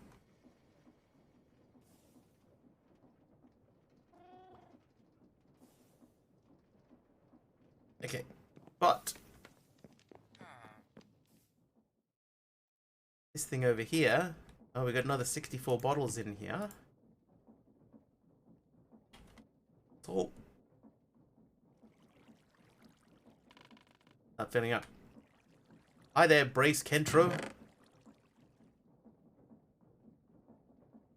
Okay, but this thing over here. Oh, we got another 64 bottles in here. Oh. Not filling up. Hi there, Brace Kentro.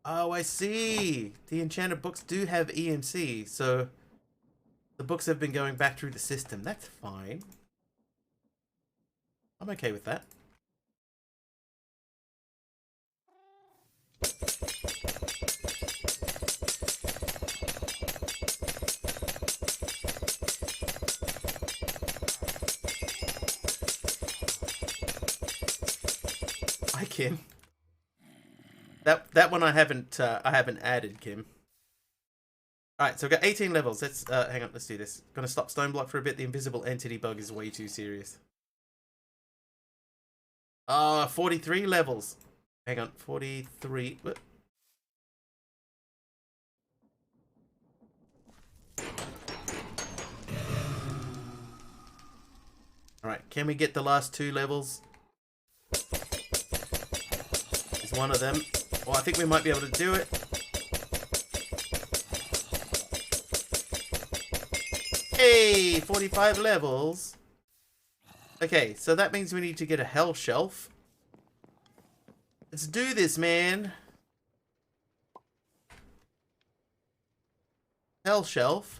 Oh, I see. The enchanted books do have EMC, so the books have been going back through the system. That's fine. I'm okay with that. Hi, Kim. That one I haven't added, Kim. Alright, so we've got 18 levels. Let's hang on, let's do this. Gonna stop Stoneblock for a bit. The invisible entity bug is way too serious. 43 levels. Hang on, 43. What? Alright, can we get the last 2 levels? Is one of them. Well, I think we might be able to do it. Hey, 45 levels. Okay, so that means we need to get a hell shelf. Let's do this, man. Hell shelf.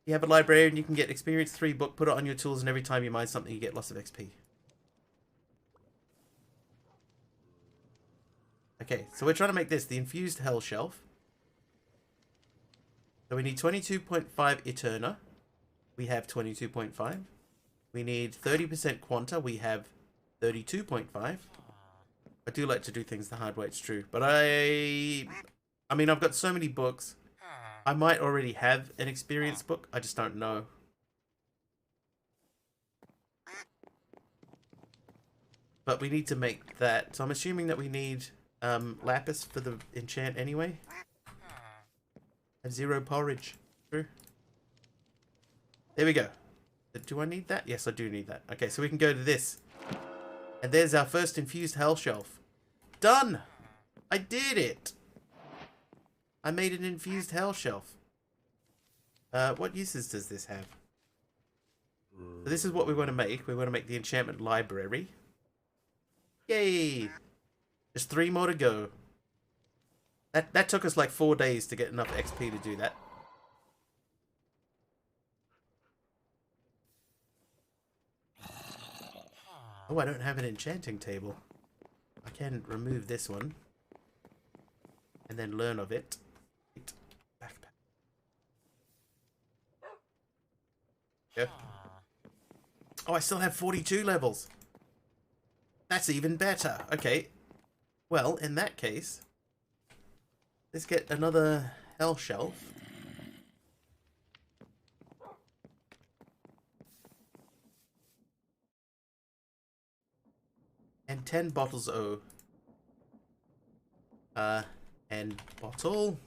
You have a library and you can get experience 3 book, put it on your tools, and every time you mine something you get lots of XP. Okay, so we're trying to make this the infused hell shelf. So we need 22.5 Eterna. We have 22.5. We need 30% Quanta. We have 32.5. I do like to do things the hard way, it's true. But I mean, I've got so many books. I might already have an experience book. I just don't know. But we need to make that. So I'm assuming that we need lapis for the enchant anyway. And 0 porridge. True. There we go. Do I need that? Yes, I do need that. Okay, so we can go to this. And there's our first infused hell shelf. Done! I did it! I made an infused hell shelf. What uses does this have? So this is what we want to make. We want to make the enchantment library. Yay! There's 3 more to go. That took us like 4 days to get enough XP to do that. Oh, I don't have an enchanting table. I can remove this one. And then learn of it. Backpack. Yeah. Oh, I still have 42 levels. That's even better. Okay. Well, in that case, let's get another hell shelf. And 10 bottles O. And bottle.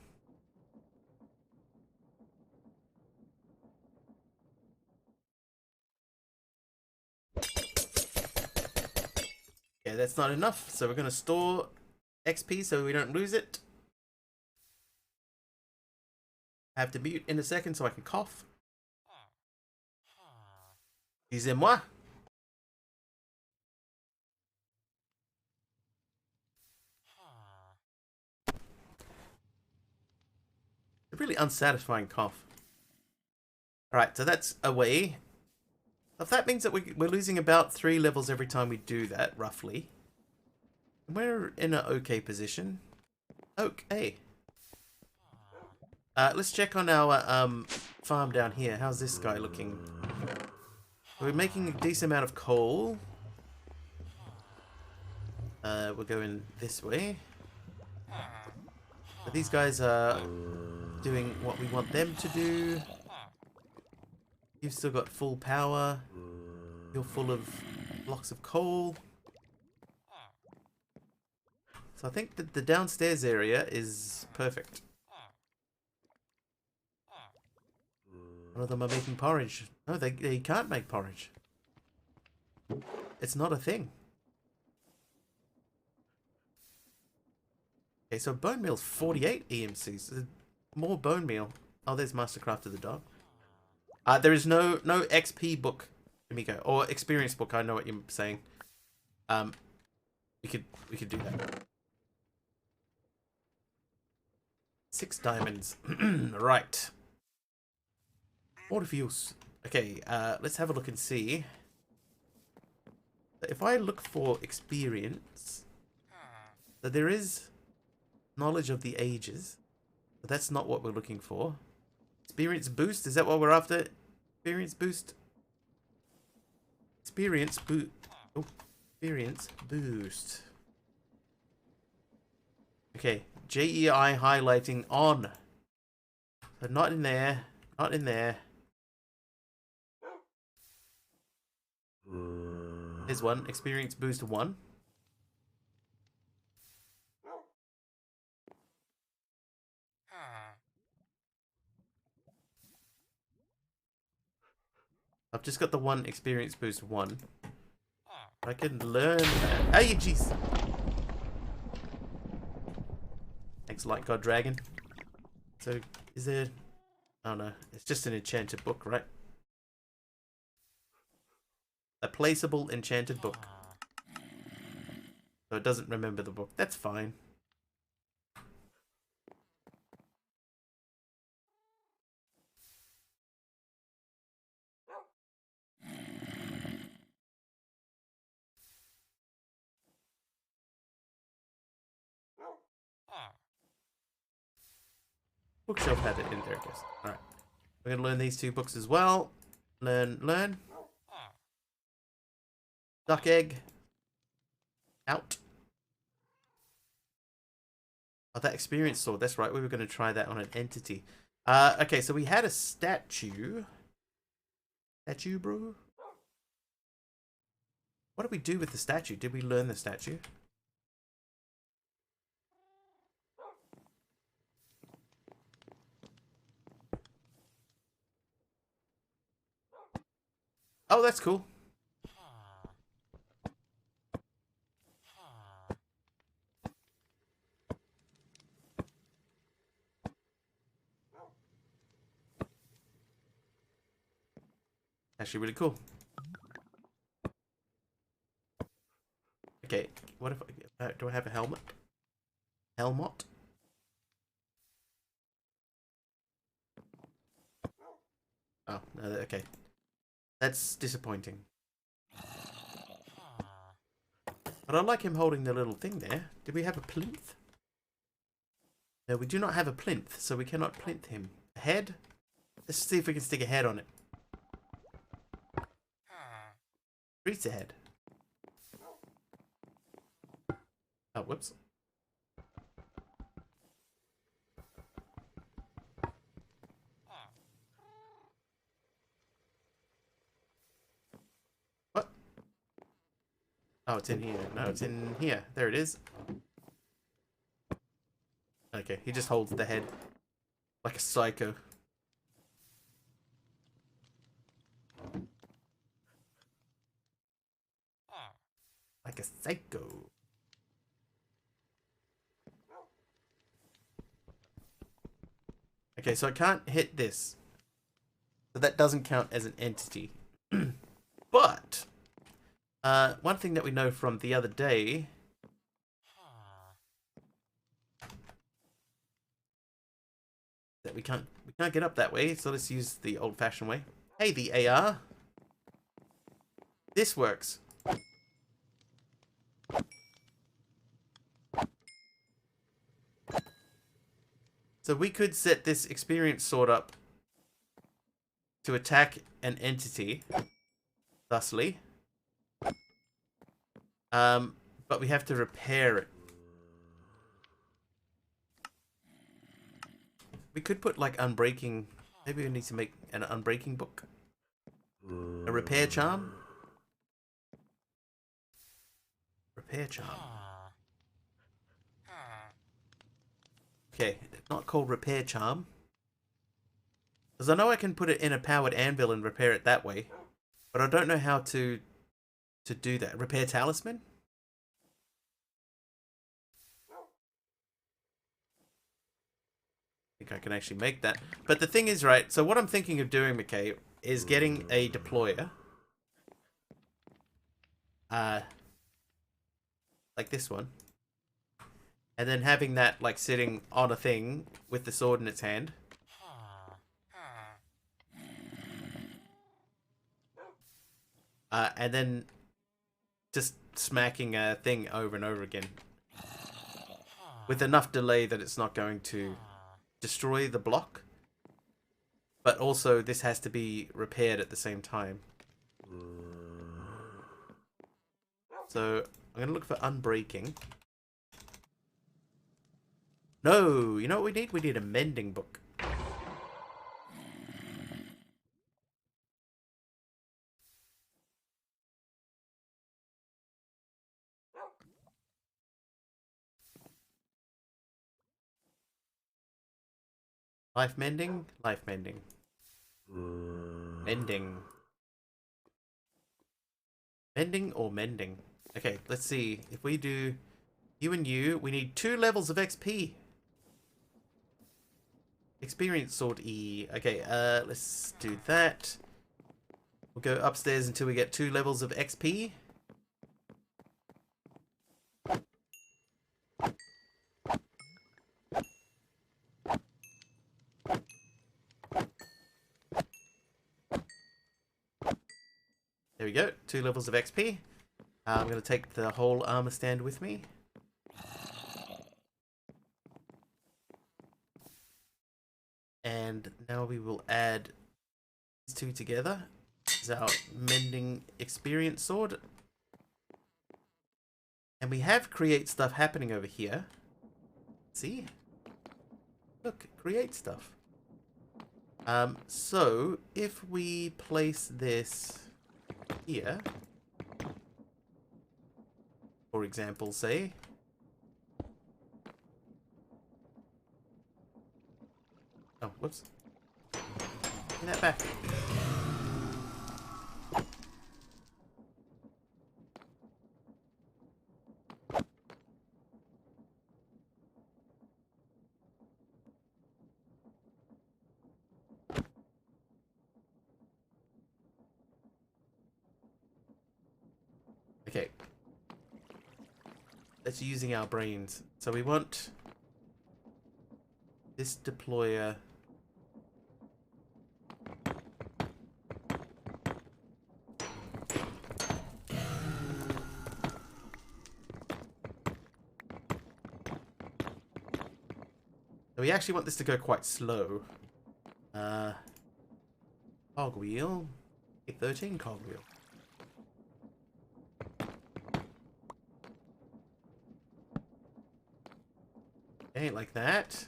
Yeah, that's not enough. So we're going to store XP so we don't lose it. I have to mute in a second so I can cough. Excusez-moi. A really unsatisfying cough. Alright, so that's away. If that means that we're losing about 3 levels every time we do that, roughly. We're in an okay position. Okay. Let's check on our farm down here. How's this guy looking? We're making a decent amount of coal. We're going this way. So these guys are doing what we want them to do. You've still got full power. You're full of blocks of coal. So I think that the downstairs area is perfect. One of them are making porridge. No, they can't make porridge. It's not a thing. Okay, so bone meal's 48 EMCs. More bone meal. Oh, there's Mastercraft of the dog. There is no XP book, Miko, or experience book. I know what you're saying. We could do that. 6 diamonds. Right. Water fuels. Okay, let's have a look and see. If I look for experience, so there is knowledge of the ages, but that's not what we're looking for. Experience boost, is that what we're after? Experience boost. Experience boost. Oh, experience boost. Okay, JEI highlighting on. So not in there. Not in there. Here's one. Experience boost 1. I've just got the one experience boost 1. I can learn that. Hey, jeez. Thanks, Light God Dragon. So, is there... Oh no, it's just an enchanted book, right? A placeable enchanted book. So it doesn't remember the book. That's fine. Bookshelf had it in there, I guess. Alright. We're gonna learn these 2 books as well. Learn. Duck egg. Out. Oh, that experience sword. That's right. We were going to try that on an entity. Okay, so we had a statue. Statue, bro? What did we do with the statue? Did we learn the statue? Oh, that's cool. Actually really cool. Okay, what if do I have a helmet? Helmet? Oh, no, okay. That's disappointing. But I like him holding the little thing there. Did we have a plinth? No, we do not have a plinth, so we cannot plinth him. A head? Let's see if we can stick a head on it. Treats a head. Oh, whoops. What? Oh, it's in here. No, it's in here. There it is. Okay, he just holds the head. Like a psycho. Like a psycho. Okay, so I can't hit this. So that doesn't count as an entity. But, one thing that we know from the other day... that we can't get up that way, so let's use the old-fashioned way. Hey, the AR. This works. So we could set this experience sword up to attack an entity, thusly. But we have to repair it. We could put like unbreaking. Maybe we need to make an unbreaking book. A repair charm. Repair charm. Okay, not called repair charm. Because I know I can put it in a powered anvil and repair it that way. But I don't know how to do that. Repair talisman? I think I can actually make that. But the thing is, right, so what I'm thinking of doing, McKay, is getting a deployer. Like this one. And then having that, like, sitting on a thing with the sword in its hand. And then just smacking a thing over and over again. With enough delay that it's not going to destroy the block. But also, this has to be repaired at the same time. So, I'm going to look for unbreaking. No! You know what we need? We need a mending book. Life mending? Life mending. Mending. Mending or mending? Okay, let's see. If we do you and you, we need 2 levels of XP. Experience sword E. Okay, let's do that. We'll go upstairs until we get 2 levels of XP. There we go, 2 levels of XP. I'm going to take the whole armor stand with me. And now we will add these 2 together. This is our mending experience sword. And we have create stuff happening over here. See? Look, create stuff. So if we place this here, for example, say, oh, whoops, give that back. Okay. That's using our brains. So we want this deployer. So we actually want this to go quite slow. Cogwheel. 13 cogwheel. Okay, like that.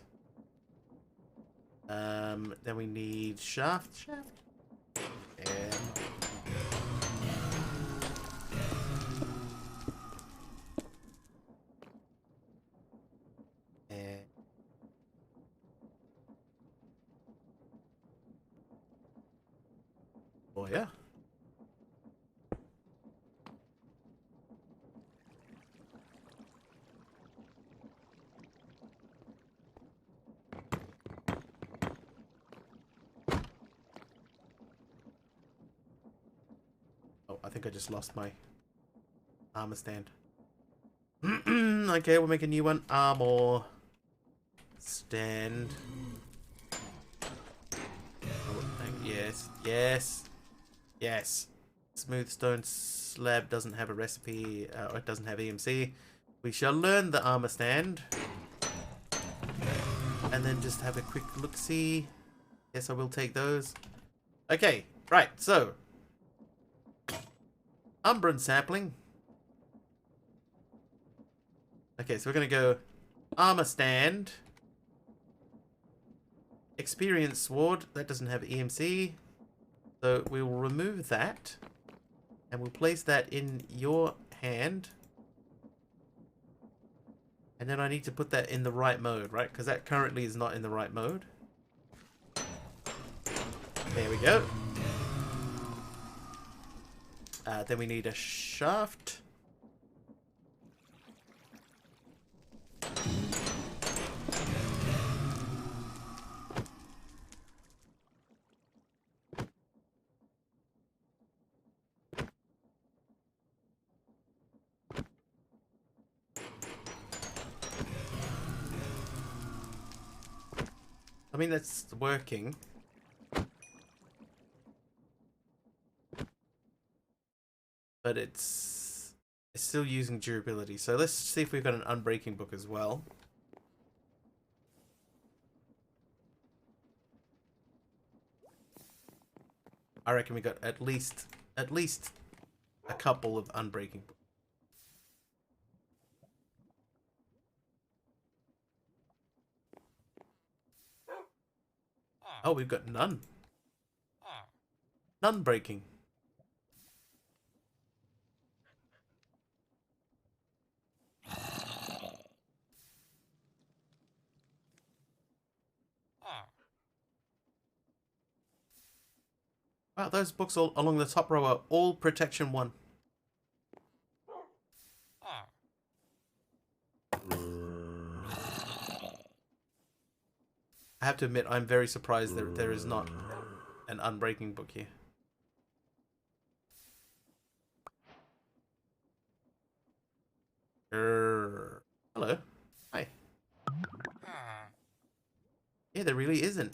Then we need shaft. And oh yeah. Oh, I think I just lost my armor stand. Okay, we'll make a new one. Armor stand. Oh, yes. Smooth stone slab doesn't have a recipe. It doesn't have EMC. We shall learn the armor stand. And then just have a quick look-see. Yes, I will take those. Okay, right, so. Umbran sapling. Okay, so we're going to go armor stand. Experience sword. That doesn't have EMC. So we will remove that. And we'll place that in your hand. And then I need to put that in the right mode, right? Because that currently is not in the right mode. There we go. Then we need a shaft. I mean, that's working. But it's still using durability. So let's see if we've got an unbreaking book as well. I reckon we got at least a couple of unbreaking books. Oh, we've got none. None breaking. Wow, those books all along the top row are all protection 1. I have to admit, I'm very surprised that there is not an unbreaking book here. Hello. Hi. Yeah, there really isn't.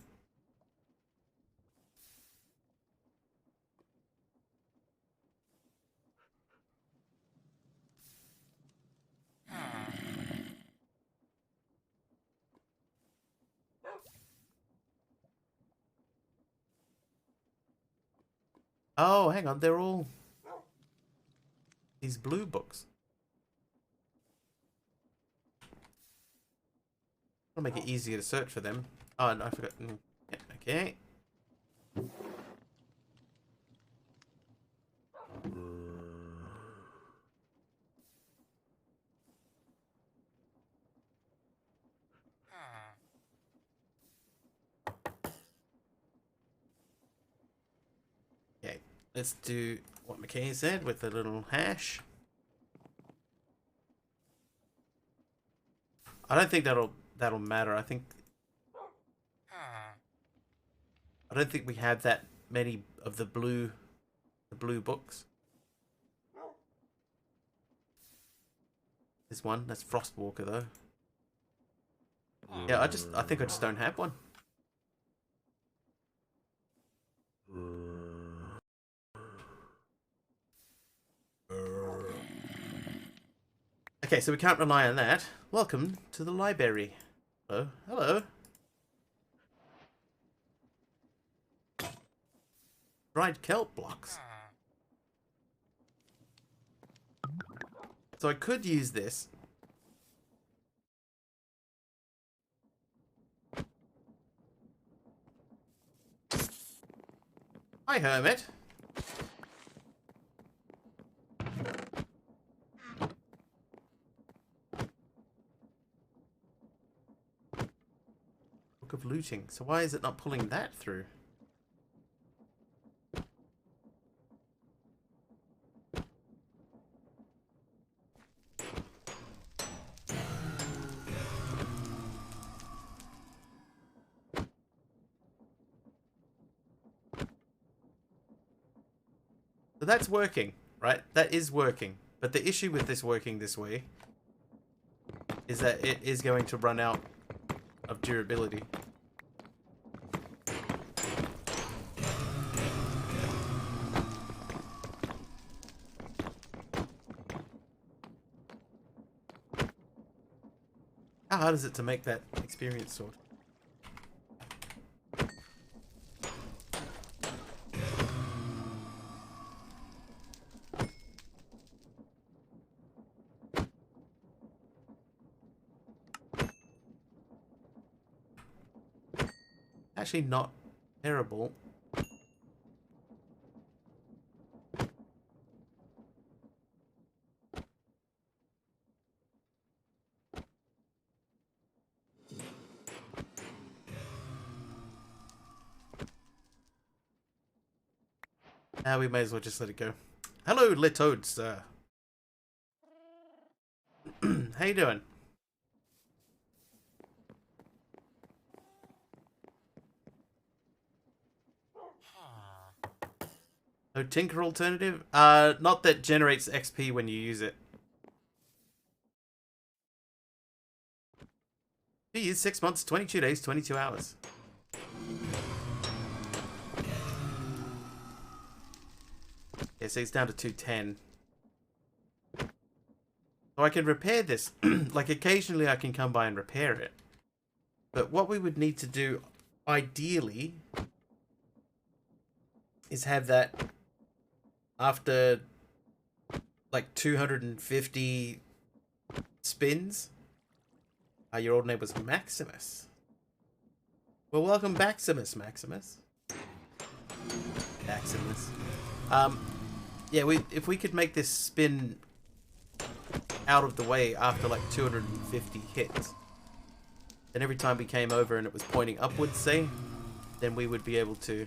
Oh, hang on, they're all these blue books. I'll make it easier to search for them. Oh, no, I forgot. Yeah, okay. Okay, let's do what McKay said with a little hash. I don't think that'll matter. I don't think we have that many of the blue books. There's one. That's Frostwalker though. Yeah, I think I just don't have one. Okay, so we can't rely on that. Welcome to the library. Hello. Hello. Dried kelp blocks. So I could use this. Hi, Hermit. Book of looting. So why is it not pulling that through? So that's working, right? That is working. But the issue with this working this way is that it is going to run out of durability. How hard is it to make that experience sword? Actually not terrible. We may as well just let it go. Hello, Litoads. How you doing? No Tinker alternative? Not that generates XP when you use it. 2 years, 6 months, 22 days, 22 hours. Yeah, so it's down to 210. So I can repair this. Like, occasionally I can come by and repair it. But what we would need to do, ideally, is have that after, like, 250 spins. Your old name was Maximus. Well, welcome back, Maximus. Maximus. Yeah, if we could make this spin out of the way after like 250 hits, then every time we came over and it was pointing upwards, say, then we would be able to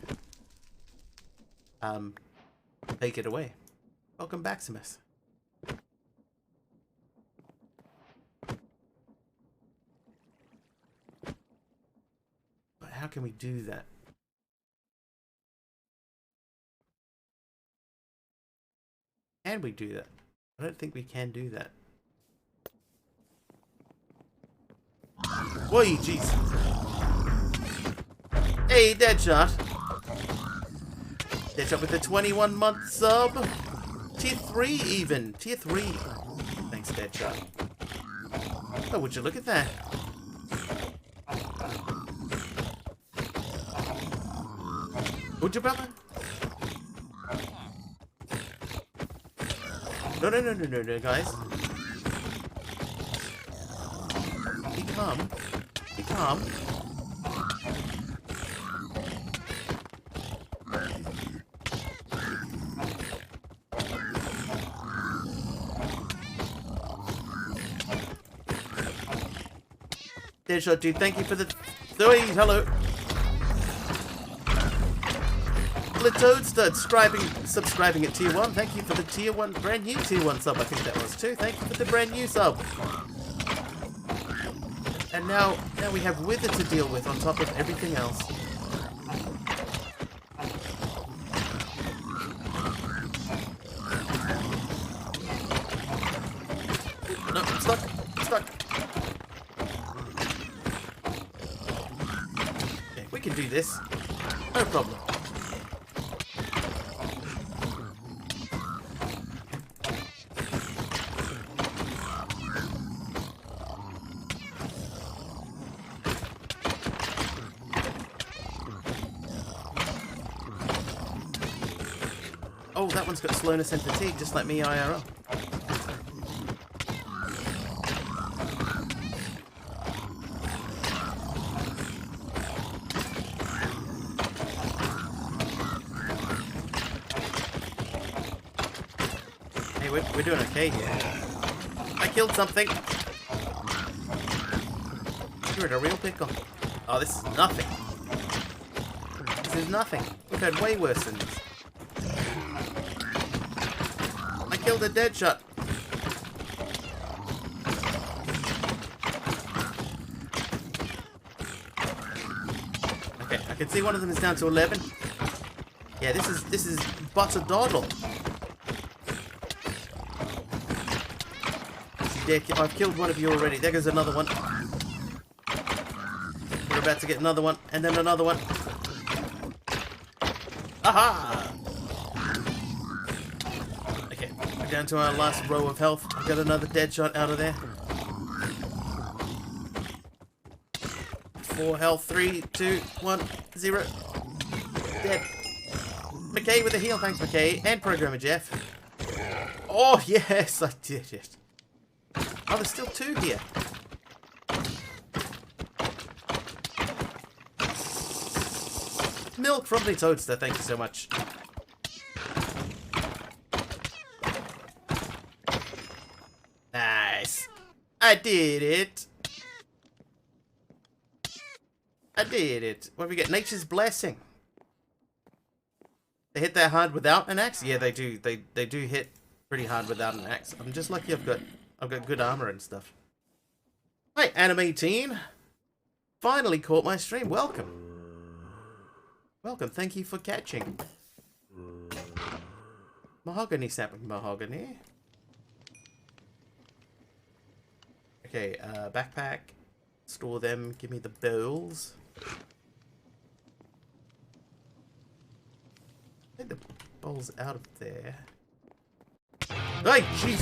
take it away. Welcome back, Maximus. But how can we do that? Can we do that? I don't think we can do that. Whoa, jeez. Hey, Deadshot. Deadshot with the 21-month sub. Tier 3 even. Tier 3. Thanks, Deadshot. Oh, would you look at that? Would you, brother? No, guys. Be calm. Be calm. Deadshot dude, thank you for the 3. Hello. Litoadstud subscribing at tier 1. Thank you for the tier 1, brand new tier 1 sub. I think that was too. Thank you for the brand new sub. And now we have Wither to deal with on top of everything else. No, I'm stuck. I'm stuck. Okay, we can do this. No problem. Oh, that one's got slowness and fatigue, just like me IRL. Hey, we're doing okay here. I killed something. You're in a real pickle. Oh, this is nothing. This is nothing. We've had way worse than this. Killed a Deadshot. Okay, I can see one of them is down to 11. Yeah, this is butter doddle. I've killed one of you already. There goes another one. We're about to get another one, and then another one. Aha! Down to our last row of health. We got another Deadshot out of there. 4 health. 3, 2, 1, 0. Dead. McKay with a heal. Thanks, McKay. And Programmer Jeff. Oh, yes, I did it. Oh, there's still 2 here. Milk from the Toadster. Thank you so much. Nice. I did it. I did it. What do we get? Nature's Blessing. They hit that hard without an axe? Yeah, they do. They do hit pretty hard without an axe. I'm just lucky I've got good armor and stuff. Hi, Anime Teen. Finally caught my stream. Welcome. Welcome. Thank you for catching. Mahogany sapling, mahogany. Okay, backpack. Store them. Give me the bowls. Take the bowls out of there. Hey, jeez.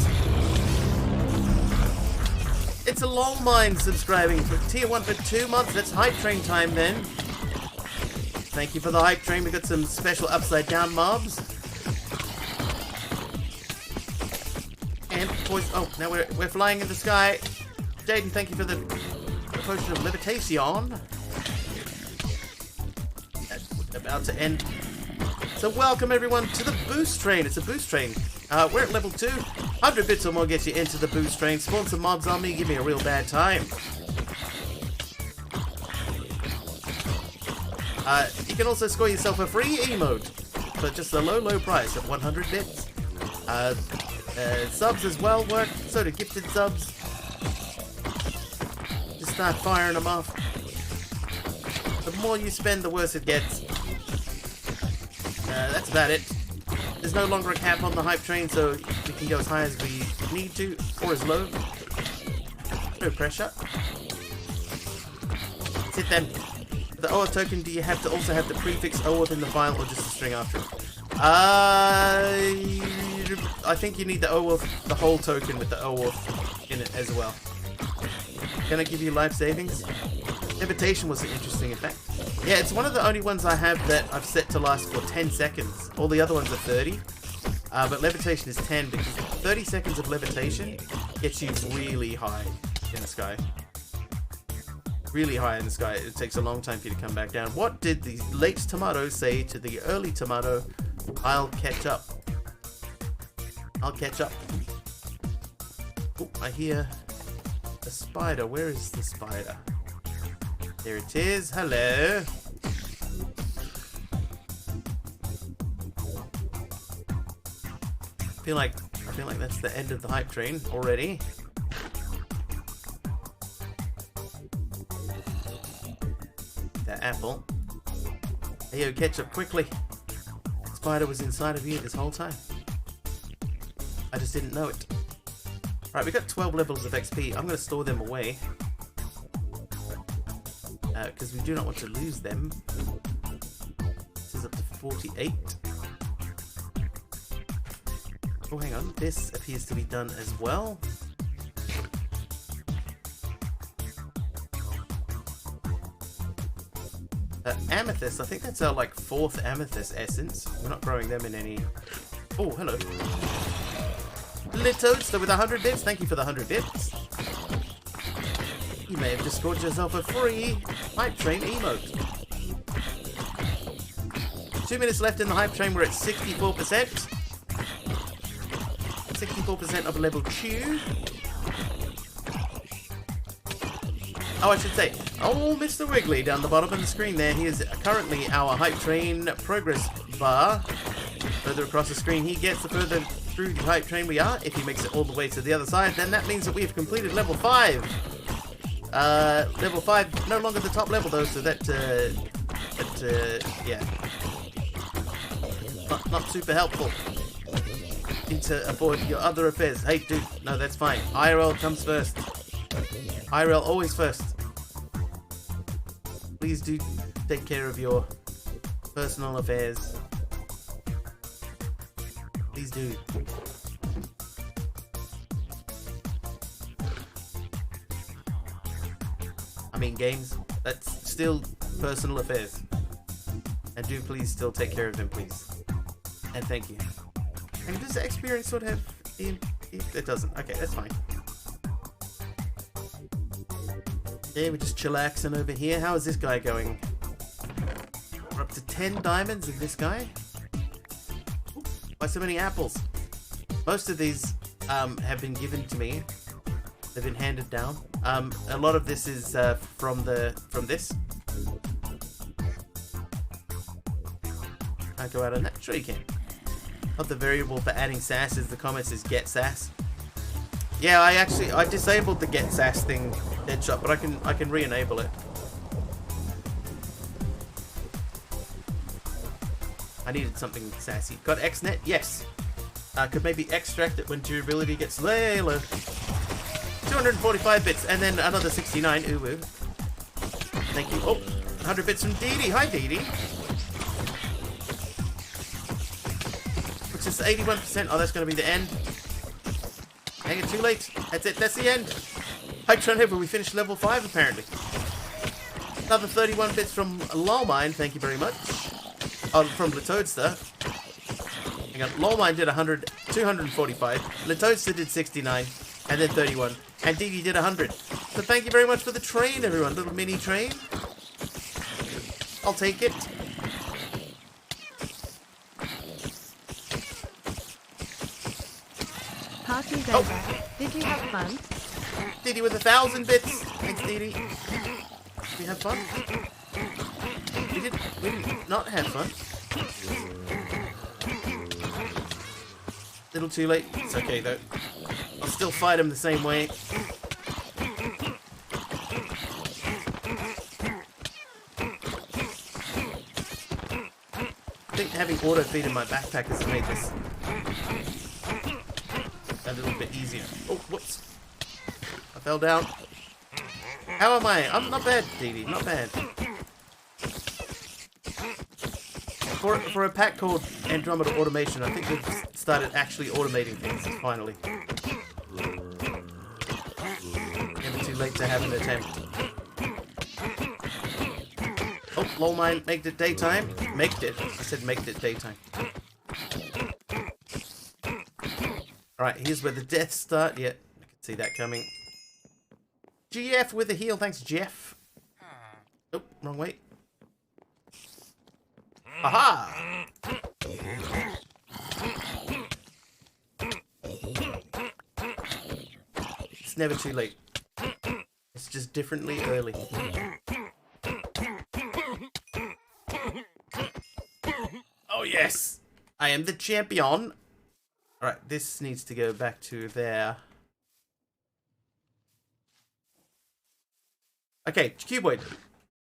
It's a long mind subscribing for tier 1 for 2 months. That's hype train time then. Thank you for the hype train. We got some special upside down mobs. And boys, oh, now we're flying in the sky. Jaden, thank you for the potion of levitation. That's about to end. So welcome everyone to the boost train. It's a boost train. We're at level 2. 100 bits or more gets you into the boost train. Spawn some mobs on me, give me a real bad time. You can also score yourself a free emote for just a low price of 100 bits. Subs as well work, so do gifted subs. Just start firing them off. The more you spend, the worse it gets. That's about it. There's no longer a cap on the hype train, so we can go as high as we need to, or as low. No pressure. Let's hit them. The OAuth token, do you have to also have the prefix OAuth in the file, or just a string after it? I think you need the OAuth, the whole token with the OAuth in it as well. Can I give you life savings? Levitation was an interesting effect. Yeah, it's one of the only ones I have that I've set to last for 10 seconds. All the other ones are 30. But levitation is 10 because 30 seconds of levitation gets you really high in the sky. Really high in the sky. It takes a long time for you to come back down. What did the late tomato say to the early tomato? I'll catch up. I'll catch up. Oh, I hear a spider. Where is the spider? There it is. Hello. I feel like that's the end of the hype train already. That apple. Hey yo, ketchup, quickly. Spider was inside of you this whole time. I just didn't know it. Alright, we got 12 levels of XP. I'm going to store them away. Because we do not want to lose them. This is up to 48. Oh, hang on. This appears to be done as well. Amethyst. I think that's our, like, 4th amethyst essence. We're not growing them in any... Oh, hello. Litoadster with 100 bits. Thank you for the 100 bits. You may have just scored yourself a free hype train emote. 2 minutes left in the hype train. We're at 64%. 64% of level 2. Oh, I should say, oh, Mr. Wiggly down the bottom of the screen there. He is currently our hype train progress bar. Further across the screen he gets, the further through the hype train we are. If he makes it all the way to the other side, then that means that we have completed level 5. Level 5, no longer the top level though, so yeah. Not super helpful. Need to avoid your other affairs. Hey dude, no, that's fine. IRL comes first. IRL always first. Please do take care of your personal affairs. Please do. I mean, games, that's still personal affairs. And do please still take care of them, please. And thank you. And does the experience sort of have... It doesn't. Okay, that's fine. Yeah, we're just chillaxing over here. How is this guy going? We're up to 10 diamonds in this guy. Ooh, why so many apples? Most of these have been given to me. They've been handed down. A lot of this is from this. go out on that? Sure you can. Not the variable for adding sass is the comments is get sass. Yeah, I disabled the get sass thing, Deadshot, but I can re-enable it. I needed something sassy. Got XNet? Yes. Could maybe extract it when durability gets way low. 245 bits and then another 69. Ooh, ooh. Thank you. Oh, 100 bits from Dee Dee. Hi, Dee Dee. Which is 81%. Oh, that's going to be the end. Dang it, too late. That's it. That's the end. Hi, Tronhever. We finished level 5, apparently. Another 31 bits from Lolmine. Thank you very much. Oh, from Latoadster. Hang on. Lolmine did 245. Latoadster did 69. And then 31. And Dee Dee did 100. So thank you very much for the train, everyone. Little mini train. I'll take it. Party's over. Did you have fun? Dee Dee with 1,000 bits. Thanks, Dee Dee. Did we have fun? We did not have fun. Little too late. It's okay though. I'll still fight him the same way. I think having auto feed in my backpack has made this a little bit easier. Oh, whoops. I fell down. How am I? I'm not bad, Dee Dee. Not bad. For a pack called Andromeda Automation, I think we've started actually automating things, finally. Never too late to have an attempt. Oh, Lolmine, make it daytime. Maked it. I said make it daytime. Alright, here's where the deaths start. Yeah, I can see that coming. GF with a heal. Thanks, Jeff. Oh, wrong way. Aha! It's never too late. It's just differently early. Oh yes! I am the champion! Alright, this needs to go back to there. Okay, Cuboid.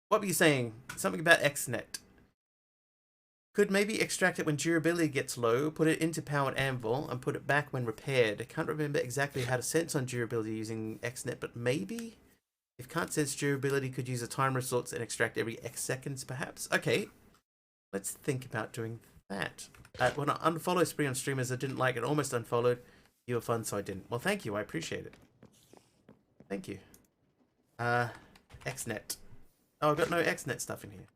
What were you saying? Something about XNet. Could maybe extract it when durability gets low, put it into powered anvil, and put it back when repaired. I can't remember exactly how to sense on durability using XNet, but maybe? If can't sense durability, could use a timer of sorts and extract every X seconds, perhaps? Okay, let's think about doing that. When I unfollow Spree on streamers I didn't like and almost unfollowed, you were fun, so I didn't. Well, thank you, I appreciate it. Thank you. XNet. Oh, I've got no XNet stuff in here.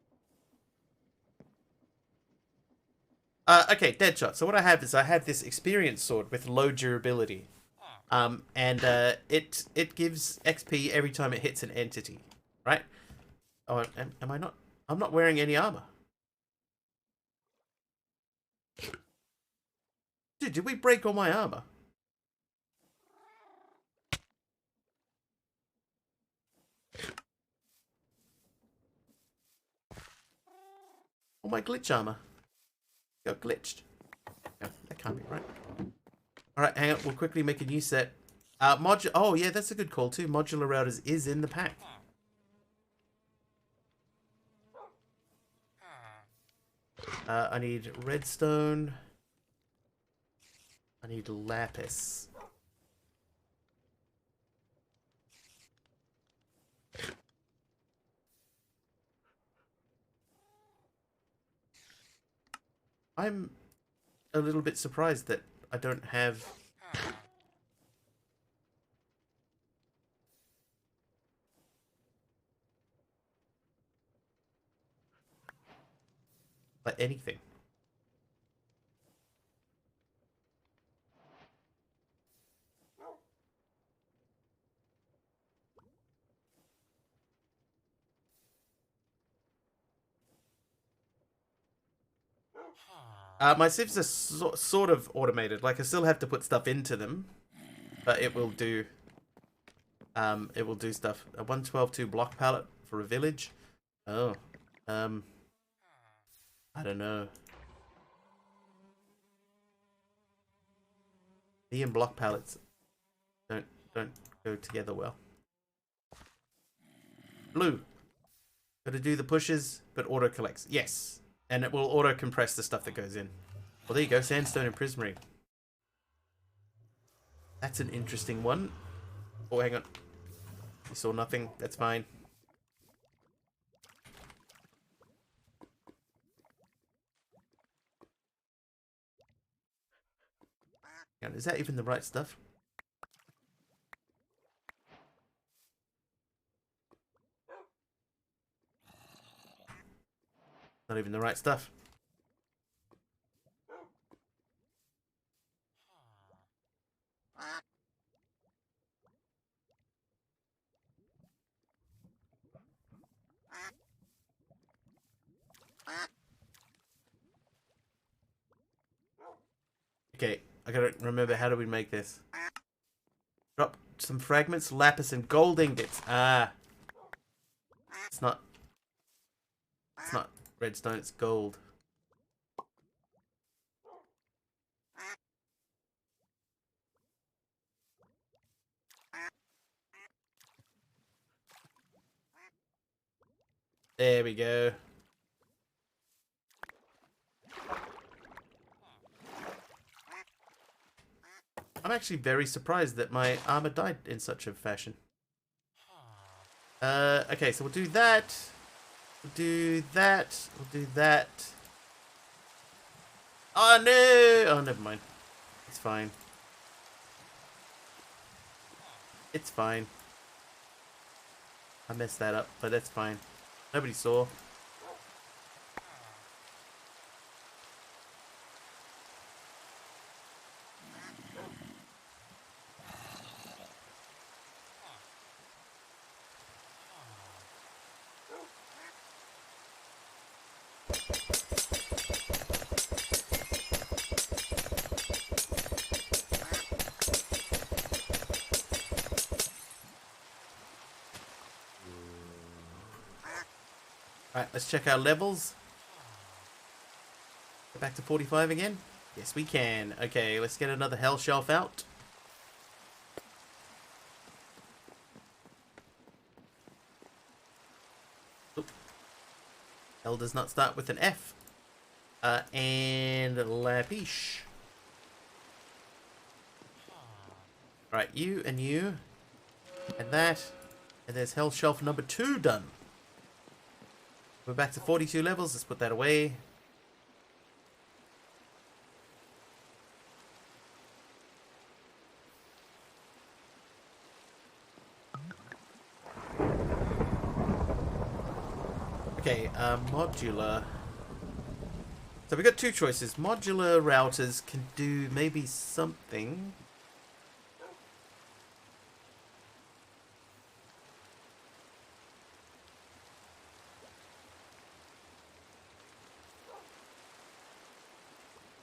Okay, Deadshot. So what I have is I have this experience sword with low durability. It gives XP every time it hits an entity, right? Oh, am I not? I'm not wearing any armor. Dude, did we break all my armor? All my glitch armor got glitched. No, that can't be right. Alright, hang on. We'll quickly make a new set. Oh, yeah, that's a good call too. Modular routers is in the pack. I need redstone. I need lapis. I'm a little bit surprised that I don't have... like anything. My sieves are sort of automated. Like, I still have to put stuff into them, but it will do. It will do stuff. A 112.2 block pallet for a village. Oh, I don't know. Me and block pallets don't go together well. Blue. Got to do the pushes, but auto collects. Yes, and it will auto compress the stuff that goes in. Well, there you go. Sandstone and prismarine. That's an interesting one. Oh, hang on. You saw nothing. That's fine. Hang on, is that even the right stuff? Not even the right stuff. Okay, I gotta remember, how do we make this? Drop some fragments, lapis, and gold ingots. Ah. It's not redstone, it's gold. There we go. I'm actually very surprised that my armor died in such a fashion. Okay, so we'll do that. We'll do that. We'll do that. Oh no! Oh, never mind. It's fine. It's fine. I messed that up, but that's fine. Nobody saw. Alright, let's check our levels. Go back to 45 again? Yes, we can. Okay, let's get another hell shelf out. Oop. Hell does not start with an F. And Lapiche. Alright, you and you. And that. And there's hell shelf number 2 done. We're back to 42 levels. Let's put that away. Okay, modular. So we got 2 choices. Modular routers can do maybe something.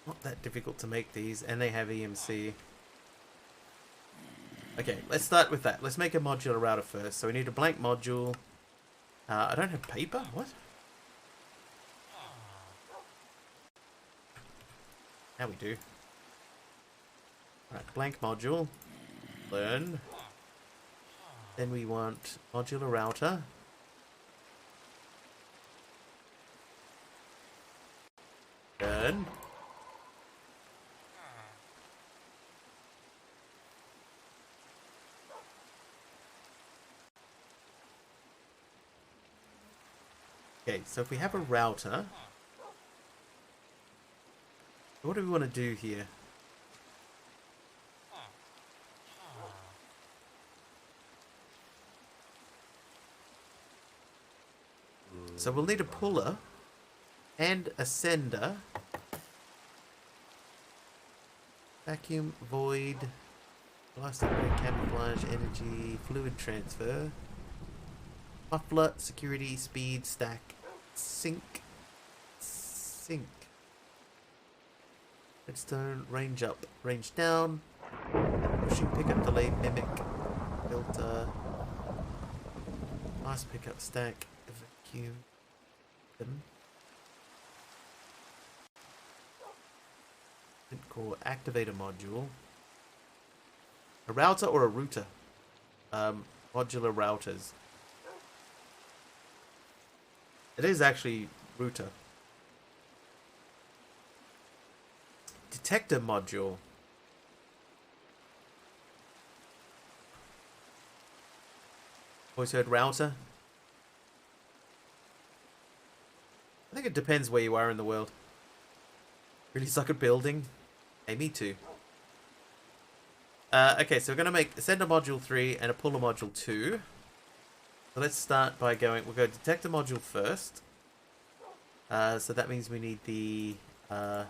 Not that difficult to make these, and they have EMC. Okay, let's start with that. Let's make a modular router first. So we need a blank module. I don't have paper? What? Now we do. Alright, blank module. Learn. Then we want modular router. Learn. Okay, so if we have a router, what do we want to do here? So we'll need a puller and a sender. Vacuum, void, blast upgrade, camouflage, energy, fluid transfer, muffler, security, speed, stack, sync. Redstone, range up, range down, pushing pickup, delay, mimic, filter, mass pickup, stack, vacuum, core activator module. A router or a router? Modular routers. It is actually router. Detector module. Always heard router. I think it depends where you are in the world. Really suck at building? Hey, me too. Okay, so we're going to make a sender module 3 and a puller module 2. So let's start by going... We'll go detector module first. So that means we need the... called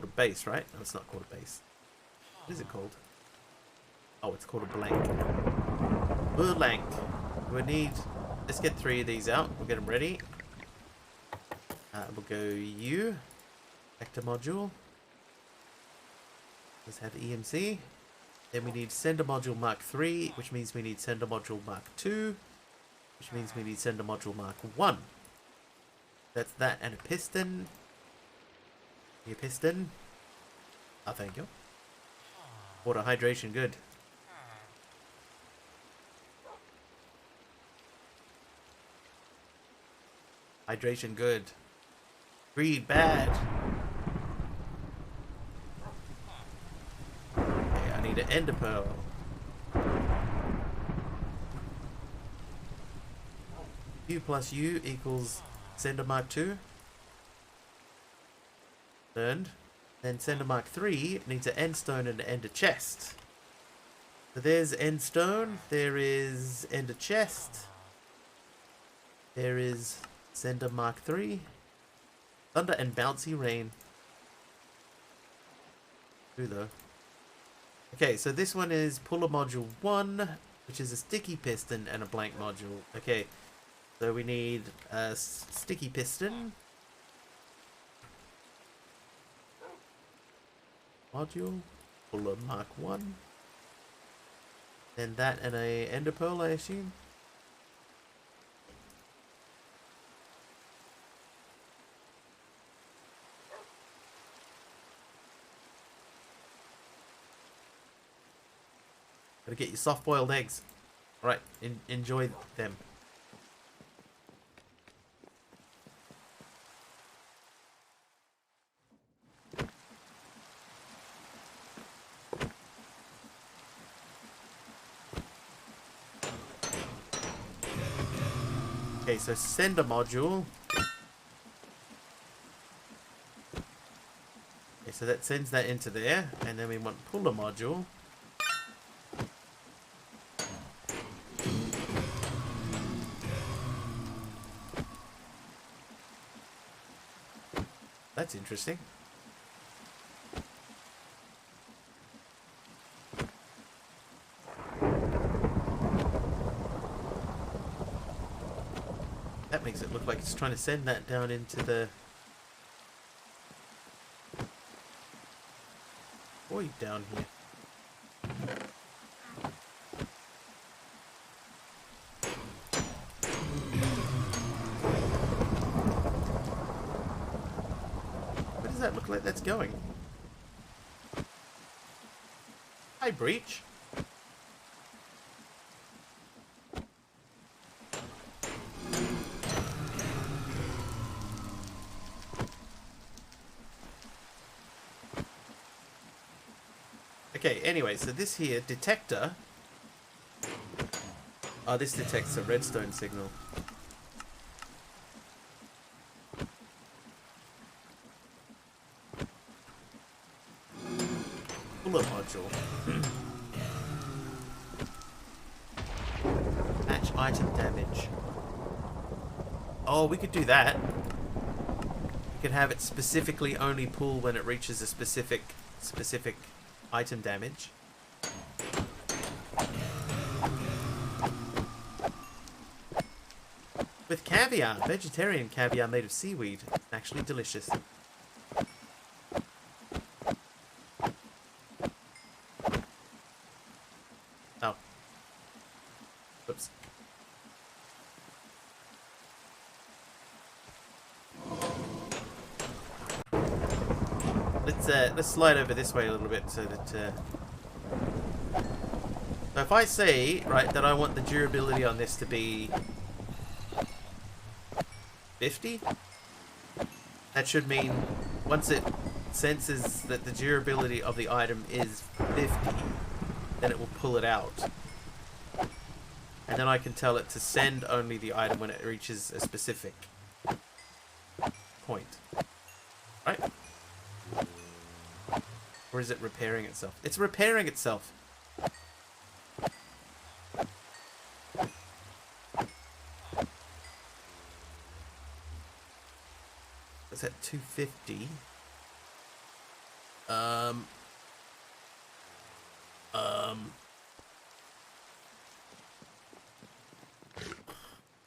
a base, right? No, it's not called a base. What is it called? Oh, it's called a blank. Blank. We need... Let's get 3 of these out. We'll get them ready. We'll go U. Vector module. Let's have EMC. Then we need sender module Mark 3, which means we need sender module Mark 2, which means we need sender module Mark 1. That's that and a piston. A piston. Oh, thank you. Water hydration, good. Hydration, good. Greed, bad. Okay, I need an ender pearl. U plus U equals sender mark 2. Learned. Then sender mark 3 needs an end stone and an ender chest. So there's end stone. There is ender chest. There is sender mark 3. Thunder and bouncy rain. True though. Okay, so this one is puller module 1, which is a sticky piston and a blank module. Okay, so we need a sticky piston. Module. Puller mark 1. Then that and a ender pearl, I assume. Gotta get your soft-boiled eggs. Alright, enjoy them. Okay, so sender module. Okay, so that sends that into there. And then we want puller module. That's interesting. That makes it look like it's trying to send that down into the void down here. Where does that look like that's going? Hi, Breach. Okay, anyway, so this here, detector. Oh, this detects a redstone signal. Puller module. Match item damage. Oh, we could do that. We could have it specifically only pull when it reaches a specific item damage. With caviar, vegetarian caviar made of seaweed. Actually delicious. Oh. Oops. Let's slide over this way a little bit so that So if I say, right, that I want the durability on this to be 50, that should mean once it senses that the durability of the item is 50, then it will pull it out. And then I can tell it to send only the item when it reaches a specific point. Right? Or is it repairing itself? It's repairing itself. It's at 250. How am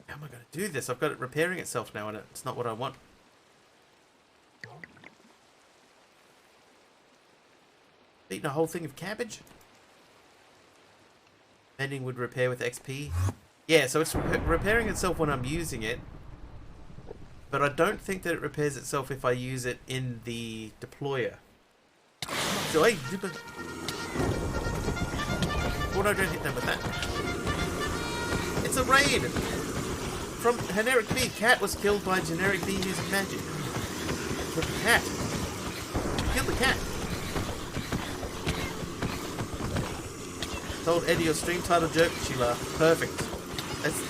I going to do this? I've got it repairing itself now, and it's not what I want. Eating a whole thing of cabbage? Mending would repair with XP. Yeah, so it's repairing itself when I'm using it. But I don't think that it repairs itself if I use it in the deployer. So, hey, oh no, don't hit them with that. It's a raid! From generic B, cat was killed by generic B using magic. The cat. Kill the cat. Told Eddie your stream title joke, she laughed. Perfect.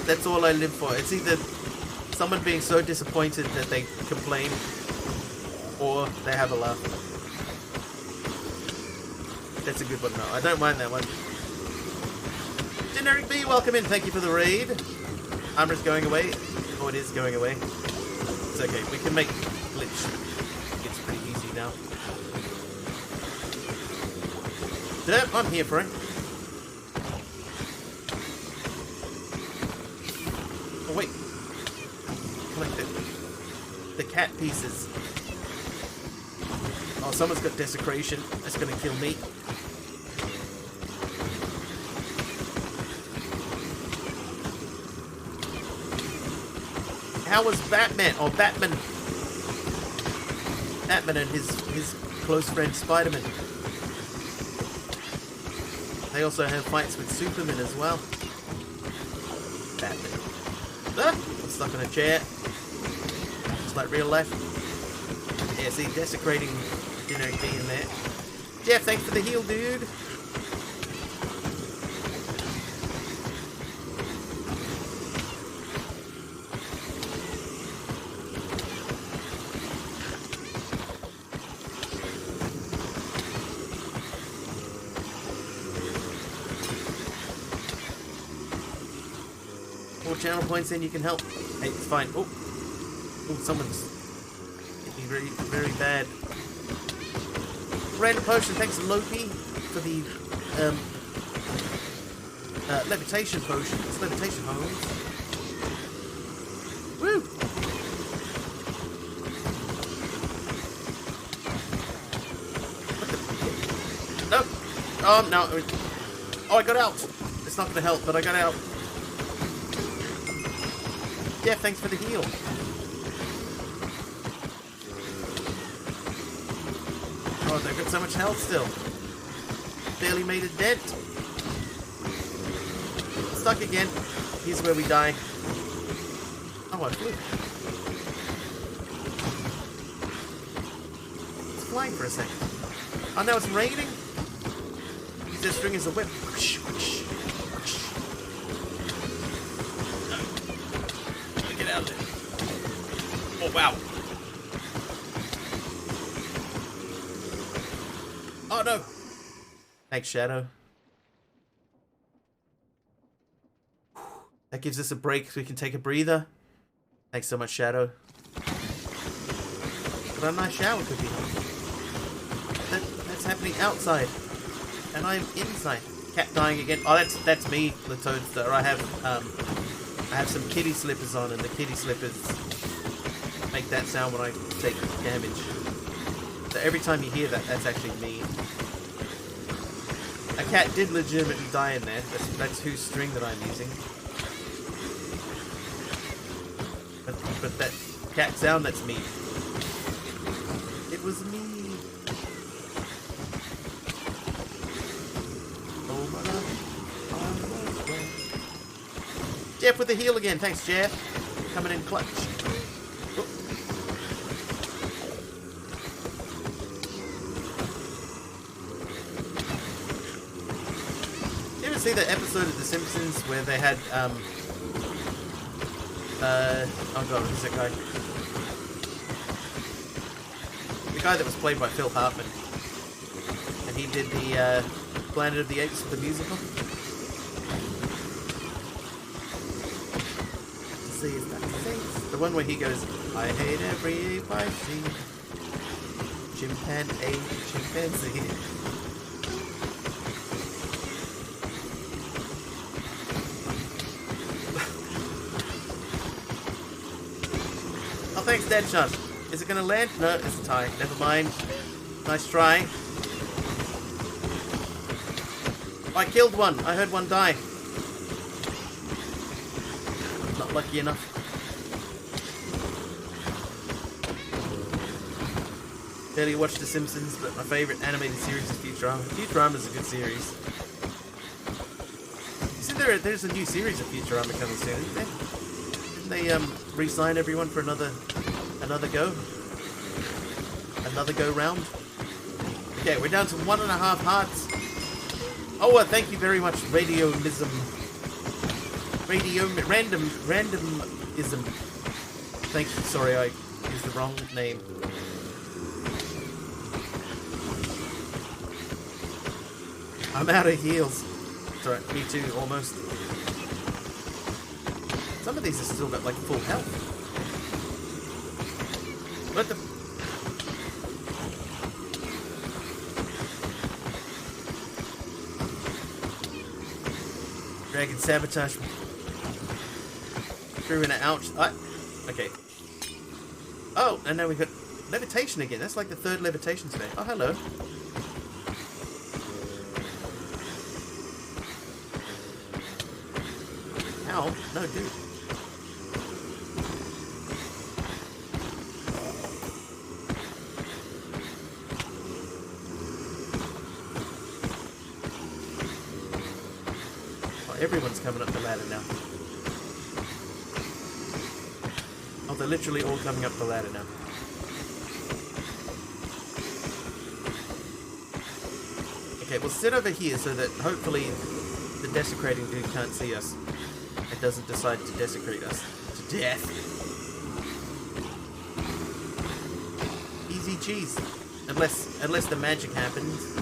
That's all I live for. It's either someone being so disappointed that they complain, or they have a laugh. That's a good one though. I don't mind that one. Generic B, welcome in. Thank you for the raid. Armor's going away. Oh, it is going away. It's okay. We can make glitch. It's pretty easy now. Derp, I'm here for it. Oh, wait. Collect it. The cat pieces. Oh, someone's got desecration. That's gonna kill me. How was Batman? Oh, Batman and his close friend Spider-Man. They also have fights with Superman as well. Batman. Ah, I'm stuck in a chair. Just like real life. Yeah, see, desecrating generic B in there. Jeff, thanks for the heal, dude. More channel points, then you can help. Hey, it's fine. Oh, someone's getting very, very bad. Random potion, thanks Loki for the levitation potion. It's levitation homes. Woo! No! Oh no! Oh, I got out. It's not going to help, but I got out. Yeah, thanks for the heal. Oh, they've got so much health still. Barely made a dent. Stuck again. Here's where we die. Oh, I flew. It's flying for a second. Oh, now it's raining? Use this string as a whip. Get out of there. Oh, wow. Oh no! Thanks, Shadow. That gives us a break so we can take a breather. Thanks so much, Shadow. What a nice shower could be. That's happening outside. And I'm inside. Cat dying again. Oh, that's me, the Toadster. I have some kitty slippers on, and the kitty slippers make that sound when I take damage. So every time you hear that, that's actually me. A cat did legitimately die in there. That's whose string that I'm using. But that cat sound, that's me. It was me. Oh my god. Jeff with the heal again. Thanks, Jeff. Coming in clutch. Oh. You ever see the episode of The Simpsons where they had, oh god, who's that guy? The guy that was played by Phil Hartman. And he did the, Planet of the Apes, the musical. See, is that the one where he goes, I hate every ape I see. Chimpanzee. Oh, thanks, Deadshot. Is it gonna land? No, it's a tie. Never mind. Nice try. I killed one. I heard one die. Not lucky enough. Barely watched The Simpsons, but my favourite animated series is Futurama. Futurama is a good series. You see, there's a new series of Futurama coming soon, isn't there? Didn't they re-sign everyone for another go? Another go round? Okay, we're down to 1.5 hearts. Oh, thank you very much, randomism. Thank you, sorry, I used the wrong name. I'm out of heals. Sorry, me too, almost. Some of these have still got, like, full health. What the... Dragon sabotage me. Threw in an ouch. Okay. Oh, and now we've got levitation again. That's like the third levitation today. Oh, hello. Ow. No, dude. Everyone's coming up the ladder now. Oh, they're literally all coming up the ladder now. Okay, we'll sit over here so that hopefully the desecrating dude can't see us and doesn't decide to desecrate us to death. Easy cheese. Unless the magic happens.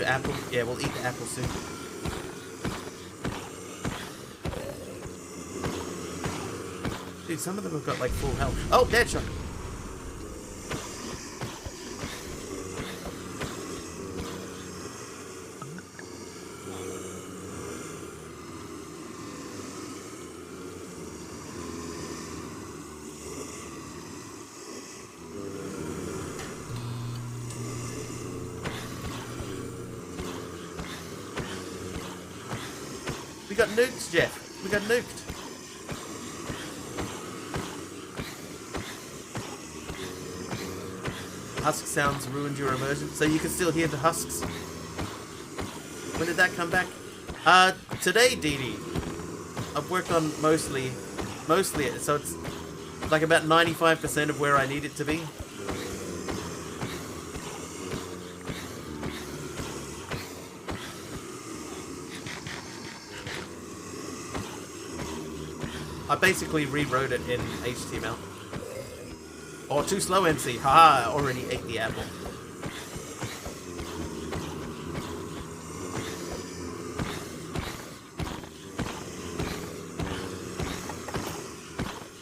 Apple? Yeah, we'll eat the apple soon. Dude, some of them have got like full health. Oh, Deadshot! We got nuked, Jeff. We got nuked. Husk sounds ruined your immersion, so you can still hear the husks. When did that come back? Today, Dee Dee. I've worked on mostly it, so it's like about 95% of where I need it to be. I basically rewrote it in HTML. Or too slow, MC. Haha, I already ate the apple.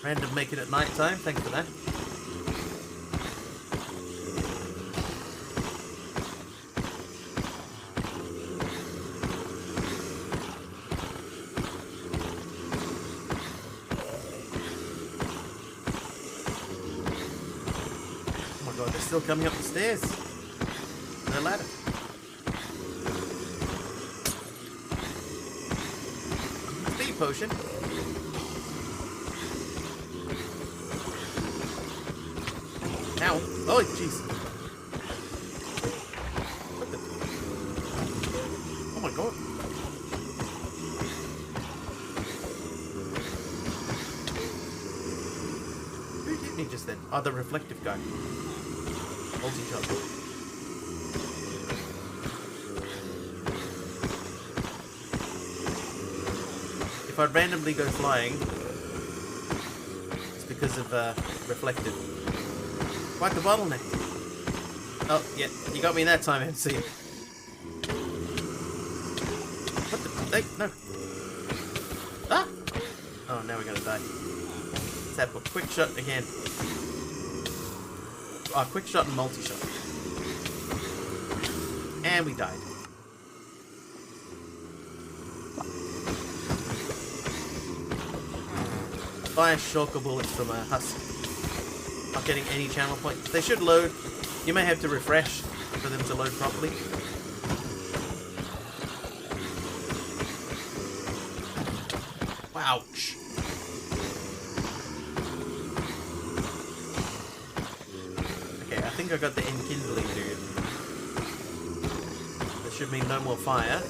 Random make it at night time. Thanks for that. Still coming up the stairs. The ladder. Speed potion. Ow. Oh, jeez. Oh, the reflective guy. Multi-shot. If I randomly go flying, it's because of reflective. Quite the bottleneck. Oh, yeah, you got me that time, MC. What the? Hey, no. Ah! Oh, now we're gonna die. Let's have a quick shot again. Oh, quick shot and multi-shot. And we died. Fire shulker bullets from a husk. Not getting any channel points. They should load. You may have to refresh for them to load properly. Ouch. Okay, I think I got the enkindling, dude. That should mean no more fire.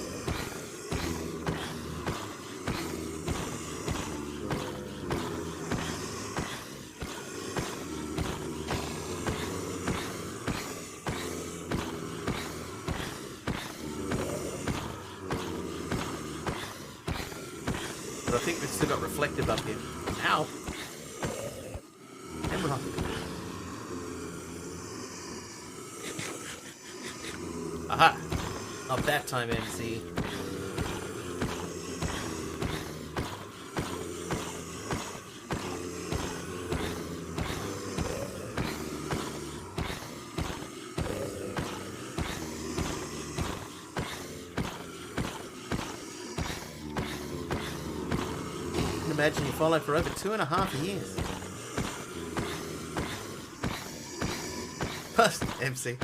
But I think we've still got reflective up here. Ow! Emerald. Aha! Not that time, MC. Imagine you follow for over 2.5 years. MC.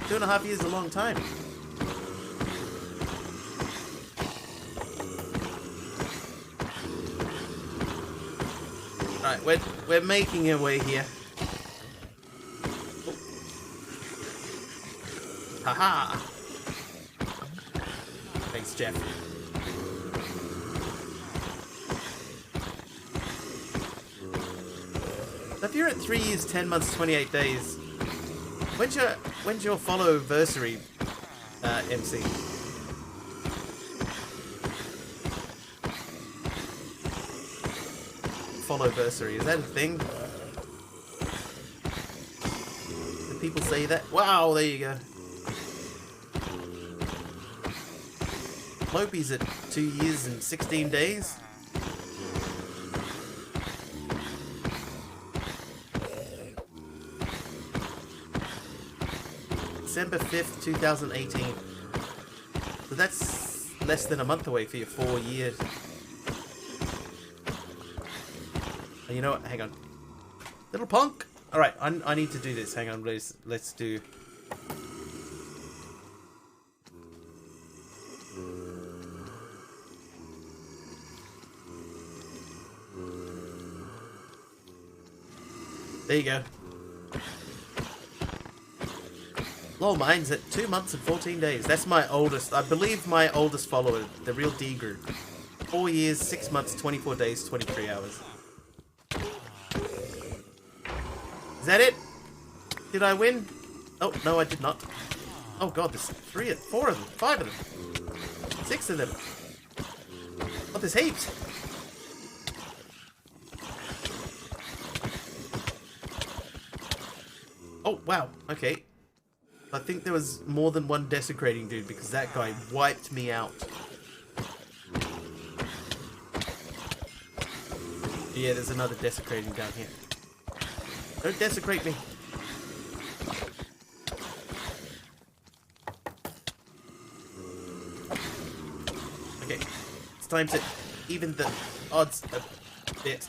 Two and a half years is a long time. Alright, we're making our way here. Oh. Haha! Thanks, Jeff. So if you're at 3 years, 10 months, 28 days, when's your follow-versary, MC? Follow-versary, is that a thing? Do people say that? Wow, there you go. Lopi's at 2 years and 16 days. December 5th, 2018. So that's less than a month away for your 4 years. And you know what? Hang on. Little punk! Alright, I need to do this. Hang on, let's do... There you go. Lol, mine's at 2 months and 14 days. That's my oldest. I believe my oldest follower, the real D group. 4 years, 6 months, 24 days, 23 hours. Is that it? Did I win? Oh, no, I did not. Oh god, there's 4 of them, 5 of them, 6 of them. Oh, there's heaps. Oh, wow, okay. I think there was more than one desecrating dude because that guy wiped me out. Yeah, there's another desecrating down here. Don't desecrate me. Okay, it's time to even the odds a bit.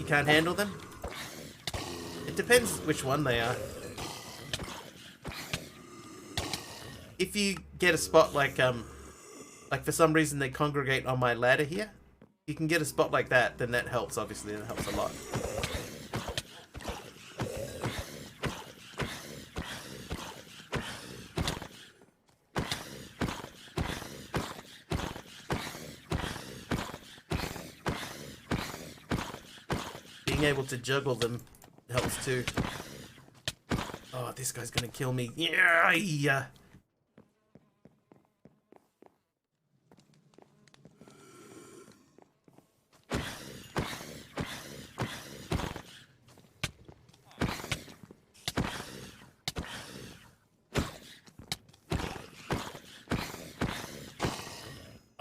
Can't handle them? It depends which one they are. If you get a spot like for some reason they congregate on my ladder here, you can get a spot like that, then that helps, obviously, that helps a lot. being able to juggle them helps too. Oh, this guy's gonna kill me. Yeah.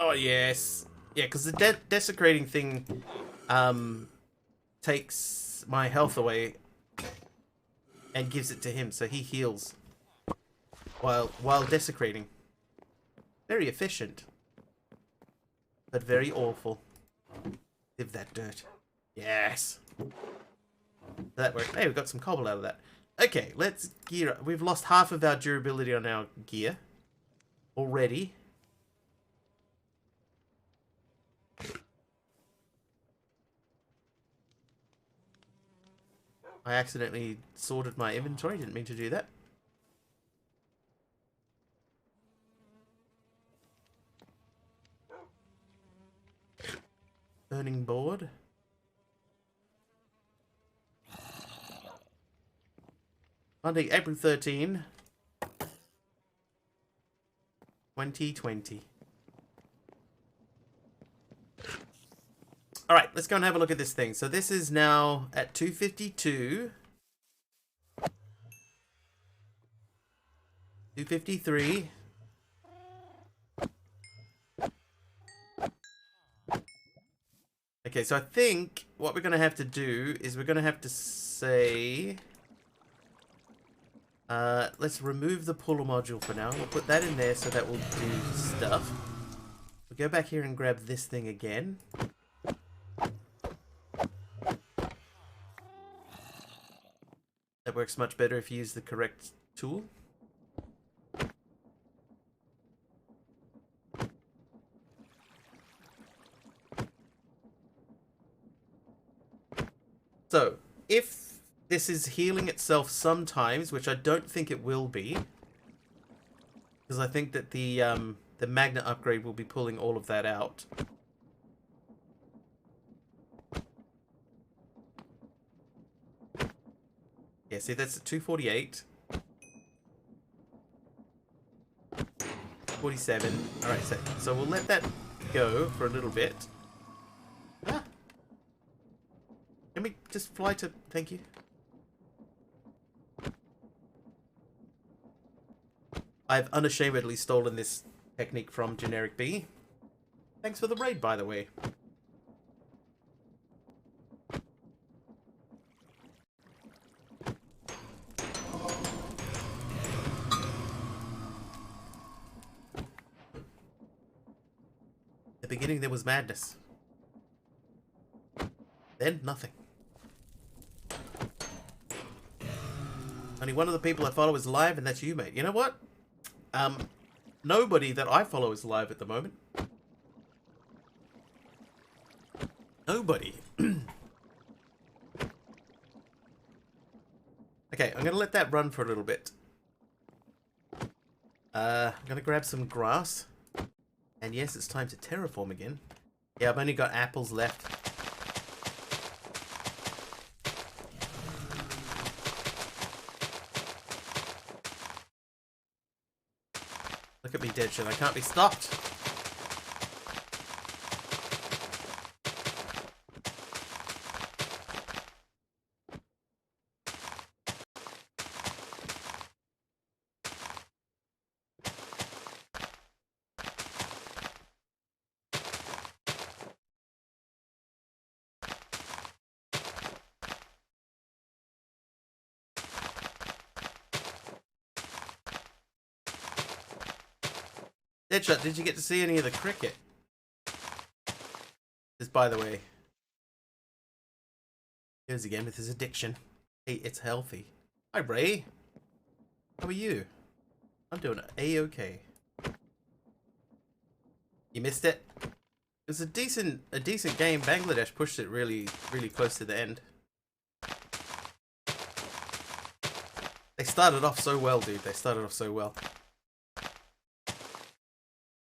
Oh, yes. Yeah, because the desecrating thing takes my health away and gives it to him, so he heals while desecrating. Very efficient, but very awful. Live that dirt. Yes. That worked. Hey, we got some cobble out of that. Okay, let's gear up. We've lost half of our durability on our gear already. I accidentally sorted my inventory. Didn't mean to do that. Burning board. Monday, April 13, 2020. Alright, let's go and have a look at this thing. So this is now at 252. 253. Okay, so I think what we're going to have to do is we're going to have to say... let's remove the puller module for now. We'll put that in there so that will do stuff. We'll go back here and grab this thing again. That works much better if you use the correct tool. So, if this is healing itself sometimes, which I don't think it will be, because I think that the magnet upgrade will be pulling all of that out. Yeah, see, that's at 248. 47. Alright, so we'll let that go for a little bit. Ah. Can we just fly to... Thank you. I've unashamedly stolen this technique from Generic B. Thanks for the raid, by the way. At the beginning there was madness. Then nothing. Only one of the people I follow is alive, and that's you, mate. You know what? Nobody that I follow is alive at the moment. Nobody. Okay, I'm gonna let that run for a little bit. I'm gonna grab some grass. And yes, it's time to terraform again. Yeah, I've only got apples left. Look at me, Deadshot. I can't be stopped. Deadshot, did you get to see any of the cricket? Just by the way. Here's again with his addiction. Hey, it's healthy. Hi, Ray. How are you? I'm doing A-okay. You missed it? It was a decent game. Bangladesh pushed it really close to the end. They started off so well, dude. They started off so well.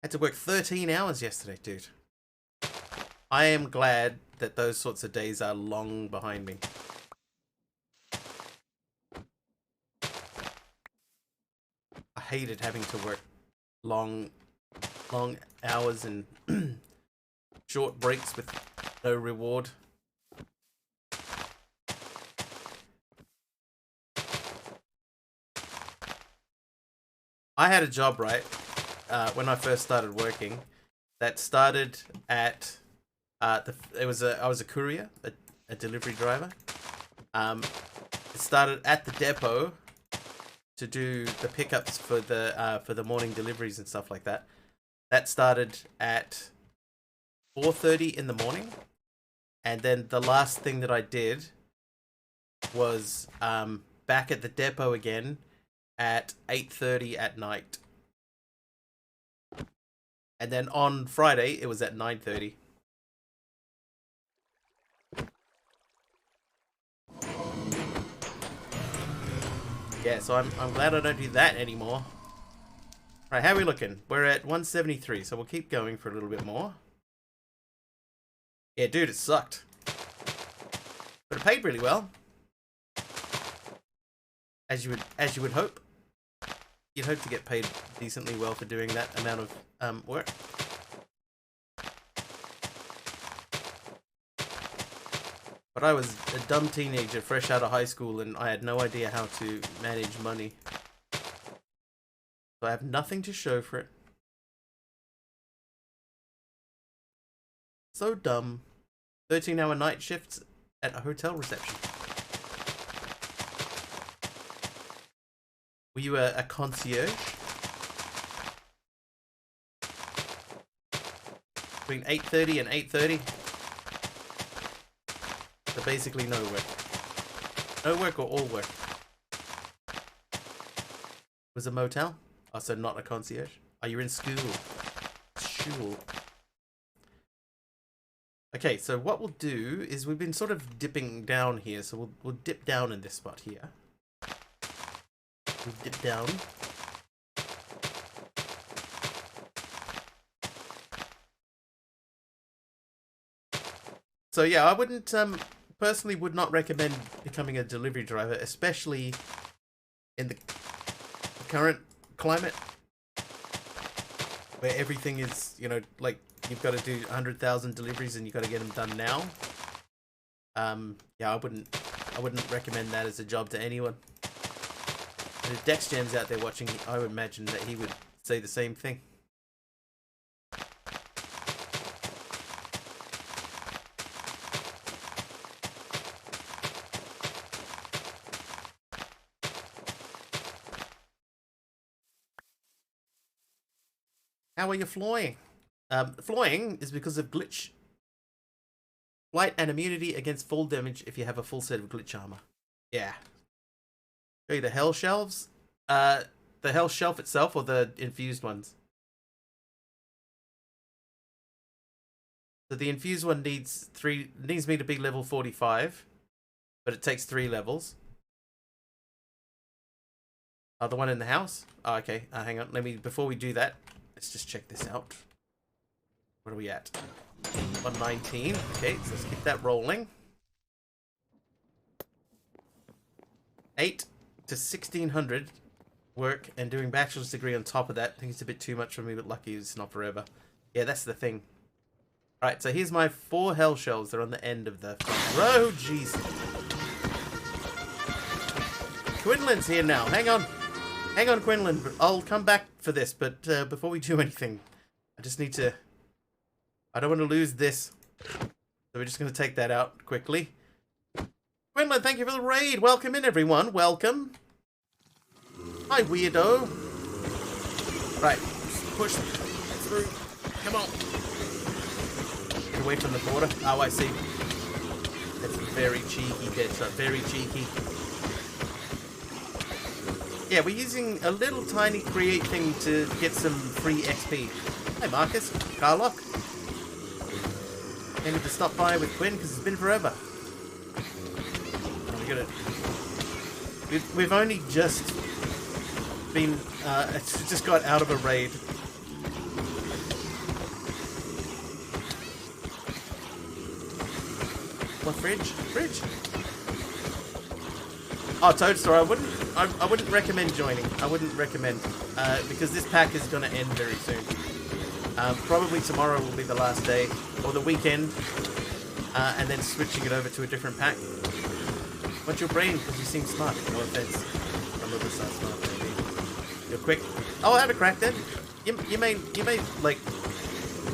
Had to work 13 hours yesterday, dude. I am glad that those sorts of days are long behind me. I hated having to work long hours and short breaks with no reward. I had a job, right, when I first started working, that started at I was a courier, a delivery driver. It started at the depot to do the pickups for the morning deliveries and stuff like that. That started at 4:30 in the morning, and then the last thing that I did was back at the depot again at 8:30 at night. And then on Friday it was at 9:30. Yeah, so I'm glad I don't do that anymore. Right, how are we looking? We're at 173, so we'll keep going for a little bit more. Yeah, dude, it sucked. But it paid really well. As you would hope. You'd hope to get paid decently well for doing that amount of work. But I was a dumb teenager fresh out of high school and I had no idea how to manage money. So I have nothing to show for it. So dumb. 13-hour night shifts at a hotel reception. Were you a concierge? Between 8:30 and 8:30? So basically no work. No work or all work. Was a motel? Oh, so not a concierge? Oh, you're in school. School. Okay, so what we'll do is we've been sort of dipping down here, so we'll dip down in this spot here. We'll dip down. So yeah, I wouldn't personally would not recommend becoming a delivery driver, especially in the current climate where everything is, you know, like you've got to do 100,000 deliveries and you've got to get them done now. Yeah, I wouldn't recommend that as a job to anyone. And if DexJam's out there watching, I would imagine that he would say the same thing. How are you flying? Flying is because of glitch. Flight and immunity against fall damage if you have a full set of glitch armor. Yeah. Show you the hell shelves? The hell shelf itself or the infused ones? So the infused one needs me to be level 45, but it takes 3 levels. Oh, the one in the house? Oh, okay. Hang on. Before we do that, let's just check this out. What are we at? 119. Okay, so let's keep that rolling. 8 to 1600 work and doing bachelor's degree on top of that. I think it's a bit too much for me, but lucky it's not forever. Yeah, that's the thing. Alright, so here's my 4 hell shells. They're on the end of the row. Jeez. Quinlan's here now. Hang on. Hang on, Quinlan. I'll come back for this, but before we do anything, I just need to... I don't want to lose this. So we're just going to take that out quickly. Quinlan, thank you for the raid. Welcome in, everyone. Welcome. Hi, weirdo. Right. Push through. Come on. Get away from the border. Oh, I see. That's very cheeky, Deadshot. Very cheeky. Yeah, we're using a little tiny create thing to get some free XP. Hi, Marcus. Carlock. I need to stop by with Quinn because it's been forever. Oh, we've only just been just got out of a raid. My fridge. Fridge. Oh, Toad Store. I wouldn't recommend joining. I wouldn't recommend because this pack is going to end very soon. Probably tomorrow will be the last day or the weekend, and then switching it over to a different pack. What's your brain? Because you seem smart. No offense. I'm a little smart, maybe. You're quick. Oh, have a crack then. You may like.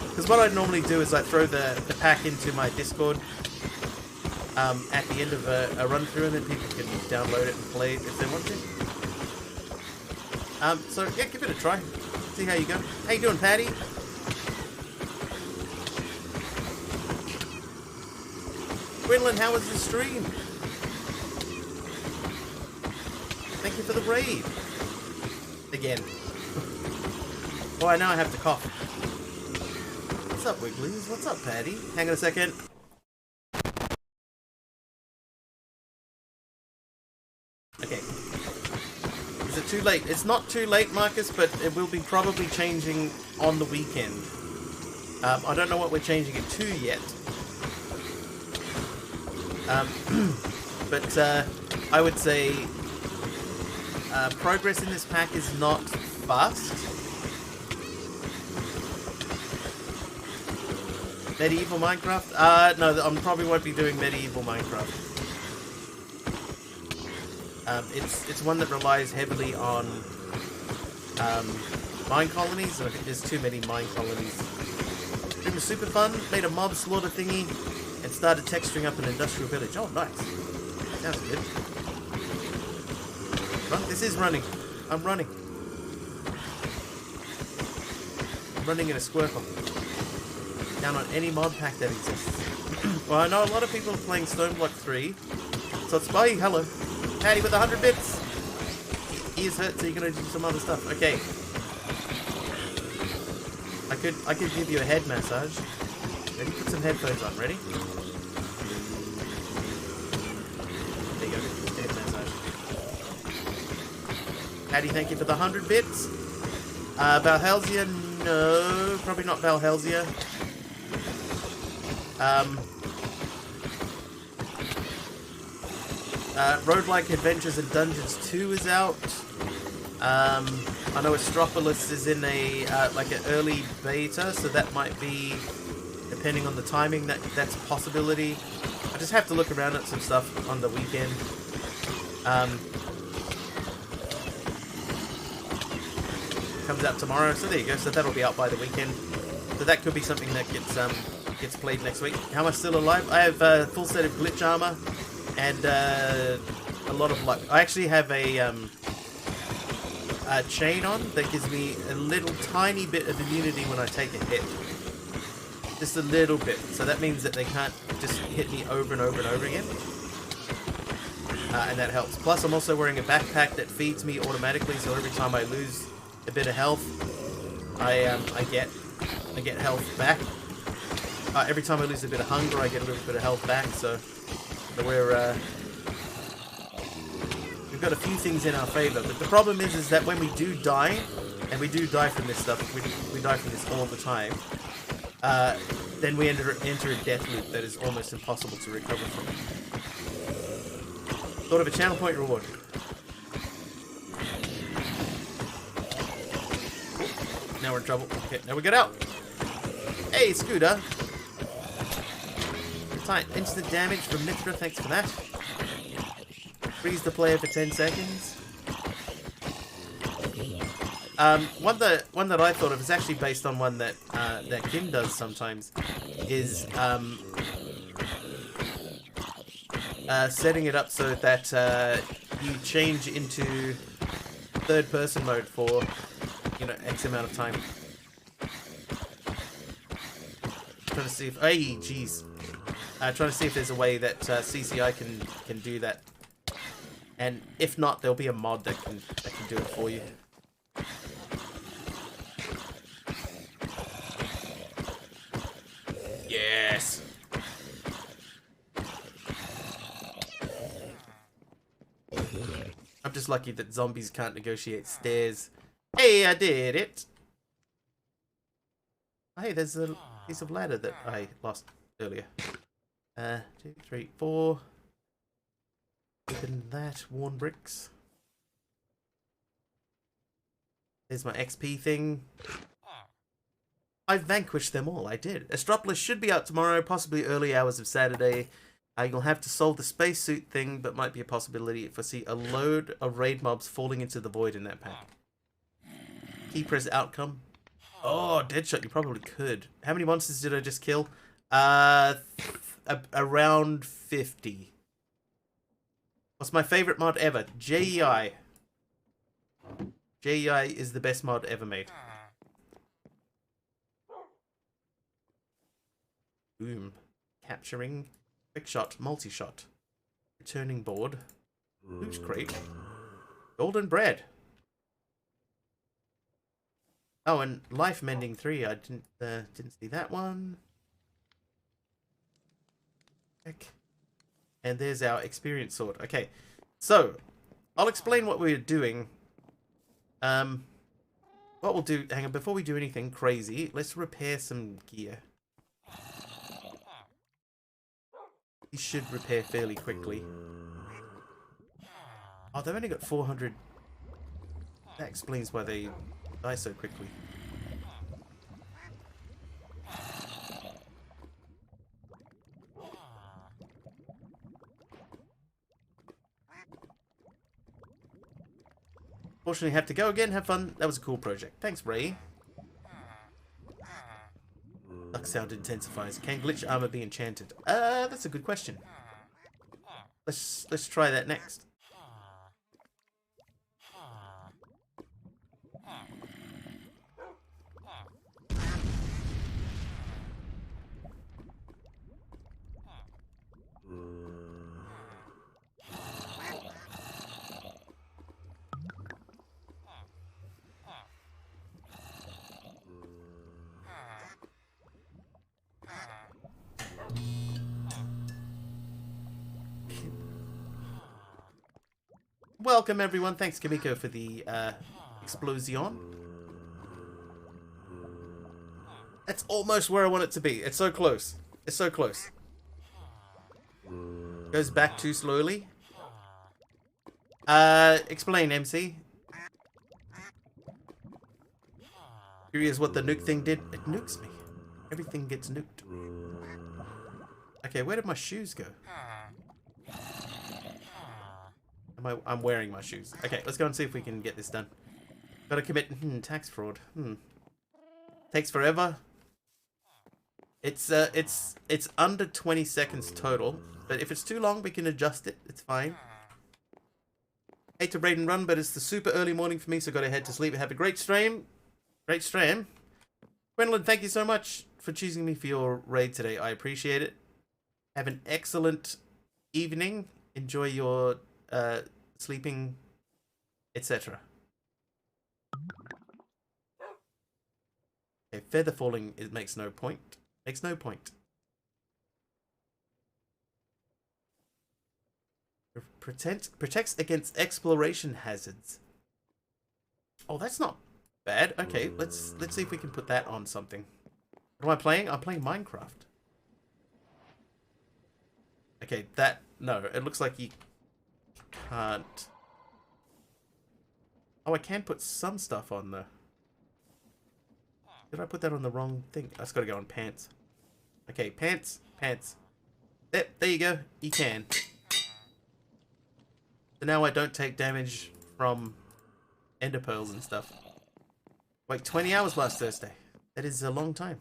Because what I'd normally do is I throw the pack into my Discord at the end of a run through, and then people can download it and play it if they want to. So yeah, give it a try. See how you go. How you doing, Patty? Gwendolyn, how was the stream? Thank you for the raid. Again. Oh, I now I have to cough. What's up, Wigglies? What's up, Patty? Hang on a second. Okay. Is it too late? It's not too late, Marcus, but it will be probably changing on the weekend. I don't know what we're changing it to yet. But I would say progress in this pack is not fast. Medieval Minecraft? No, I probably won't be doing Medieval Minecraft. It's one that relies heavily on mine colonies, and I think there's too many mine colonies. It was super fun, made a mob slaughter thingy, and started texturing up an industrial village. Oh, nice. Sounds good. Run. This is running. I'm running. I'm running in a Squircle. Down on any mod pack that exists. Well, I know a lot of people are playing Stoneblock 3, so it's by hello. Patty with 100 bits. Ears hurt, so you're gonna do some other stuff. Okay. I could give you a head massage. Ready? Put some headphones on. Ready? There you go. Head massage. Patty, thank you for the 100 bits. Valhelsia, no, probably not Valhelsia. Roguelike Adventures and Dungeons 2 is out. I know Astropolis is in a like an early beta, so that might be, depending on the timing, that's a possibility. I just have to look around at some stuff on the weekend. Comes out tomorrow, so there you go. So that'll be out by the weekend. So that could be something that gets played next week. How am I still alive? I have a full set of glitch armor and a lot of luck. I actually have a chain on that gives me a little tiny bit of immunity when I take a hit. Just a little bit. So that means that they can't just hit me over and over and over again. And that helps. Plus, I'm also wearing a backpack that feeds me automatically, so every time I lose a bit of health, I get health back. Every time I lose a bit of hunger, I get a little bit of health back. So we've got a few things in our favor. But the problem is that when we do die, and we do die from this stuff, we die from this all the time. Then we enter a death loop that is almost impossible to recover from. Sort of a channel point reward. Now we're in trouble. Okay, now we get out. Hey, Scooter. Instant damage from Mithra, thanks for that. Freeze the player for 10 seconds. One that I thought of is actually based on one that that Kim does sometimes. Is setting it up so that you change into third-person mode for, you know, X amount of time. Trying to see if, hey, jeez. Trying to see if there's a way that CCI can do that, and if not, there'll be a mod that can do it for you. Yes. I'm just lucky that zombies can't negotiate stairs. Hey, I did it. Hey, there's a piece of ladder that I lost earlier. 2, 3, 4. Open that. Worn bricks. There's my XP thing. I vanquished them all. I did. Astropolis should be out tomorrow, possibly early hours of Saturday. You'll have to solve the spacesuit thing, but might be a possibility if I see a load of raid mobs falling into the void in that pack. Keeper's outcome. Oh, Deadshot, you probably could. How many monsters did I just kill? Around 50. What's my favorite mod ever? JEI. JEI is the best mod ever made. Boom. Capturing. Quick shot. Multi-shot. Returning board. Loot crate. Golden bread. Oh, and life mending 3. I didn't see that one. Heck. And there's our experience sword. Okay, so I'll explain what we're doing. What we'll do. Hang on, before we do anything crazy, let's repair some gear. We should repair fairly quickly. Oh, they've only got 400. That explains why they die so quickly. Fortunately, have to go again. Have fun. That was a cool project. Thanks, Ray. Duck sound intensifies. Can glitch armor be enchanted? That's a good question. Let's try that next. Welcome everyone. Thanks Kamiko for the explosion. That's almost where I want it to be. It's so close. It's so close. Goes back too slowly. Explain, MC. Curious what the nuke thing did. It nukes me. Everything gets nuked. Okay, where did my shoes go? I'm wearing my shoes. Okay, let's go and see if we can get this done. Gotta commit tax fraud. Takes forever. It's under 20 seconds total, but if it's too long, we can adjust it. It's fine. Hate to raid and run, but it's the super early morning for me, so gotta head to sleep. Have a great stream. Great stream. Gwendolyn, thank you so much for choosing me for your raid today. I appreciate it. Have an excellent evening. Enjoy your sleeping, etc. Okay, feather falling, it makes no point. Makes no point. Protects against exploration hazards. Oh, that's not bad. Okay, let's see if we can put that on something. What am I playing? I'm playing Minecraft. Okay, no, it looks like you can't. Oh, I can put some stuff on though. Did I put that on the wrong thing? I just gotta go on pants. Okay, pants. There you go. You can. So now I don't take damage from ender pearls and stuff. Wait, 20 hours last Thursday. That is a long time.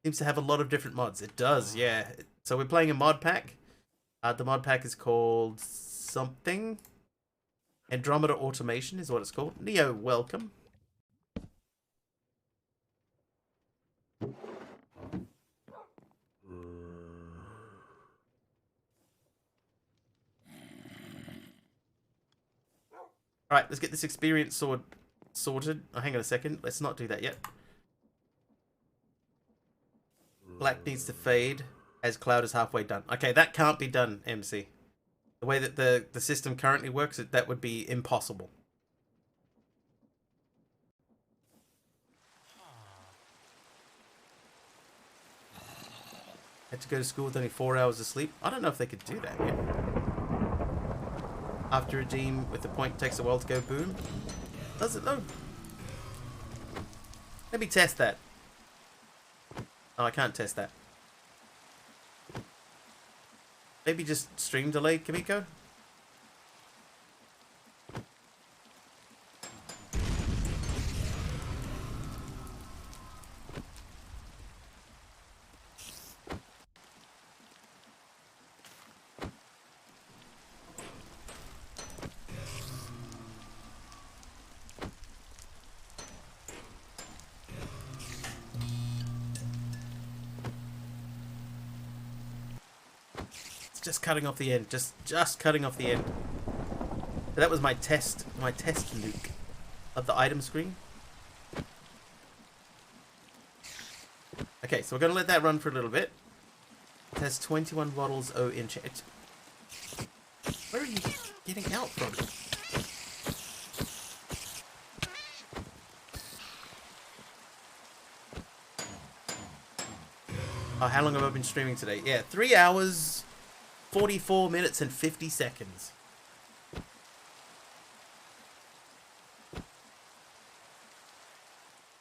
Seems to have a lot of different mods. It does, yeah. So we're playing a mod pack. The mod pack is called something. Andromeda Automation is what it's called. Neo, welcome. Alright, let's get this experience sword sorted. Oh, hang on a second. Let's not do that yet. Black needs to fade as cloud is halfway done. Okay, that can't be done, MC. The way that the system currently works, that would be impossible. Had to go to school with only 4 hours of sleep. I don't know if they could do that yet. After redeem with the point takes a while to go boom. Does it though? Let me test that. Oh, I can't test that. Maybe just stream delay, Kimiko? Just cutting off the end. Just cutting off the end. So that was my test loop of the item screen. Okay, so we're gonna let that run for a little bit. It has 21 bottles in chat. Where are you getting out from? Oh, how long have I been streaming today? Yeah, 3 hours, 44 minutes and 50 seconds.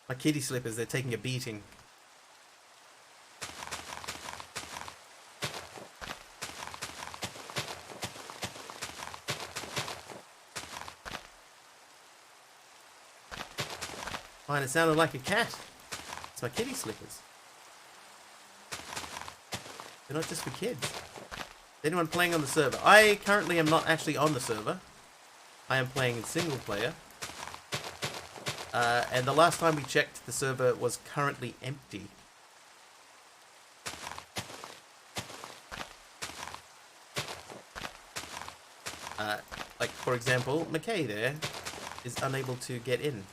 My kitty slippers, they're taking a beating. Fine, it sounded like a cat. It's my kitty slippers. They're not just for kids. Anyone playing on the server? I currently am not actually on the server. I am playing in single player. And the last time we checked, the server was currently empty. Like, for example, McKay there is unable to get in.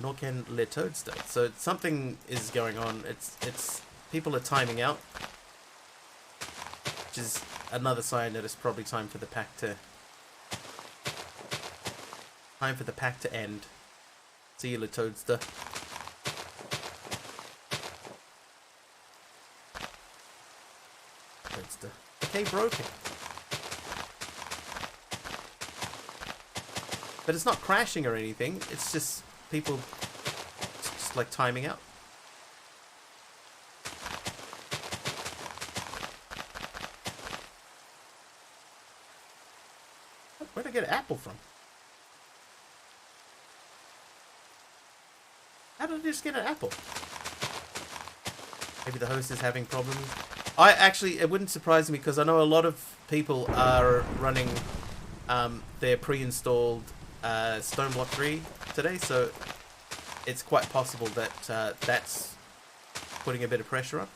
Nor can Le Toadster. So something is going on. It's people are timing out. Which is another sign that it's probably time for the pack to end. See you, Le Toadster. Toadster. Okay, broken. But it's not crashing or anything. It's just people just like timing out. Where'd I get an apple from? How did I just get an apple? Maybe the host is having problems. It wouldn't surprise me because I know a lot of people are running their pre-installed Stoneblock 3 today, so it's quite possible that that's putting a bit of pressure on.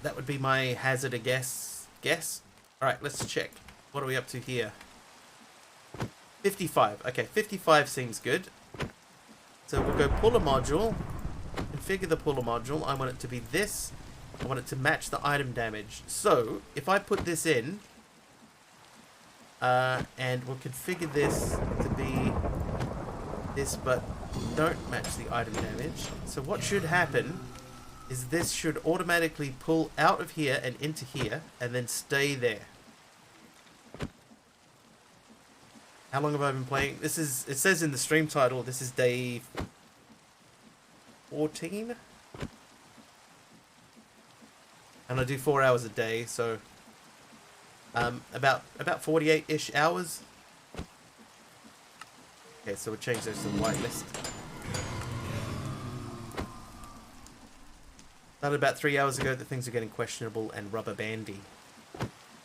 That would be my hazard a guess. All right, let's check. What are we up to here? 55. Okay, 55 seems good. So we'll go puller module. Configure the puller module. I want it to be this. I want it to match the item damage. So if I put this in, and we'll configure this to be this, but don't match the item damage. So what should happen is this should automatically pull out of here and into here, and then stay there. How long have I been playing? It says in the stream title, this is day 14? And I do 4 hours a day, so about 48-ish hours. Okay, so we'll change those to the whitelist. Started about 3 hours ago that things are getting questionable and rubber bandy.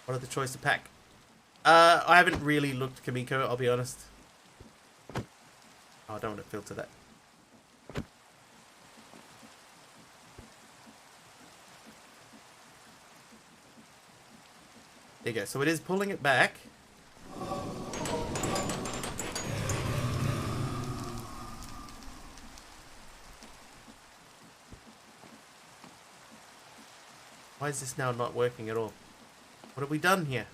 What are the choice to pack? I haven't really looked, Kamiko, I'll be honest. Oh, I don't want to filter that. There you go. So it is pulling it back. Why is this now not working at all? What have we done here?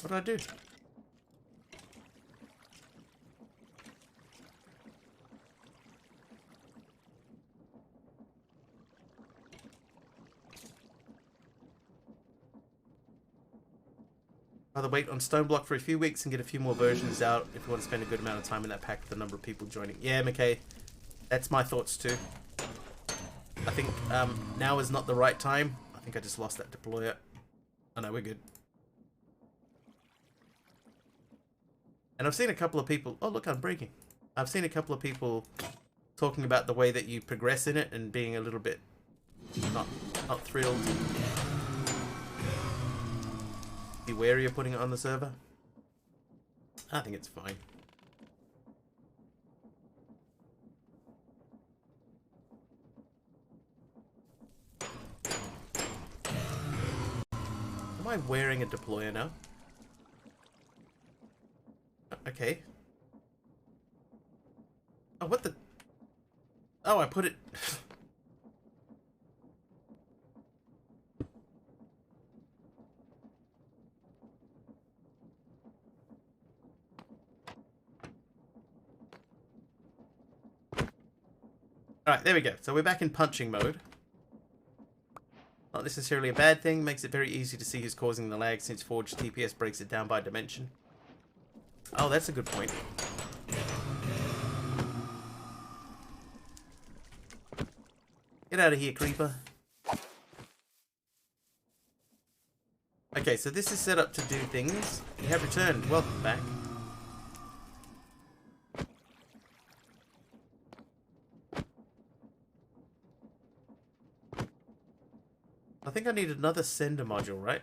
What did I do? Rather wait on Stoneblock for a few weeks and get a few more versions out if you want to spend a good amount of time in that pack with the number of people joining. Yeah, McKay. That's my thoughts too. I think now is not the right time. I think I just lost that deployer. Oh no, we're good. And I've seen a couple of people... Oh, look, I'm breaking. I've seen a couple of people talking about the way that you progress in it and being a little bit not thrilled. Be wary of putting it on the server. I think it's fine. Am I wearing a deployer now? Okay. Oh, what the... Oh, I put it... Alright, there we go. So we're back in punching mode. Not necessarily a bad thing. Makes it very easy to see who's causing the lag since Forge TPS breaks it down by dimension. Oh, that's a good point. Get out of here, creeper. Okay, so this is set up to do things. You have returned. Welcome back. I think I need another sender module, right?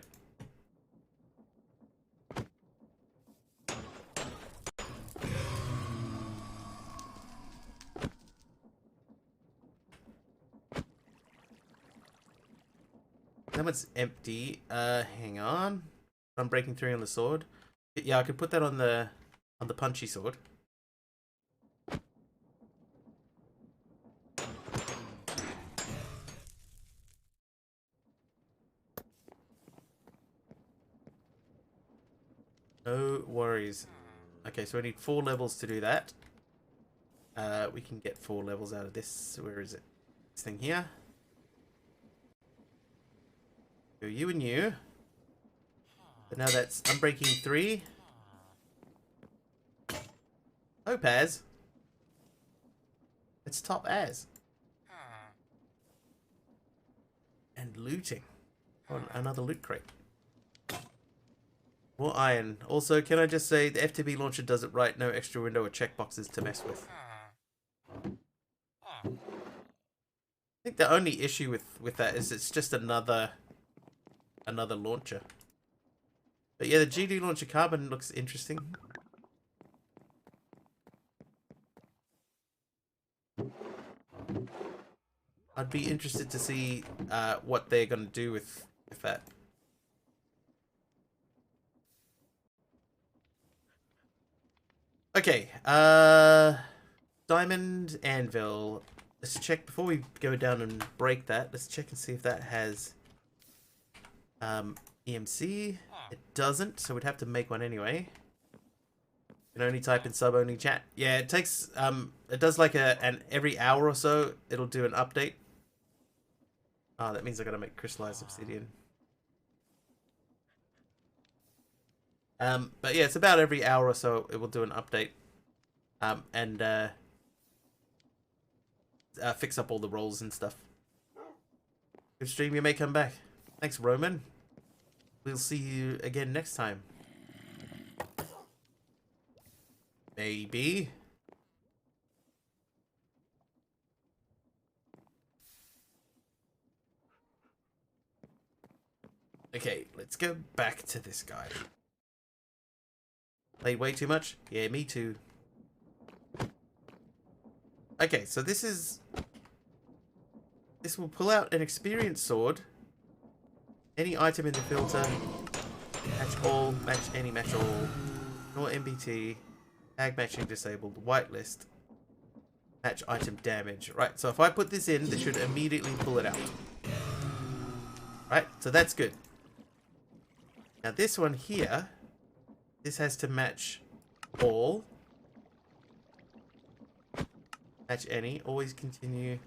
That one's empty. Hang on. I'm breaking through on the sword. Yeah, I could put that on the punchy sword. No worries. Okay, so we need 4 levels to do that. We can get 4 levels out of this. Where is it? This thing here. So you and you. But now that's Unbreaking 3. Topaz. It's top as. And looting. On another loot crate. More iron. Also, can I just say the FTB launcher does it right. No extra window or checkboxes to mess with. I think the only issue with that is it's just another launcher. But yeah, the GD launcher carbon looks interesting. I'd be interested to see what they're going to do with that. Okay, Diamond Anvil. Let's check before we go down and break that. Let's check and see if that has EMC. It doesn't, so we'd have to make one anyway. You can only type in sub only chat. Yeah, it takes it does like an every hour or so it'll do an update. Oh, that means I gotta make crystallized obsidian. But yeah, it's about every hour or so it will do an update. And fix up all the rolls and stuff. Good stream, you may come back. Thanks, Roman. We'll see you again next time. Maybe. Okay, let's go back to this guy. Played way too much? Yeah, me too. Okay, so this will pull out an experience sword. Any item in the filter. Match all, match any, match all. Nor MBT. Tag matching disabled. Whitelist. Match item damage. Right, so if I put this in, this should immediately pull it out. Right, so that's good. Now this one here, This has to match all. Match any. Always continue.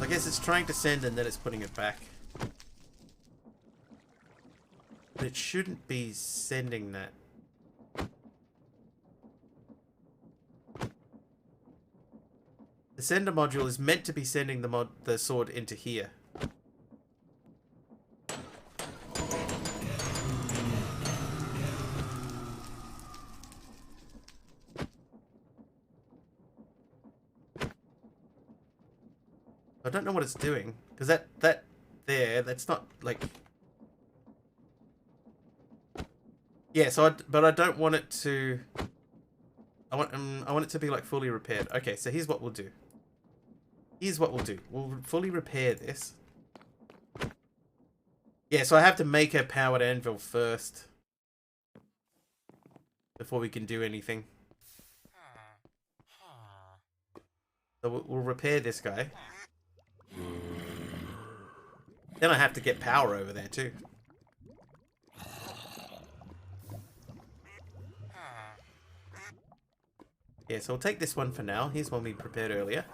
I guess it's trying to send and then it's putting it back. But it shouldn't be sending that. The sender module is meant to be sending the sword into here. I don't know what it's doing, because that's not like. Yeah, so but I don't want it to. I want it to be like fully repaired. Okay, so here's what we'll do. We'll fully repair this. Yeah, so I have to make a powered anvil first before we can do anything. So we'll repair this guy. Then I have to get power over there too. Yeah, so we'll take this one for now. Here's one we prepared earlier.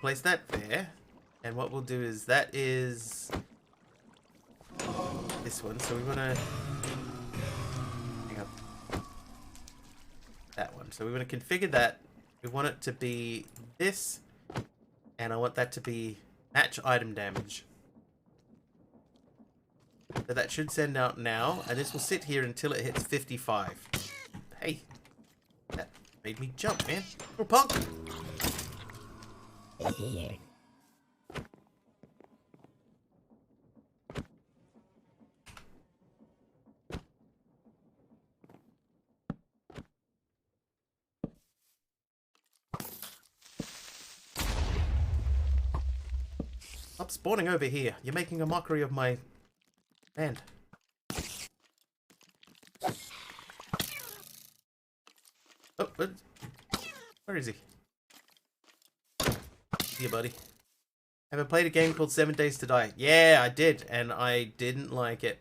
Place that there. And what we'll do is that is this one. So we want to hang up that one. So we want to configure that. We want it to be this. And I want that to be match item damage. So that should send out now. And this will sit here until it hits 55. Hey. That made me jump, man. Little punk. Stop spawning over here. You're making a mockery of my land. Oh, where is he? Here, buddy. Haven't played a game called 7 Days to Die. Yeah, I did, and I didn't like it.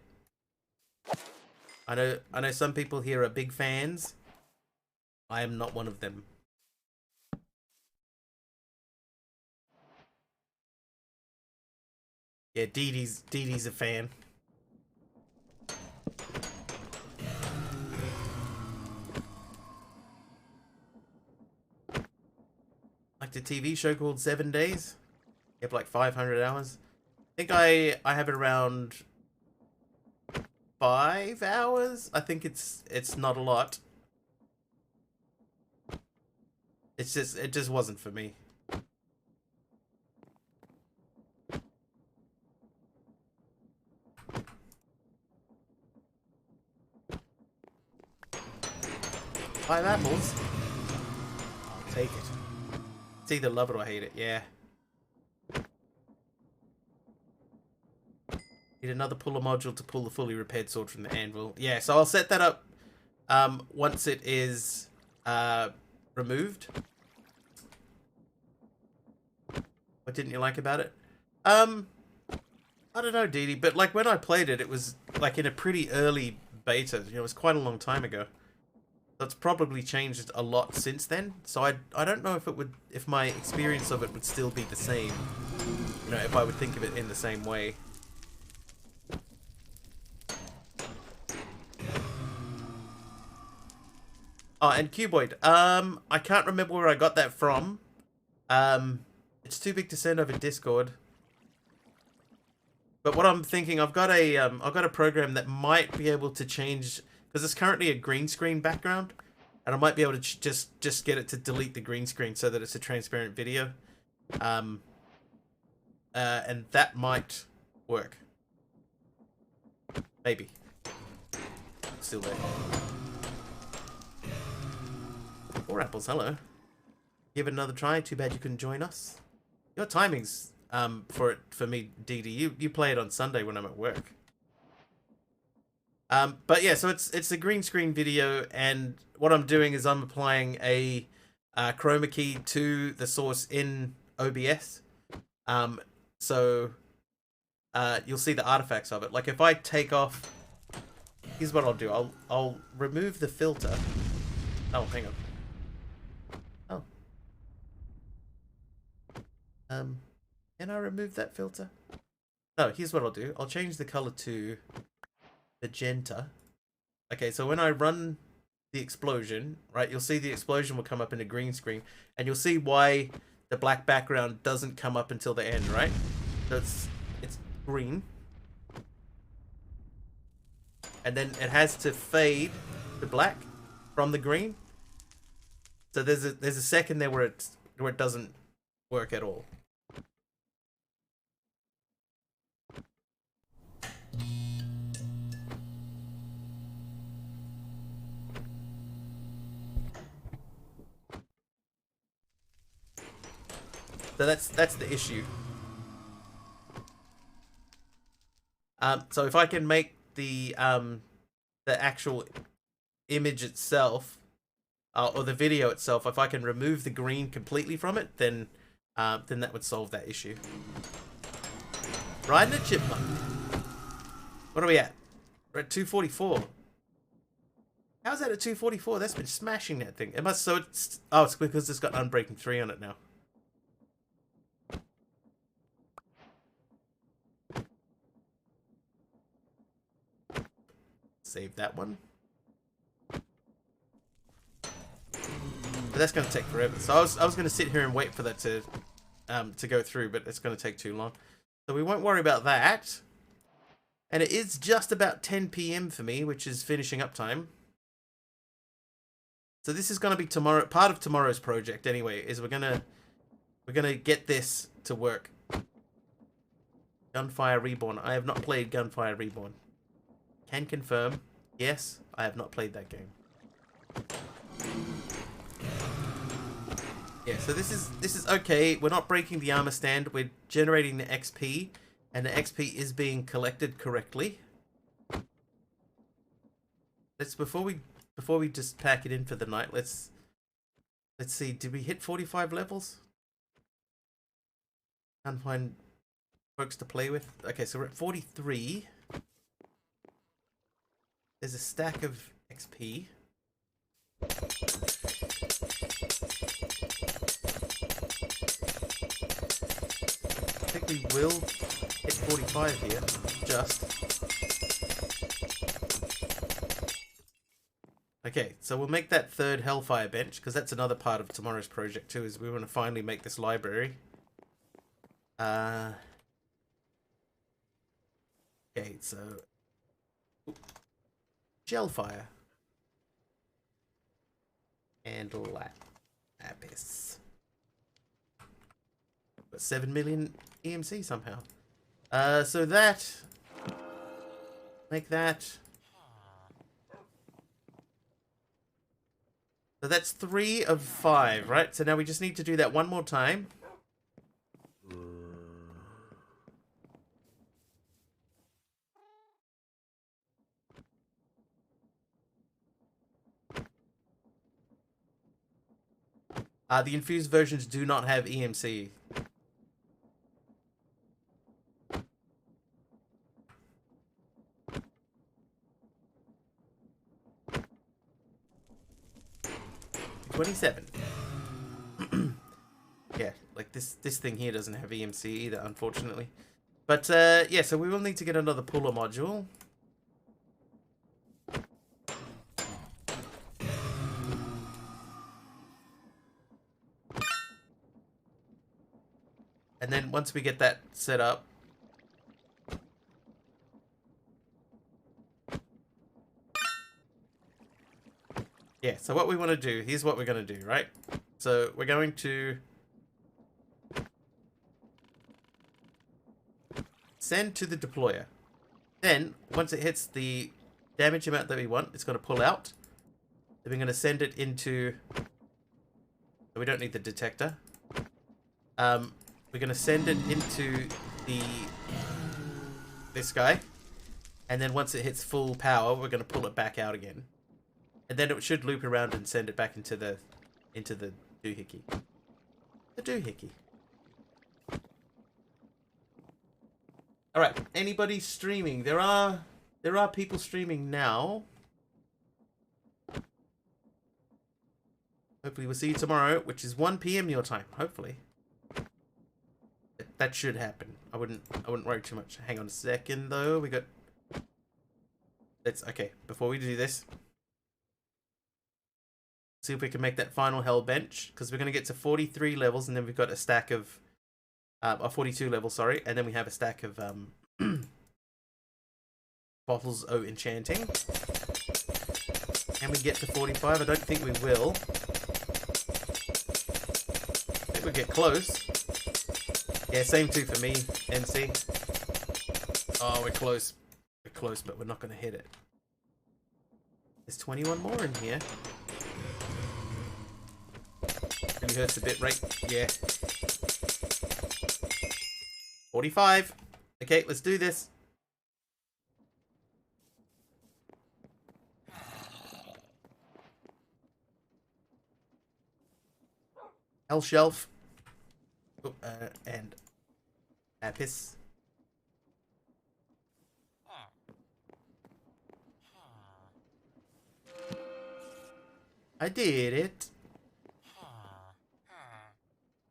I know some people here are big fans. I am not one of them. Yeah, Dee Dee's a fan. Like the TV show called 7 Days. You have like 500 hours. I think I have it around 5 hours. I think it's not a lot. It just wasn't for me. Five apples? I'll take it. It's either love it or hate it, yeah. Need another puller module to pull the fully repaired sword from the anvil. Yeah, so I'll set that up once it is removed. What didn't you like about it? I don't know, Dee Dee, but like when I played it, it was like in a pretty early beta. You know, it was quite a long time ago. That's probably changed a lot since then. So I don't know if my experience of it would still be the same. You know, if I would think of it in the same way. Oh, and Cuboid. I can't remember where I got that from. It's too big to send over Discord. But what I'm thinking, I've got a program that might be able to change, because it's currently a green screen background, and I might be able to just get it to delete the green screen so that it's a transparent video. And that might work. Maybe. Still there. 4 apples, hello. Give it another try. Too bad you couldn't join us. Your timing's for me, DD. You play it on Sunday when I'm at work. But yeah, so it's a green screen video, and what I'm doing is I'm applying a chroma key to the source in OBS. So you'll see the artifacts of it. Like if I take off, here's what I'll do. I'll remove the filter. Oh, hang on. Oh. Can I remove that filter? No, here's what I'll do. I'll change the color to magenta. Okay, so when I run the explosion, right, you'll see the explosion will come up in a green screen, and you'll see why the black background doesn't come up until the end, right? So it's green. And then it has to fade to black from the green. So there's a second there where it doesn't work at all. So that's the issue. So if I can make the actual image itself, or the video itself, if I can remove the green completely from it, then that would solve that issue. Riding a chipmunk. What are we at? We're at 244. How's that at 244? That's been smashing that thing. It must. So it's because it's got Unbreaking 3 on it now. Save that one. But that's going to take forever. So I was going to sit here and wait for that to go through, but it's going to take too long. So we won't worry about that. And it is just about 10 PM for me, which is finishing up time. So this is going to be part of tomorrow's project anyway, is we're going to get this to work. Gunfire Reborn. I have not played Gunfire Reborn. Can confirm, yes, I have not played that game. Yeah, so this is okay. We're not breaking the armor stand. We're generating the XP, and the XP is being collected correctly. Before we just pack it in for the night. Let's see. Did we hit 45 levels? Can't find folks to play with. Okay, so we're at 43. There's a stack of XP. I think we will hit 45 here, just. Okay, so we'll make that third Hellfire bench, because that's another part of tomorrow's project too, is we want to finally make this library. Okay, so... Gelfire. And lapis. But 7 million EMC somehow. So that... Make that... So that's 3 of 5, right? So now we just need to do that one more time. The infused versions do not have EMC. $27. Yeah, like this thing here doesn't have EMC either, unfortunately. But yeah, so we will need to get another puller module. And then once we get that set up, yeah, so what we want to do, here's what we're going to do, right? So we're going to send to the deployer. Then, once it hits the damage amount that we want, it's going to pull out. Then we're going to send it into... We don't need the detector. We're we're gonna send it into this guy, and then once it hits full power, we're gonna pull it back out again, and then it should loop around and send it back into the doohickey. The doohickey. All right. Anybody streaming? There are people streaming now. Hopefully we'll see you tomorrow, which is 1 PM your time. Hopefully. That should happen. I wouldn't worry too much. Hang on a second though. Okay, before we do this, see if we can make that final hell bench, because we're going to get to 43 levels, and then we've got a stack of 42 levels, sorry, and then we have a stack of bottles of enchanting. Can we get to 45? I don't think we will. I think we'll get close. Yeah, same too for me, MC. Oh, we're close. We're close, but we're not going to hit it. There's 21 more in here. Really hurts a bit, right? Yeah. 45. Okay, let's do this. Hell shelf. Oh, and Apis. I did it.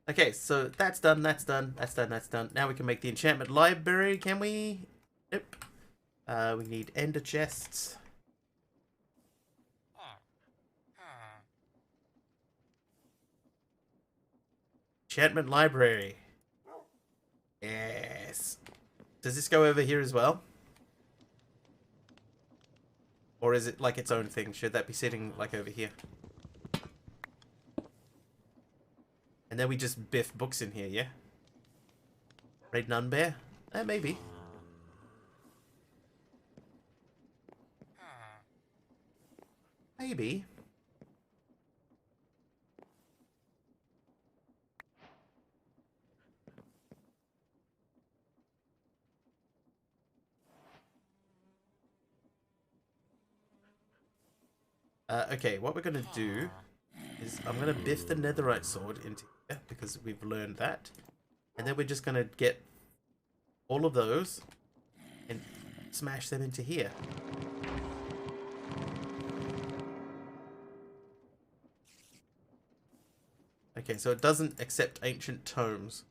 Okay, so that's done, that's done, that's done, that's done. Now we can make the enchantment library, can we? Nope. We need ender chests. Enchantment library. Yes. Does this go over here as well? Or is it like its own thing? Should that be sitting like over here? And then we just biff books in here, yeah? Raid Nunbear? Maybe. Maybe. Okay, what we're gonna do is I'm gonna biff the netherite sword into here because we've learned that, and then we're just gonna get all of those and smash them into here. Okay, so it doesn't accept ancient tomes.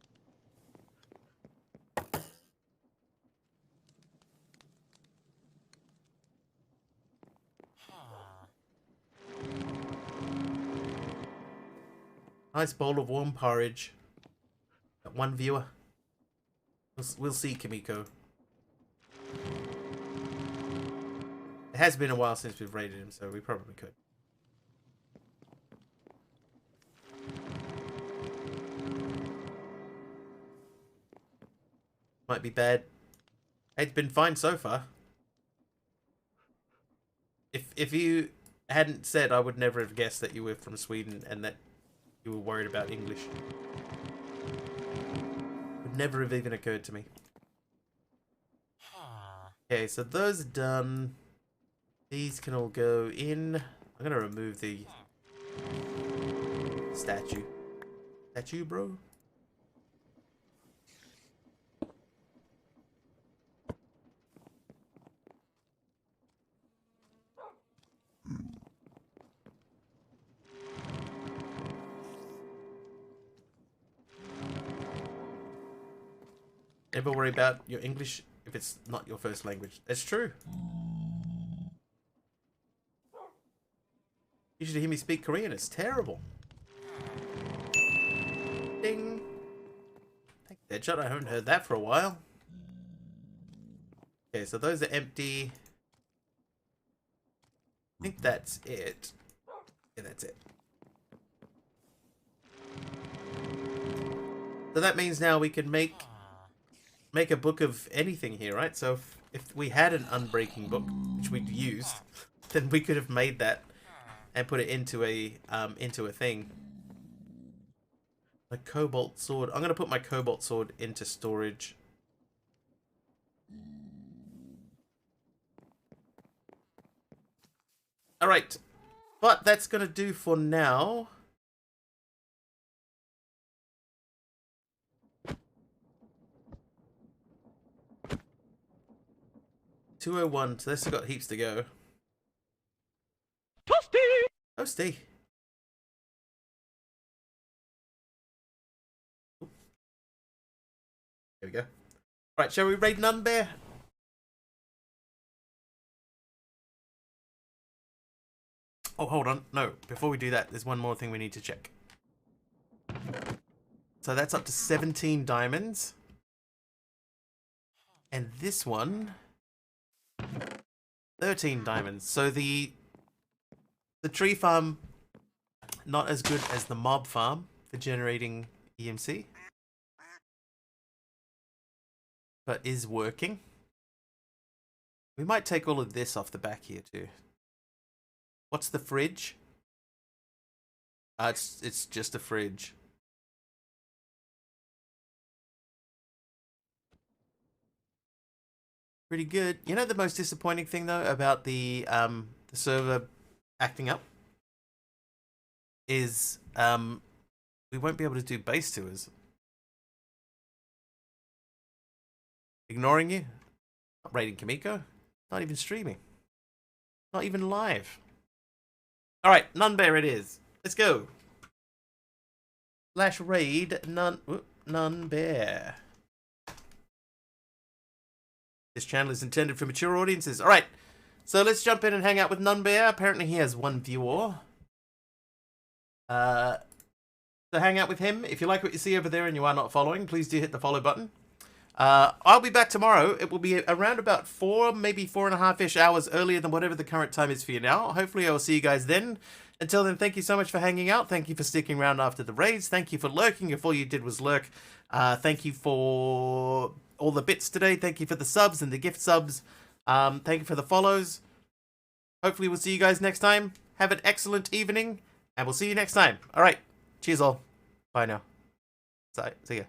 Nice bowl of warm porridge. Got one viewer. We'll see, Kimiko. It has been a while since we've raided him, so we probably could. Might be bad. It's been fine so far. If you hadn't said, I would never have guessed that you were from Sweden and that you were worried about English. Would never have even occurred to me. Okay, so those are done. These can all go in. I'm gonna remove the statue. Statue, bro? Never worry about your English if it's not your first language. It's true. You should hear me speak Korean. It's terrible. Ding. Thank you, Deadshot. I haven't heard that for a while. Okay, so those are empty. I think that's it. Yeah, that's it. So that means now we can make a book of anything here, right? So if we had an unbreaking book, which we'd used, then we could have made that and put it into a thing. My cobalt sword. I'm going to put my cobalt sword into storage. Alright. But that's going to do for now. $201. So this has got heaps to go. Toasty! Toasty. There we go. Right, shall we raid Nunbear? Oh, hold on. No, before we do that, there's one more thing we need to check. So that's up to 17 diamonds. And this one, 13 diamonds. So the tree farm, not as good as the mob farm for generating EMC. But is working. We might take all of this off the back here too. What's the fridge? It's just a fridge. Pretty good. You know the most disappointing thing though about the server acting up is we won't be able to do base tours. Ignoring you. Not raiding Kamiko. Not even streaming. Not even live. Alright, Nunbear it is. Let's go. / raid Nunbear. This channel is intended for mature audiences. Alright, so let's jump in and hang out with Nunbear. Apparently he has 1 viewer. So hang out with him. If you like what you see over there and you are not following, please do hit the follow button. I'll be back tomorrow. It will be around about 4, maybe 4.5-ish hours earlier than whatever the current time is for you now. Hopefully I will see you guys then. Until then, thank you so much for hanging out. Thank you for sticking around after the raids. Thank you for lurking if all you did was lurk. Thank you for all the bits today. Thank you for the subs and the gift subs. Thank you for the follows. Hopefully we'll see you guys next time. Have an excellent evening, and we'll see you next time. All right. Cheers all. Bye now. See ya.